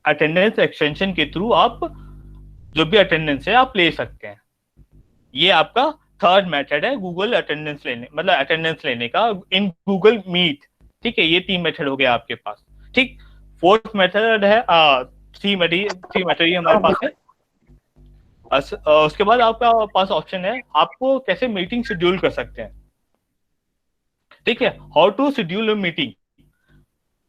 Speaker 1: अटेंडेंस एक्सटेंशन के थ्रू आप जो भी अटेंडेंस है आप ले सकते हैं। ये आपका थर्ड मेथड है गूगल अटेंडेंस लेने, मतलब अटेंडेंस लेने का इन गूगल मीट। ठीक है, ये 3 मेथड हो गया आपके पास। ठीक, फोर्थ मेथड है थ्री मेथड ये हमारे पास है। उसके बाद आपका पास ऑप्शन है आपको कैसे मीटिंग शेड्यूल कर सकते हैं। ठीक है, हाउ टू शेड्यूल मीटिंग।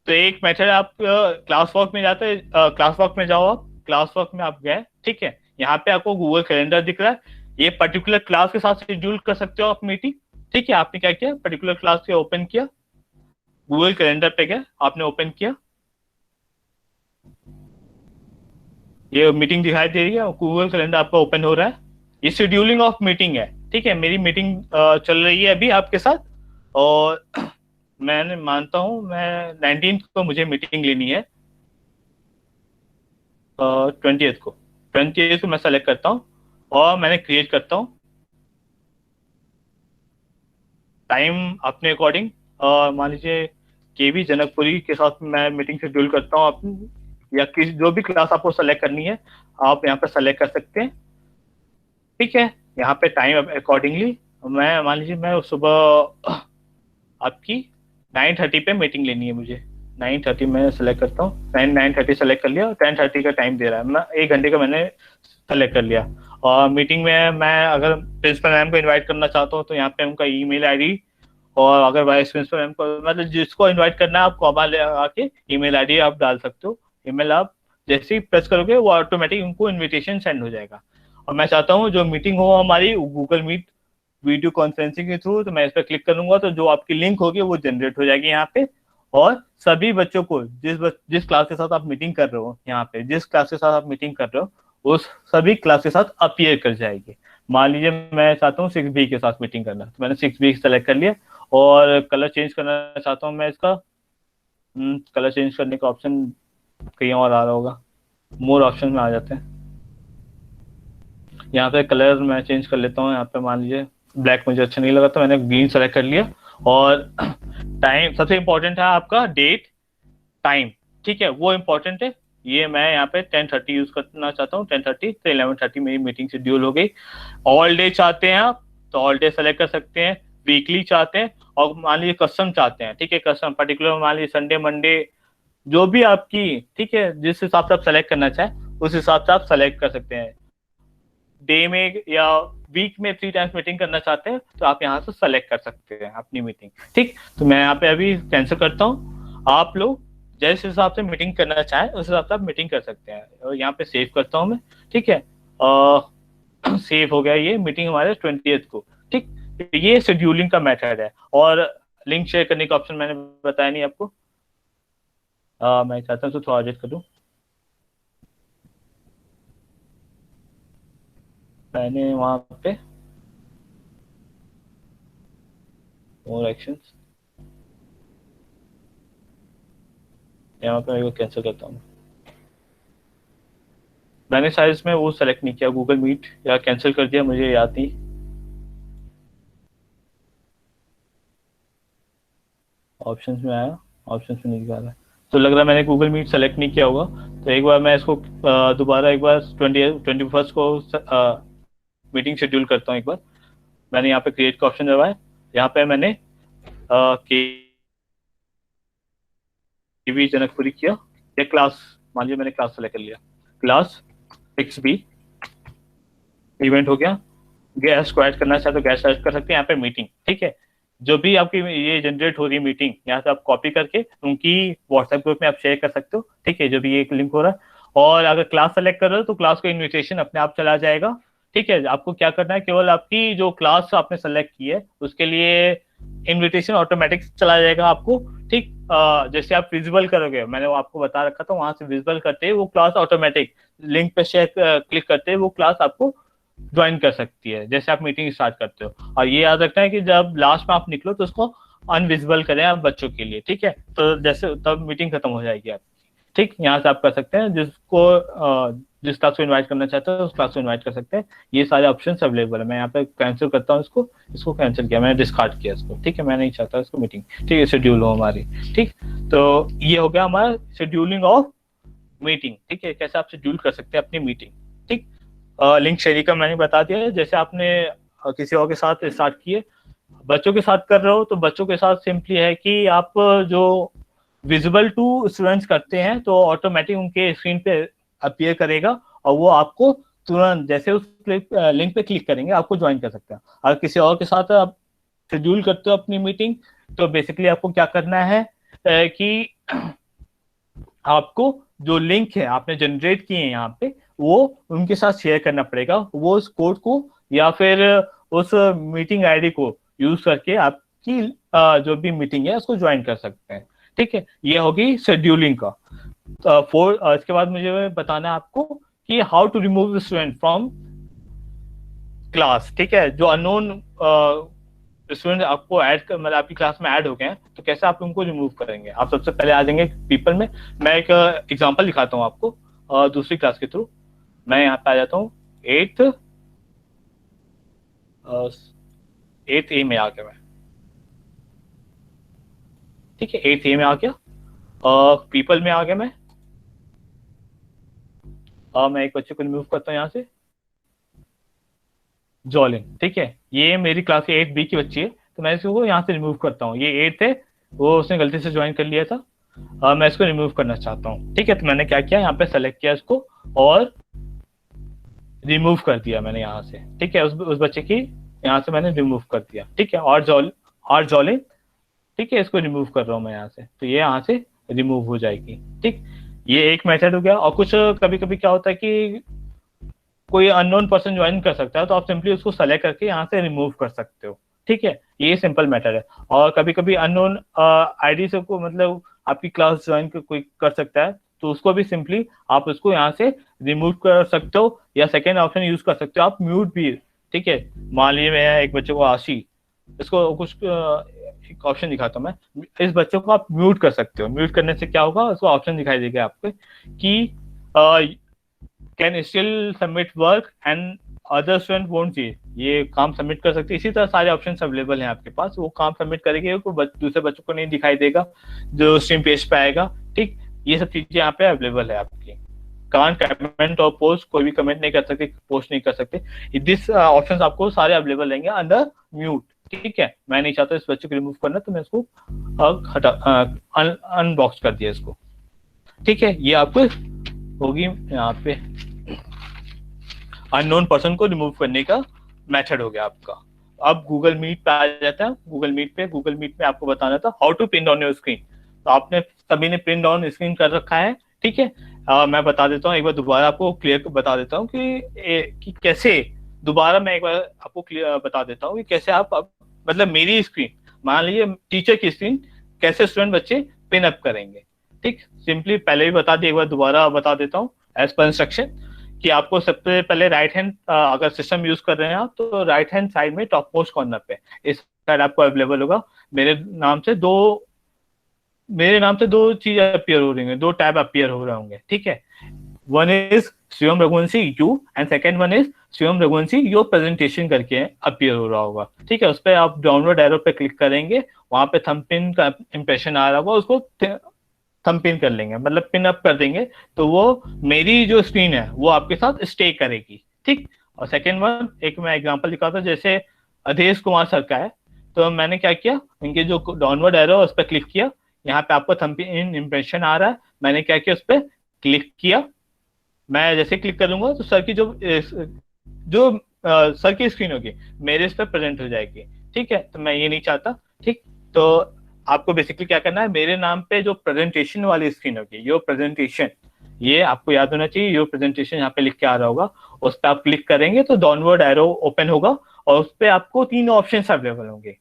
Speaker 1: तो एक मेथड आप क्लास वर्क में जाते हैं, क्लास वर्क में जाओ, आप क्लास वर्क में आप गए। ठीक है, यहाँ पे आपको गूगल कैलेंडर दिख रहा है, ये पर्टिकुलर क्लास के साथ शेड्यूल कर सकते हो आप मीटिंग। ठीक है, आपने क्या किया, पर्टिकुलर क्लास के ओपन किया, गूगल कैलेंडर पे गए, आपने ओपन किया, ये मीटिंग दिखाई दे रही है, गूगल कैलेंडर आपका ओपन हो रहा है। ये शेड्यूलिंग ऑफ मीटिंग है। ठीक है, मेरी मीटिंग चल रही है अभी आपके साथ, और मैंने मानता हूँ मैं 19 को मुझे मीटिंग लेनी है, 20th को मैं सेलेक्ट करता हूँ और मैंने क्रिएट करता हूँ टाइम अपने अकॉर्डिंग। मान लीजिए केवी जनकपुरी के साथ मैं मीटिंग शेड्यूल करता हूँ अपनी, या किसी जो भी क्लास आपको सेलेक्ट करनी है आप यहाँ पर सेलेक्ट कर सकते हैं। ठीक है, यहाँ पे टाइम अकॉर्डिंगली मैं मान लीजिए मैं सुबह आपकी 9:30 पे मीटिंग लेनी है मुझे। 9:30 मैं सेलेक्ट करता हूँ, 9:30 सेलेक्ट कर लिया, 10:30 का टाइम दे रहा है, मैं 1 घंटे का मैंने सेलेक्ट कर लिया। और मीटिंग में मैं अगर प्रिंसिपल मैम को इनवाइट करना चाहता हूँ तो यहाँ पे उनका ईमेल आईडी, और अगर वाइस प्रिंसिपल मैम को, मतलब जिसको इनवाइट करना है आप कॉमा लगा के ईमेल आईडी आप डाल सकते हो। ईमेल आप जैसे ही प्रेस करोगे वो ऑटोमेटिक उनको इनविटेशन सेंड हो जाएगा। और मैं चाहता हूँ जो मीटिंग हो हमारी गूगल मीट वीडियो कॉन्फ्रेंसिंग के थ्रू, तो मैं इस पर क्लिक करूंगा तो जो आपकी लिंक होगी वो जनरेट हो जाएगी यहाँ पे। और सभी बच्चों को जिस क्लास के साथ आप मीटिंग कर रहे हो, यहाँ पे जिस क्लास के साथ आप मीटिंग कर रहे हो उस सभी क्लास के साथ अपीयर कर जाएगी। मान लीजिए मैं चाहता हूँ 6B के साथ मीटिंग करना, तो मैंने 6B सेलेक्ट कर लिया। और कलर चेंज करना चाहता हूँ मैं इसका, कलर चेंज करने का ऑप्शन कहीं और आ रहा होगा, मोर ऑप्शन में आ जाते हैं। यहाँ पे कलर मैं चेंज कर लेता हूँ, यहाँ पे मान लीजिए ब्लैक मुझे अच्छा नहीं लगा तो मैंने ग्रीन सेलेक्ट कर लिया। और टाइम सबसे इंपॉर्टेंट है आपका डेट, टाइम, ठीक है वो इंपॉर्टेंट है। ये मैं यहाँ पे 10:30 यूज करना चाहता हूँ, 10:30 से 11:30 मेरी मीटिंग शेड्यूल हो गई। ऑल डे चाहते हैं आप तो ऑल डे सेलेक्ट कर सकते हैं, वीकली चाहते हैं, और मान लीजिए कस्टम चाहते हैं, ठीक है कस्टम पर्टिकुलर मान लीजिए संडे मंडे, जो भी आपकी, ठीक है जिस हिसाब से आप सेलेक्ट करना चाहें उस हिसाब से आप सेलेक्ट कर सकते हैं। डे में या वीक में 3 टाइम्स मीटिंग करना चाहते हैं तो आप यहाँ से सेलेक्ट कर सकते हैं अपनी मीटिंग, ठीक। तो मैं यहाँ पे अभी कैंसिल करता हूँ, आप लोग जिस हिसाब से मीटिंग करना चाहें उस हिसाब से आप मीटिंग कर सकते हैं। और यहाँ पे सेव करता हूँ मैं, ठीक है। सेव हो गया ये मीटिंग हमारे 20th को, ठीक। ये शेड्यूलिंग का मेथड है। और लिंक शेयर करने का ऑप्शन मैंने बताया नहीं आपको, मैं चाहता हूँ तो थोड़ा एडिट कर दूँ। मैंने वहाँ पे मोर एक्शंस, यहाँ पे मैं कैंसिल करता हूँ। मैंने शायद इसमें वो सेलेक्ट नहीं किया गूगल मीट, या कैंसिल कर दिया मुझे याद नहीं। ऑप्शंस में आया, ऑप्शंस में नहीं दिखा रहा है, तो लग रहा है मैंने गूगल मीट सेलेक्ट नहीं किया होगा। तो एक बार मैं इसको दोबारा एक बार 21st को मीटिंग शेड्यूल करता हूँ एक बार। मैंने यहाँ पे क्रिएट का ऑप्शन दबाया, यहाँ पे मैंने केवी जनकपुरी किया, या क्लास, मान लीजिए मैंने क्लास सेलेक्ट कर लिया, क्लास 6B इवेंट हो गया। गैस को ऐड करना चाहे तो गैस ऐड कर सकते हैं, यहाँ पे मीटिंग, ठीक है। जो भी आपकी ये जनरेट हो रही है मीटिंग, यहाँ से आप कॉपी करके उनकी व्हाट्सएप ग्रुप में आप शेयर कर सकते हो, ठीक है, जो भी एक लिंक हो रहा है। और अगर क्लास सेलेक्ट कर रहे हो तो क्लास का इन्विटेशन अपने आप चला जाएगा, ठीक है। आपको क्या करना है, केवल आपकी जो क्लास आपने सेलेक्ट की है उसके लिए इनविटेशन ऑटोमेटिक चला जाएगा आपको, ठीक। जैसे आप विजिबल करोगे, मैंने वो आपको बता रखा था, वहां से विजिबल करते ही वो क्लास ऑटोमेटिक लिंक पे शेयर क्लिक करते ही वो क्लास आपको ज्वाइन कर सकती है जैसे आप मीटिंग स्टार्ट करते हो। और ये याद रखना है कि जब लास्ट में आप निकलो तो उसको अनविजिबल करें आप बच्चों के लिए, ठीक है। तो जैसे तब मीटिंग खत्म हो जाएगी आप, ठीक। यहाँ से आप कर सकते हैं जिसको जिस क्लास को इनवाइट करना चाहते हो उस क्लास को इनवाइट कर सकते हैं। ये सारे ऑप्शन अवेलेबल है। मैं यहाँ पे कैंसिल करता हूँ इसको, इसको कैंसिल किया मैंने, डिस्कार्ड किया इसको, ठीक है। मैं नहीं चाहता इसको मीटिंग, ठीक है, शेड्यूल हो हमारी, ठीक। तो ये हो गया हमारा शेड्यूलिंग ऑफ मीटिंग, ठीक है, कैसे आप शेड्यूल कर सकते हैं अपनी मीटिंग, ठीक। लिंक शेयरिंग का मैंने बता दिया है। जैसे आपने किसी और के साथ स्टार्ट किए, बच्चों के साथ कर रहे हो तो बच्चों के साथ सिंपली है कि आप जो विजिबल टू स्टूडेंट्स करते हैं तो ऑटोमेटिक उनके स्क्रीन पे अपीयर करेगा, और वो आपको तुरंत जैसे उस लिंक पे क्लिक करेंगे आपको ज्वाइन कर सकते हैं। अगर किसी और के साथ आप शेड्यूल करते हो अपनी मीटिंग तो बेसिकली आपको क्या करना है कि आपको जो लिंक है आपने जनरेट किए हैं यहाँ पे वो उनके साथ शेयर करना पड़ेगा। वो उस कोड को या फिर उस मीटिंग आईडी को यूज करके आपकी जो भी मीटिंग है उसको ज्वाइन कर सकते हैं, ठीक है। ये होगी शेड्यूलिंग का। इसके बाद मुझे बताना है आपको कि how to remove student from class, ठीक है। जो अननोन स्टूडेंट आपको ऐड कर, मतलब आपकी क्लास में ऐड हो गए हैं तो कैसे आप उनको रिमूव करेंगे। आप सबसे पहले आ जाएंगे पीपल में। मैं एक एग्जांपल दिखाता हूँ आपको दूसरी क्लास के थ्रू। मैं यहाँ पे आ जाता हूँ एट्थ 8th A में आ गया मैं, ठीक है। 8th A में आ गया, पीपल में आ गया मैं। मैं एक बच्चे को रिमूव करता हूँ यहाँ से, जॉलिन, ठीक है। ये मेरी क्लास 8B की बच्ची है, तो मैं इसको यहाँ से रिमूव करता हूँ। ये 8 है, वो उसने गलती से ज्वाइन कर लिया था, मैं इसको रिमूव करना चाहता हूँ। ठीक है, तो मैंने क्या किया, यहाँ पे सेलेक्ट किया इसको और रिमूव कर दिया मैंने यहाँ से। ठीक है, उस बच्चे की यहाँ से मैंने रिमूव कर दिया। ठीक है, और जॉले, ठीक है, इसको रिमूव कर रहा हूँ मैं यहाँ से, तो ये यहाँ से रिमूव हो जाएगी। ठीक, ये एक मेथड हो गया। और कुछ कभी कभी क्या होता है कि कोई अननोन पर्सन ज्वाइन कर सकता है, तो आप सिंपली उसको सेलेक्ट करके यहाँ से रिमूव कर सकते हो। ठीक है, ये सिंपल मैटर है। और कभी कभी अननोन आईडी से को मतलब आपकी क्लास ज्वाइन कोई कर सकता है, तो उसको भी सिंपली आप उसको यहाँ से रिमूव कर सकते हो, या सेकेंड ऑप्शन यूज कर सकते हो आप, म्यूट भी। ठीक है, मान लीजिए मैं एक बच्चे को आशी, इसको कुछ एक ऑप्शन दिखाता हूँ मैं, इस बच्चे को आप म्यूट कर सकते हो। म्यूट करने से क्या होगा, उसको ऑप्शन दिखाई देगा आपको कि can still submit work and other student won't see, ये काम सबमिट कर सकते हैं। इसी तरह सारे ऑप्शन अवेलेबल हैं आपके पास, वो काम सबमिट करेंगे, दूसरे बच्चों को नहीं दिखाई देगा जो स्ट्रीम पेज पे आएगा। ठीक, ये सब चीजें यहाँ पे अवेलेबल है आपकी। कांट कमेंट और पोस्ट, कोई भी कमेंट नहीं कर सकते, पोस्ट नहीं कर सकते। दिस ऑप्शंस आपको सारे अवेलेबल रहेंगे अंडर म्यूट। ठीक है, मैं नहीं चाहता इस बच्चे को रिमूव करना, तो मैं इसको हटा अनबॉक्स कर दिया इसको। ठीक है, ये आपको होगी यहाँ पे अननोन पर्सन को रिमूव करने का मेथड हो गया आपका। अब गूगल मीट पे आ जाता है। गूगल मीट पे आपको बताना था how to print on your screen. तो आपने सभी ने प्रिंट ऑन स्क्रीन कर रखा है। ठीक है, मैं बता देता हूँ एक बार दोबारा, आपको क्लियर बता देता हूँ कि कैसे, दोबारा मैं एक बार आपको क्लियर बता देता हूँ कि कैसे आप मतलब मेरी स्क्रीन, मान लीजिए टीचर की स्क्रीन, कैसे स्टूडेंट बच्चे पिन अप करेंगे। ठीक, सिंपली पहले भी बता दिया, एक बार दोबारा बता देता हूँ एज पर इंस्ट्रक्शन, कि आपको सबसे पहले राइट हैंड, अगर सिस्टम यूज कर रहे हैं आप, तो राइट हैंड साइड में टॉप मोस्ट कॉर्नर पे इस साइड आपको अवेलेबल होगा, मेरे नाम से दो चीज अपीयर हो रही होंगे, दो टैब अपीयर हो रहे होंगे। ठीक है, one is Shivam Raghuvanshi you and second one is Shivam Raghuvanshi your presentation करके अपीयर हो रहा होगा। ठीक है, उस पर आप डाउनलोड एरो पे क्लिक करेंगे, वहां पे थंबप्रिंट का इंप्रेशन आ रहा होगा, उसको थंबप्रिंट कर लेंगे, मतलब पिन अप कर देंगे, तो वो मेरी जो स्क्रीन है वो आपके साथ स्टे करेगी। ठीक, और सेकेंड वन, एक मैं एग्जांपल दिखाता हूँ, जैसे अधेश कुमार सर का है, तो मैंने क्या किया, इनके जो डाउनवर्ड एरो उस पर क्लिक किया, यहाँ पे आपको थंबप्रिंट इंप्रेशन आ रहा है, मैंने क्या किया, उस पर क्लिक किया। मैं जैसे क्लिक करूंगा तो सर की जो सर की स्क्रीन होगी मेरे इस पर प्रेजेंट हो जाएगी। ठीक है, तो मैं ये नहीं चाहता। ठीक, तो आपको बेसिकली क्या करना है, मेरे नाम पे जो प्रेजेंटेशन वाली स्क्रीन होगी, योर प्रेजेंटेशन, ये आपको याद होना चाहिए, योर प्रेजेंटेशन यहाँ पे लिख के आ रहा होगा, उस पर आप क्लिक करेंगे तो डाउनवर्ड एरो ओपन होगा, और उस पर आपको तीन ऑप्शन अवेलेबल होंगे।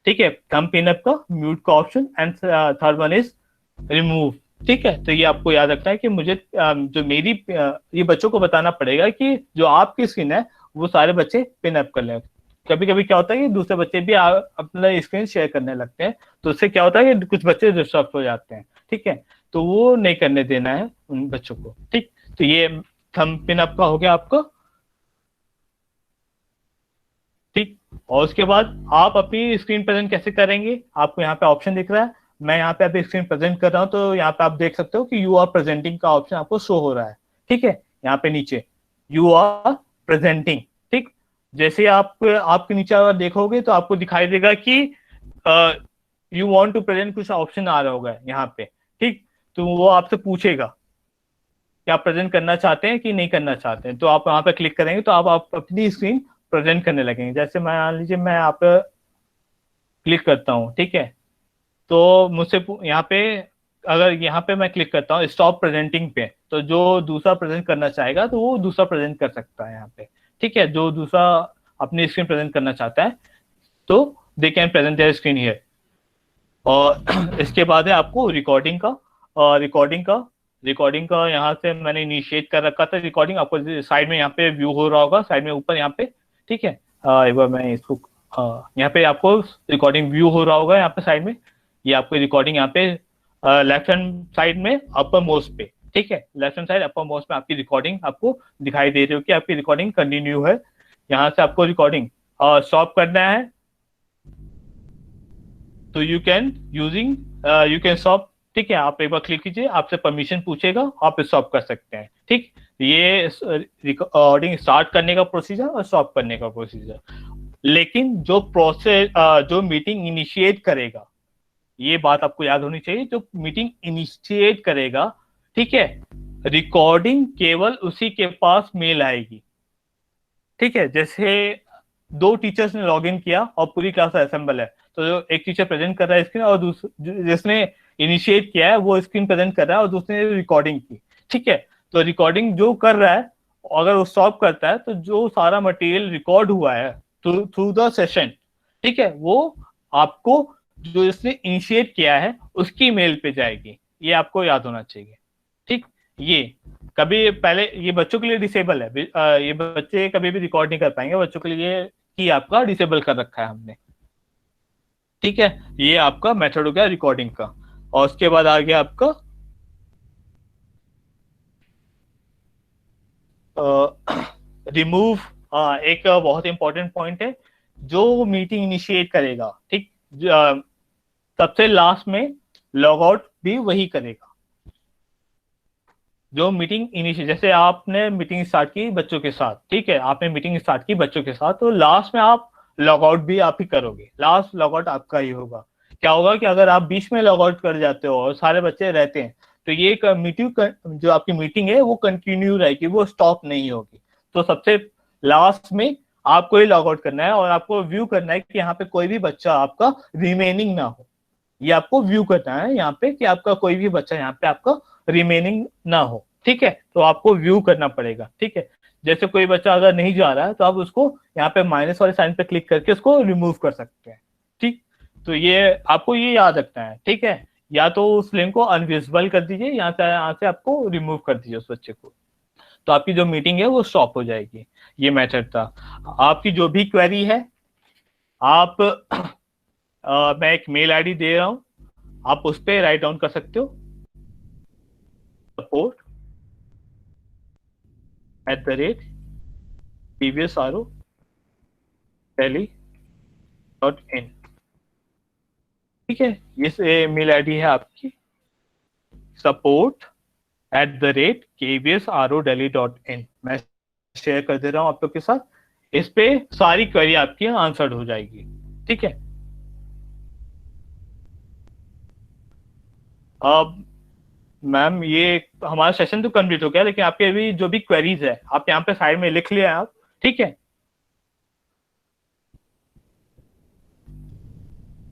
Speaker 1: ठीक है, थंब पिन अप का, म्यूट का option, and third one is remove. ठीक है, तो ये आपको याद रखना है कि मुझे जो मेरी ये बच्चों को बताना पड़ेगा कि जो आपकी स्क्रीन है वो सारे बच्चे पिन अप कर लें। कभी कभी क्या होता है कि दूसरे बच्चे भी अपना स्क्रीन शेयर करने लगते हैं, तो उससे क्या होता है कि कुछ बच्चे डिस्ट्रैक्ट हो जाते हैं। ठीक है, तो वो नहीं करने देना है उन बच्चों को। ठीक, तो ये थंब पिन अप का हो गया आपका। ठीक, और उसके बाद आप अपनी स्क्रीन प्रेजेंट कैसे करेंगे, आपको यहाँ पे ऑप्शन दिख रहा है, मैं यहाँ पे अभी स्क्रीन प्रेजेंट कर रहा हूँ, तो यहाँ पे आप देख सकते हो कि यू आर प्रेजेंटिंग का ऑप्शन आपको शो हो रहा है। ठीक है, यहाँ पे नीचे यू आर प्रेजेंटिंग। ठीक, जैसे आप आपके नीचे अगर देखोगे तो आपको दिखाई देगा कि यू वांट टू प्रेजेंट, कुछ ऑप्शन आ रहा होगा यहाँ पे। ठीक, तो वो आपसे पूछेगा कि आप प्रेजेंट करना चाहते हैं कि नहीं करना चाहते हैं, तो आप वहां पे क्लिक करेंगे तो आप अपनी स्क्रीन प्रेजेंट करने लगेंगे। जैसे मैं मान लीजिए मैं यहाँ पे क्लिक करता हूँ, ठीक है, तो मुझसे यहाँ पे, अगर यहाँ पे मैं क्लिक करता हूँ स्टॉप प्रेजेंटिंग पे, तो जो दूसरा प्रेजेंट करना चाहेगा तो वो दूसरा प्रेजेंट कर सकता है यहाँ पे। ठीक है, जो दूसरा अपनी स्क्रीन प्रेजेंट करना चाहता है तो they can present their screen here. और इसके बाद है आपको रिकॉर्डिंग का, रिकॉर्डिंग का यहाँ से मैंने इनिशिएट कर रखा था। रिकॉर्डिंग आपको साइड में यहाँ पे व्यू हो रहा होगा, साइड में ऊपर यहाँ पे। ठीक है, एक बार मैं इसको यहाँ पे आपको रिकॉर्डिंग व्यू हो रहा होगा यहाँ पे साइड में, ये आपको रिकॉर्डिंग यहाँ पे लेफ्ट हैंड साइड में अपर मोस्ट पे। ठीक है, left hand side upper most में आपकी रिकॉर्डिंग आपको दिखाई दे रही हो कि आपकी रिकॉर्डिंग कंटिन्यू है। यहाँ से आपको रिकॉर्डिंग स्टॉप करना है तो यू कैन स्टॉप। ठीक है, आप एक बार क्लिक कीजिए, आपसे परमिशन पूछेगा, आप स्टॉप कर सकते हैं। ठीक, ये रिकॉर्डिंग स्टार्ट करने का प्रोसीजर और स्टॉप करने का प्रोसीजर। लेकिन जो प्रोसेस जो मीटिंग इनिशिएट करेगा, ये बात आपको याद होनी चाहिए, जो मीटिंग इनिशिएट करेगा, ठीक है, रिकॉर्डिंग केवल उसी के पास मेल आएगी। ठीक है, जैसे दो टीचर्स ने लॉग इन किया और पूरी क्लास असेंबल है, तो जो एक टीचर प्रेजेंट कर रहा है स्क्रीन, और जिसने इनिशिएट किया है वो स्क्रीन प्रेजेंट कर रहा है, और दूसरे ने रिकॉर्डिंग की। ठीक है, तो रिकॉर्डिंग जो कर रहा है, अगर वो स्टॉप करता है, तो जो सारा मटेरियल रिकॉर्ड हुआ है थ्रू द सेशन, ठीक है, वो आपको, जो इसने इनिशिएट किया है, उसकी मेल पे जाएगी। ये आपको याद होना चाहिए। ठीक, ये कभी पहले ये बच्चों के लिए डिसेबल है, ये बच्चे कभी भी रिकॉर्ड नहीं कर पाएंगे, बच्चों के लिए की आपका डिसेबल कर रखा है हमने। ठीक है, ये आपका मेथड हो गया रिकॉर्डिंग का। और उसके बाद आ गया आपका रिमूव। एक बहुत इंपॉर्टेंट पॉइंट है, जो मीटिंग इनिशिएट करेगा, ठीक, सबसे लास्ट में लॉग आउट भी वही करेगा। जो मीटिंग इनिशिएट, जैसे आपने मीटिंग स्टार्ट की बच्चों के साथ, ठीक है, आपने मीटिंग स्टार्ट की बच्चों के साथ, तो लास्ट में आप लॉग आउट भी आप ही करोगे, लास्ट लॉग आउट आपका ही होगा। क्या होगा कि अगर आप बीच में लॉग आउट कर जाते हो और सारे बच्चे रहते हैं, तो ये मीटिंग, जो आपकी मीटिंग है वो कंटिन्यू रहेगी, वो स्टॉप नहीं होगी। तो सबसे लास्ट में आपको ही लॉग आउट करना है, और आपको व्यू करना है कि यहाँ पे कोई भी बच्चा आपका रिमेनिंग ना हो। ये आपको व्यू करना है यहाँ पे कि आपका कोई भी बच्चा यहाँ पे आपका रिमेनिंग ना हो। ठीक है, तो आपको व्यू करना पड़ेगा। ठीक है, जैसे कोई बच्चा अगर नहीं जा रहा है, तो आप उसको यहाँ पे माइनस वाले साइन पे क्लिक करके उसको रिमूव कर सकते हैं। ठीक, तो ये आपको ये याद रखना है। ठीक है, या तो उस लिंक को अनविजिबल कर दीजिए, यहाँ से आपको रिमूव कर दीजिए उस बच्चे को, तो आपकी जो मीटिंग है वो स्टॉप हो जाएगी। ये मेथड था। आपकी जो भी क्वेरी है, आप मैं एक मेल आईडी दे रहा हूं, आप उस पर राइट डाउन कर सकते हो, support@tvsro.delhi.in। ठीक है, ये मेल आईडी है आपकी, support@kvsro.delhi.in। मैं शेयर कर दे रहा हूं आप लोग के साथ, इस पे सारी क्वेरी आपकी आंसर्ड हो जाएगी। ठीक है, अब मैम ये हमारा सेशन तो कंप्लीट हो गया, लेकिन आपके अभी जो भी क्वेरीज है आप यहाँ पे साइड में लिख लिया आप। ठीक है,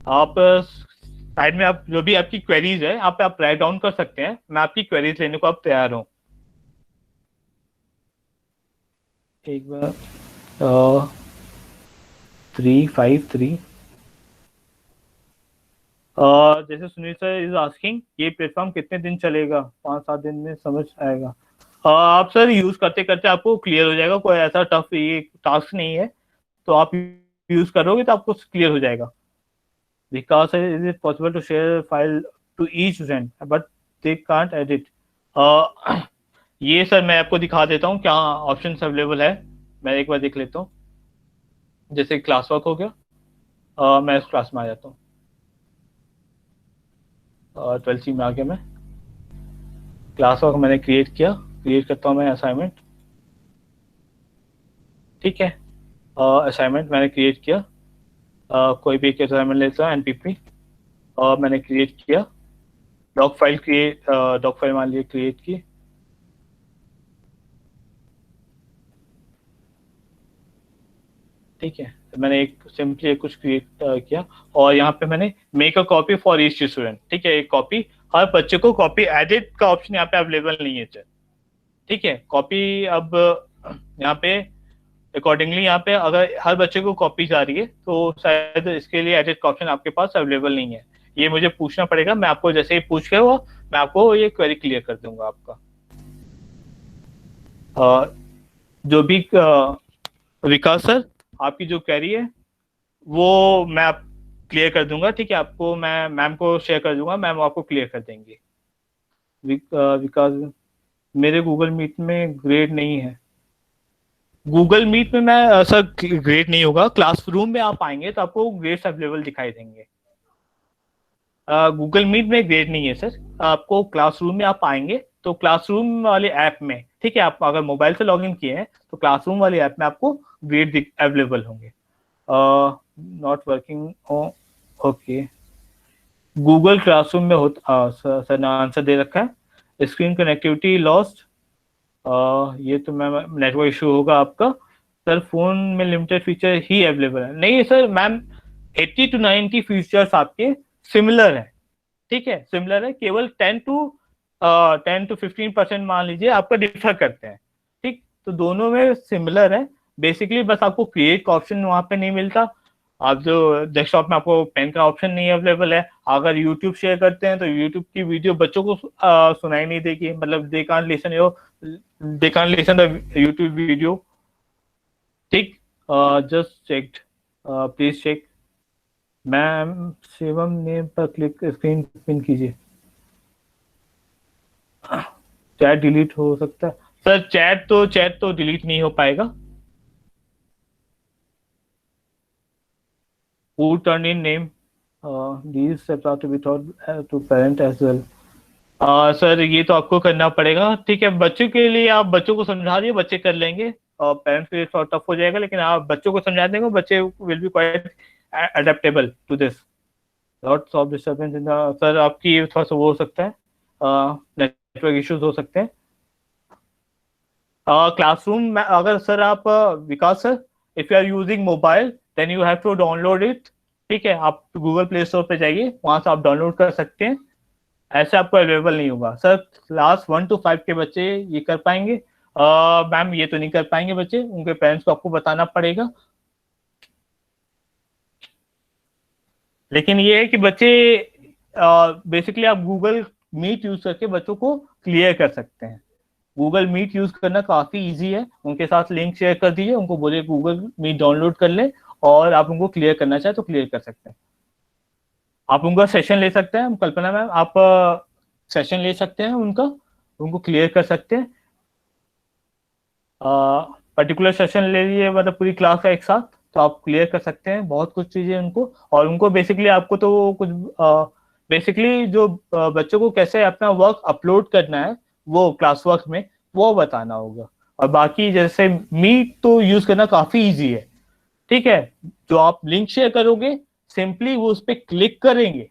Speaker 1: आप साइड में आप जो भी आपकी क्वेरीज है आप राइट डाउन कर सकते हैं, मैं आपकी क्वेरीज लेने को आप तैयार हूँ। एक बार 353, जैसे सुनील सर इज आस्किंग, ये प्लेटफॉर्म कितने दिन चलेगा? 5-7 दिन में समझ आएगा। आप सर यूज करते करते आपको क्लियर हो जाएगा, कोई ऐसा टफ ये टास्क नहीं है, तो आप यूज करोगे तो आपको क्लियर हो जाएगा। Vikas, is it possible to share file to each student but they can't edit? ये सर मैं आपको दिखा देता हूँ क्या ऑप्शन अवेलेबल है, मैं एक बार देख लेता हूँ। जैसे क्लास वर्क हो गया, मैं इस क्लास में आ जाता हूँ, 12th में आ गया मैं। क्लास वर्क मैंने क्रिएट किया, क्रिएट करता हूँ मैं असाइनमेंट। ठीक है, असाइनमेंट मैंने क्रिएट किया, कोई भी एक असाइनमेंट लेता हूँ, एनपीपी, और मैंने क्रिएट किया। डॉक फाइल मान लीजिए क्रिएट की। ठीक है, तो मैंने एक सिंपली कुछ क्रिएट किया, और यहाँ पे मैंने make a copy for each student. ठीक है, एक कॉपी, हर बच्चे को कॉपी एडिट का ऑप्शन यहाँ पे अवेलेबल नहीं है सर। ठीक है, कॉपी अब यहाँ पे अकॉर्डिंगली, यहाँ पे अगर हर बच्चे को कॉपी जा रही है, तो शायद इसके लिए एडिट का ऑप्शन आपके पास अवेलेबल नहीं है। ये मुझे पूछना पड़ेगा, मैं आपको जैसे ही पूछ के हुआ मैं आपको ये क्वेरी क्लियर कर दूंगा आपका। जो भी विकास सर, आपकी जो क्वेरी है वो मैं आप क्लियर कर दूंगा। ठीक है, आपको मैं मैम को शेयर कर दूंगा, मैम आपको क्लियर कर देंगे। विकास, मेरे गूगल मीट में ग्रेड नहीं है। गूगल मीट में मैं सर ग्रेड नहीं होगा, क्लासरूम में आप आएंगे तो आपको ग्रेड्स अवेलेबल दिखाई देंगे। गूगल मीट में ग्रेड नहीं है सर, आपको क्लासरूम में आप आएंगे तो क्लासरूम वाले ऐप में, ठीक है, आप अगर मोबाइल से लॉगिन किए हैं तो क्लासरूम वाले ऐप में आपको ग्रेड अवेलेबल होंगे। Not working, okay. Google classroom में होता, सर ने आंसर दे रखा है। स्क्रीन कनेक्टिविटी लॉस्ट, ये तो मैम नेटवर्क इशू होगा आपका। सर फोन में लिमिटेड फीचर ही अवेलेबल है, नहीं सर मैम, 80 to 90 फीचर्स आपके सिमिलर है, ठीक है, सिमिलर है, केवल 10 to 15% मान लीजिए आपका डिफर करते हैं, ठीक, तो दोनों में सिमिलर है। बेसिकली बस आपको क्रिएट का ऑप्शन वहां पे नहीं मिलता, आप जो डेस्कटॉप में आपको पेन का ऑप्शन नहीं अवेलेबल है। अगर यूट्यूब शेयर करते हैं तो यूट्यूब की वीडियो बच्चों को सुनाई नहीं देगी, मतलब they can't listen your, they can't listen the YouTube video, ठीक। Just checked, please check. Ma'am Shivam name पर क्लिक, स्क्रीन पिन कीजिए। चैट डिलीट हो सकता है सर, चैट तो डिलीट नहीं हो पाएगा। Who turned in name? These steps are to be taught to parent as well. Sir ये तो आपको करना पड़ेगा, ठीक है, बच्चों के लिए आप बच्चों को समझा दिए, बच्चे कर लेंगे, और पेरेंट्स के लिए थोड़ा टफ हो जाएगा, लेकिन आप बच्चों को समझा देंगे, बच्चे will be quite adaptable to this. Lots of disturbance in the, sir आपकी थोड़ा सा वो हो सकता है, नेटवर्क इश्यूज हो सकते हैं। क्लासरूम में अगर सर आप Vikas sir, if you are using mobile then you have to download it, ठीक है, आप गूगल प्ले स्टोर पे जाइए, वहां से आप डाउनलोड कर सकते हैं, ऐसे आपको अवेलेबल नहीं होगा। सर क्लास 1 to 5 के बच्चे ये कर पाएंगे, मैम ये तो नहीं कर पाएंगे बच्चे, उनके पेरेंट्स को आपको बताना पड़ेगा। लेकिन ये है कि बच्चे बेसिकली आप गूगल मीट यूज करके बच्चों को क्लियर कर सकते हैं। गूगल मीट यूज करना काफी इजी है, उनके साथ लिंक शेयर कर दीजिए, उनको बोलिए गूगल मीट डाउनलोड कर ले, और आप उनको क्लियर करना चाहे तो क्लियर कर सकते हैं। आप उनका सेशन ले सकते हैं, कल्पना मैम आप सेशन ले सकते हैं उनका, उनको क्लियर कर सकते हैं। पर्टिकुलर सेशन ले लिए मतलब पूरी क्लास का एक साथ, तो आप क्लियर कर सकते हैं बहुत कुछ चीजें उनको, और उनको बेसिकली आपको तो कुछ बेसिकली जो बच्चों को कैसे अपना वर्क अपलोड करना है वो क्लास वर्क में वो बताना होगा। और बाकी जैसे मीट तो यूज करना काफी इजी है, ठीक है, जो आप लिंक शेयर करोगे सिंपली वो उस पर क्लिक करेंगे,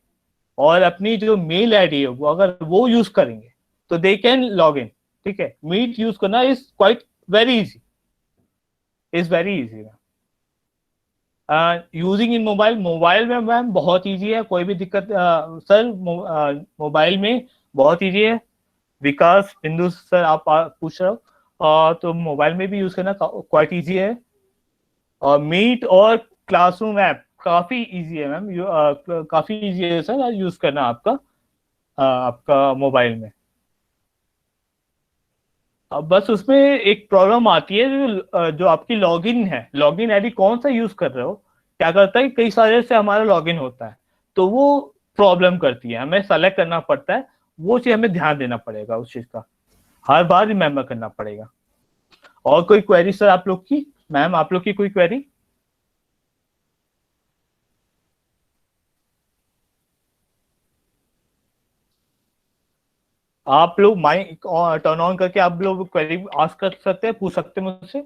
Speaker 1: और अपनी जो मेल आईडी है वो अगर वो यूज करेंगे तो दे कैन लॉग इन, ठीक है। मीट यूज करना is quite very easy, is very easy. Using in mobile, mobile में मैम बहुत इजी है, कोई भी दिक्कत सर मोबाइल में बहुत इजी है। विकास बिंदु सर आप पूछ रहे हो, तो मोबाइल में भी यूज करना क्वाइट इजी है, और मीट और क्लासरूम ऐप काफी इजी है मैम, काफी इजी है सर यूज करना आपका आपका मोबाइल में। अब बस उसमें एक प्रॉब्लम आती है, जो आपकी लॉगिन है, लॉगिन आईडी कौन सा यूज कर रहे हो, क्या करता है कई सारे से हमारा लॉगिन होता है, तो वो प्रॉब्लम करती है, हमें सेलेक्ट करना पड़ता है, वो चीज हमें ध्यान देना पड़ेगा, उस चीज का हर बार रिमेम्बर करना पड़ेगा। और कोई क्वेरी सर आप लोग की, मैम आप लोग की कोई क्वेरी? आप लोग माइक टर्न ऑन करके आप लोग क्वेरी आस्क कर सकते हैं, पूछ सकते हैं मुझसे।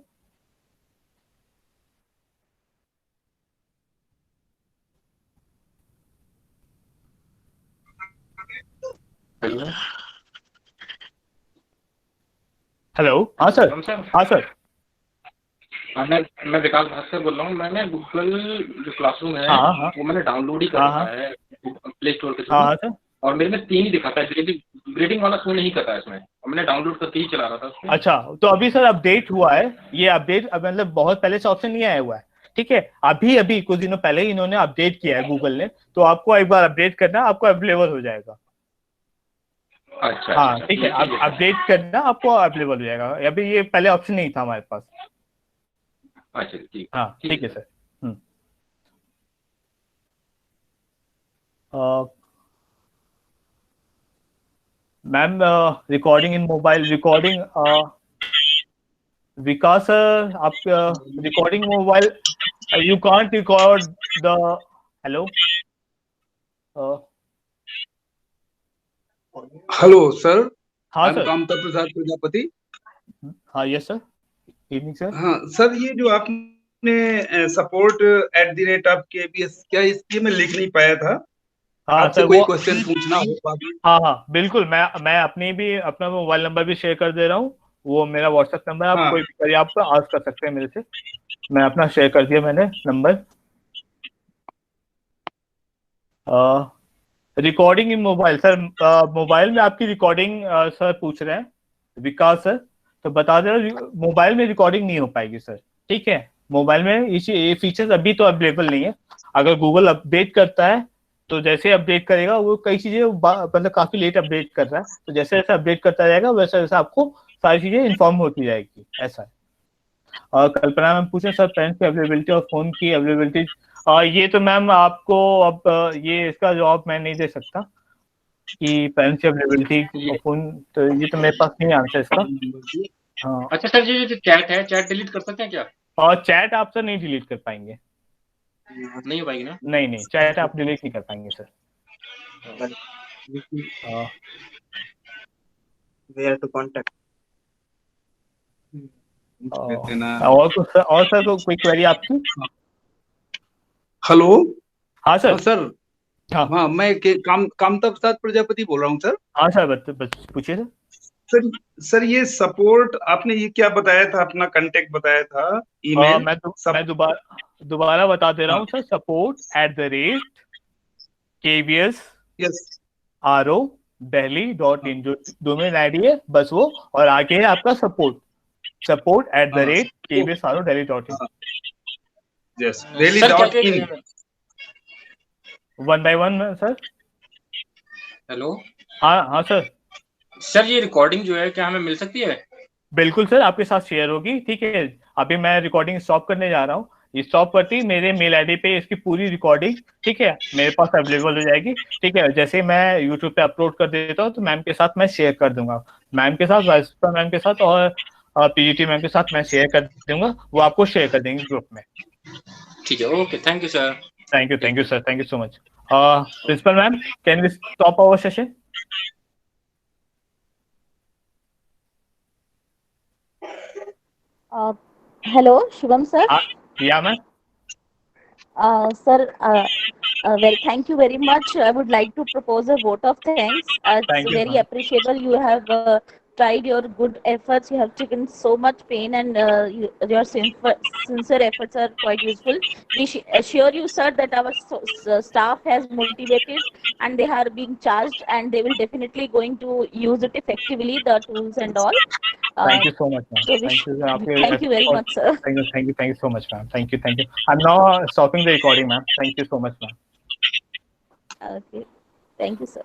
Speaker 1: हेलो, हाँ सर, हाँ सर।
Speaker 2: मैं विकास भास्कर बोल रहा हूँ। मैंने गूगल जो क्लासरूम है
Speaker 1: हाँ हाँ
Speaker 2: वो मैंने डाउनलोड ही कर
Speaker 1: हाँ
Speaker 2: रखा
Speaker 1: हाँ
Speaker 2: है प्ले स्टोर के
Speaker 1: हाँ
Speaker 2: थ्रू,
Speaker 1: हाँ सर।
Speaker 2: और मेरे में 3 ही दिखाता है, ग्रेडिंग वाला शो नहीं करता है इसमें, और मैंने डाउनलोड करके ही चला रहा था उसमें।
Speaker 1: अच्छा, तो अभी सर अपडेट हुआ है, ये अपडेट अब मतलब बहुत पहले से ऑप्शन नहीं आया हुआ है, ठीक है, अभी अभी कुछ दिनों पहले ही इन्होंने अपडेट किया है गूगल ने, तो आपको एक बार अपडेट करना, आपको अवेलेबल हो जाएगा।
Speaker 2: अच्छा अच्छा
Speaker 1: हाँ
Speaker 2: अच्छा,
Speaker 1: ठीक है,
Speaker 2: ठीक
Speaker 1: अब
Speaker 2: ठीक है सर।
Speaker 1: अपडेट करना आपको अवेलेबल हो जाएगा, अभी ये पहले ऑप्शन नहीं था हमारे पास।
Speaker 2: अच्छा ठीक,
Speaker 1: हाँ
Speaker 2: ठीक
Speaker 1: ठीक
Speaker 2: है
Speaker 1: है
Speaker 2: sir.
Speaker 1: Sir. Hmm. Ma'am recording in mobile recording, Vikas sir आप recording mobile, you can't record the, hello,
Speaker 3: hello sir,
Speaker 1: हाँ
Speaker 3: I am
Speaker 1: sir.
Speaker 3: Kamta Prasad Prajapati.
Speaker 1: हाँ यस सर, इवनिंग सर।
Speaker 3: हाँ सर, ये जो आपने आपने support@KBS क्या इसलिए मैं लिख नहीं पाया था।
Speaker 1: हाँ
Speaker 3: आपसे
Speaker 1: सर,
Speaker 3: कोई
Speaker 1: वो
Speaker 3: क्वेश्चन पूछना हो तो आप-
Speaker 1: हाँ बिल्कुल, मैं अपना मोबाइल नंबर भी शेयर कर दे रहा हूँ। वो मेरा व्हाट्सएप नंबर है, आप
Speaker 3: हाँ
Speaker 1: कोई भी करिए, आप आस्क कर सकते हैं मेरे से। मैं अपना शेयर कर दिया मैंने number. Recording in mobile sir, mobile में आपकी रिकॉर्डिंग सर पूछ रहे हैं विकास सर। तो बता दे रहा, मोबाइल में रिकॉर्डिंग नहीं हो पाएगी सर। ठीक है, मोबाइल में ये फीचर्स अभी तो अवेलेबल नहीं है। अगर गूगल अपडेट करता है तो जैसे अपडेट करेगा, वो कई चीजें मतलब काफी लेट अपडेट कर रहा है, तो जैसे जैसे अपडेट करता जाएगा वैसे वैसे आपको सारी चीजें इन्फॉर्म होती जाएगी, ऐसा है। और कल्पना मैम पूछे सर पेन की अवेलेबिलिटी और फोन की अवेलेबिलिटी। ये तो मैम आपको अब ये इसका जवाब मैं नहीं दे सकता कि पेन की अवेलेबिलिटी फोन, तो ये तो मेरे पास नहीं आंसर इसका। हाँ,
Speaker 2: अच्छा सर, ये जो चैट है, चैट डिलीट कर सकते हैं क्या?
Speaker 1: और चैट आप सर नहीं डिलीट कर पाएंगे।
Speaker 2: नहीं हो पाएगी ना?
Speaker 1: नहीं, चैट आप डिलीट नहीं कर पाएंगे सर।
Speaker 3: Where to contact?
Speaker 1: और सर कोई क्वेरी आपकी?
Speaker 3: हेलो।
Speaker 1: हाँ सर।
Speaker 3: सर
Speaker 1: हाँ
Speaker 3: हाँ मैं कामता प्रसाद प्रजापति बोल रहा हूँ सर।
Speaker 1: हाँ सर, बस पूछिए सर।
Speaker 3: सर सर ये सपोर्ट आपने ये क्या बताया था, अपना कांटेक्ट बताया था ईमेल
Speaker 1: मैं दोबारा बता दे रहा हूँ sir, support@KBS
Speaker 3: yes
Speaker 1: RO Delhi.in, जो डोमेन आईडी है बस वो, और आगे है आपका support@KBS RO Delhi.in।
Speaker 3: Yes
Speaker 2: sir
Speaker 3: Delhi
Speaker 2: क्या
Speaker 3: डॉट
Speaker 2: क्या
Speaker 3: in.
Speaker 1: One by one sir.
Speaker 2: Hello
Speaker 1: हाँ सर,
Speaker 2: सर, ये रिकॉर्डिंग जो है क्या हमें मिल सकती है?
Speaker 1: बिल्कुल सर, आपके साथ शेयर होगी। ठीक है, अभी मैं रिकॉर्डिंग स्टॉप करने जा रहा हूँ। ये स्टॉप करती ही मेरे मेल आईडी पे इसकी पूरी रिकॉर्डिंग, ठीक है, मेरे पास अवेलेबल हो जाएगी। ठीक है, जैसे ही मैं यूट्यूब पे अपलोड कर देता हूँ तो मैम के साथ मैं शेयर कर दूंगा, मैम के साथ, वाइस मैम के साथ और पीजीटी मैम के साथ मैं शेयर कर दूंगा, वो आपको शेयर कर देंगे ग्रुप में।
Speaker 2: ठीक है, okay, thank you sir.
Speaker 1: Thank you sir, thank you so much. Principal ma'am, can we stop our session?
Speaker 4: Hello, Shivam sir.
Speaker 1: या ma'am.
Speaker 4: Sir, thank you very much. I would like to propose a vote of thanks. It's
Speaker 1: Thank you,
Speaker 4: very
Speaker 1: ma'am.
Speaker 4: appreciable. You have tried your good efforts. You have taken so much pain, and your sincere efforts are quite useful. We assure you, sir, that our staff has motivated and they are being charged, and they will definitely going to use it effectively, the tools and all.
Speaker 1: Thank you so much, ma'am.
Speaker 4: So thank you very much, sir.
Speaker 1: Thank you so much, ma'am. Thank you. I'm now stopping the recording, ma'am. Thank you so much, ma'am.
Speaker 4: Okay. Thank you, sir.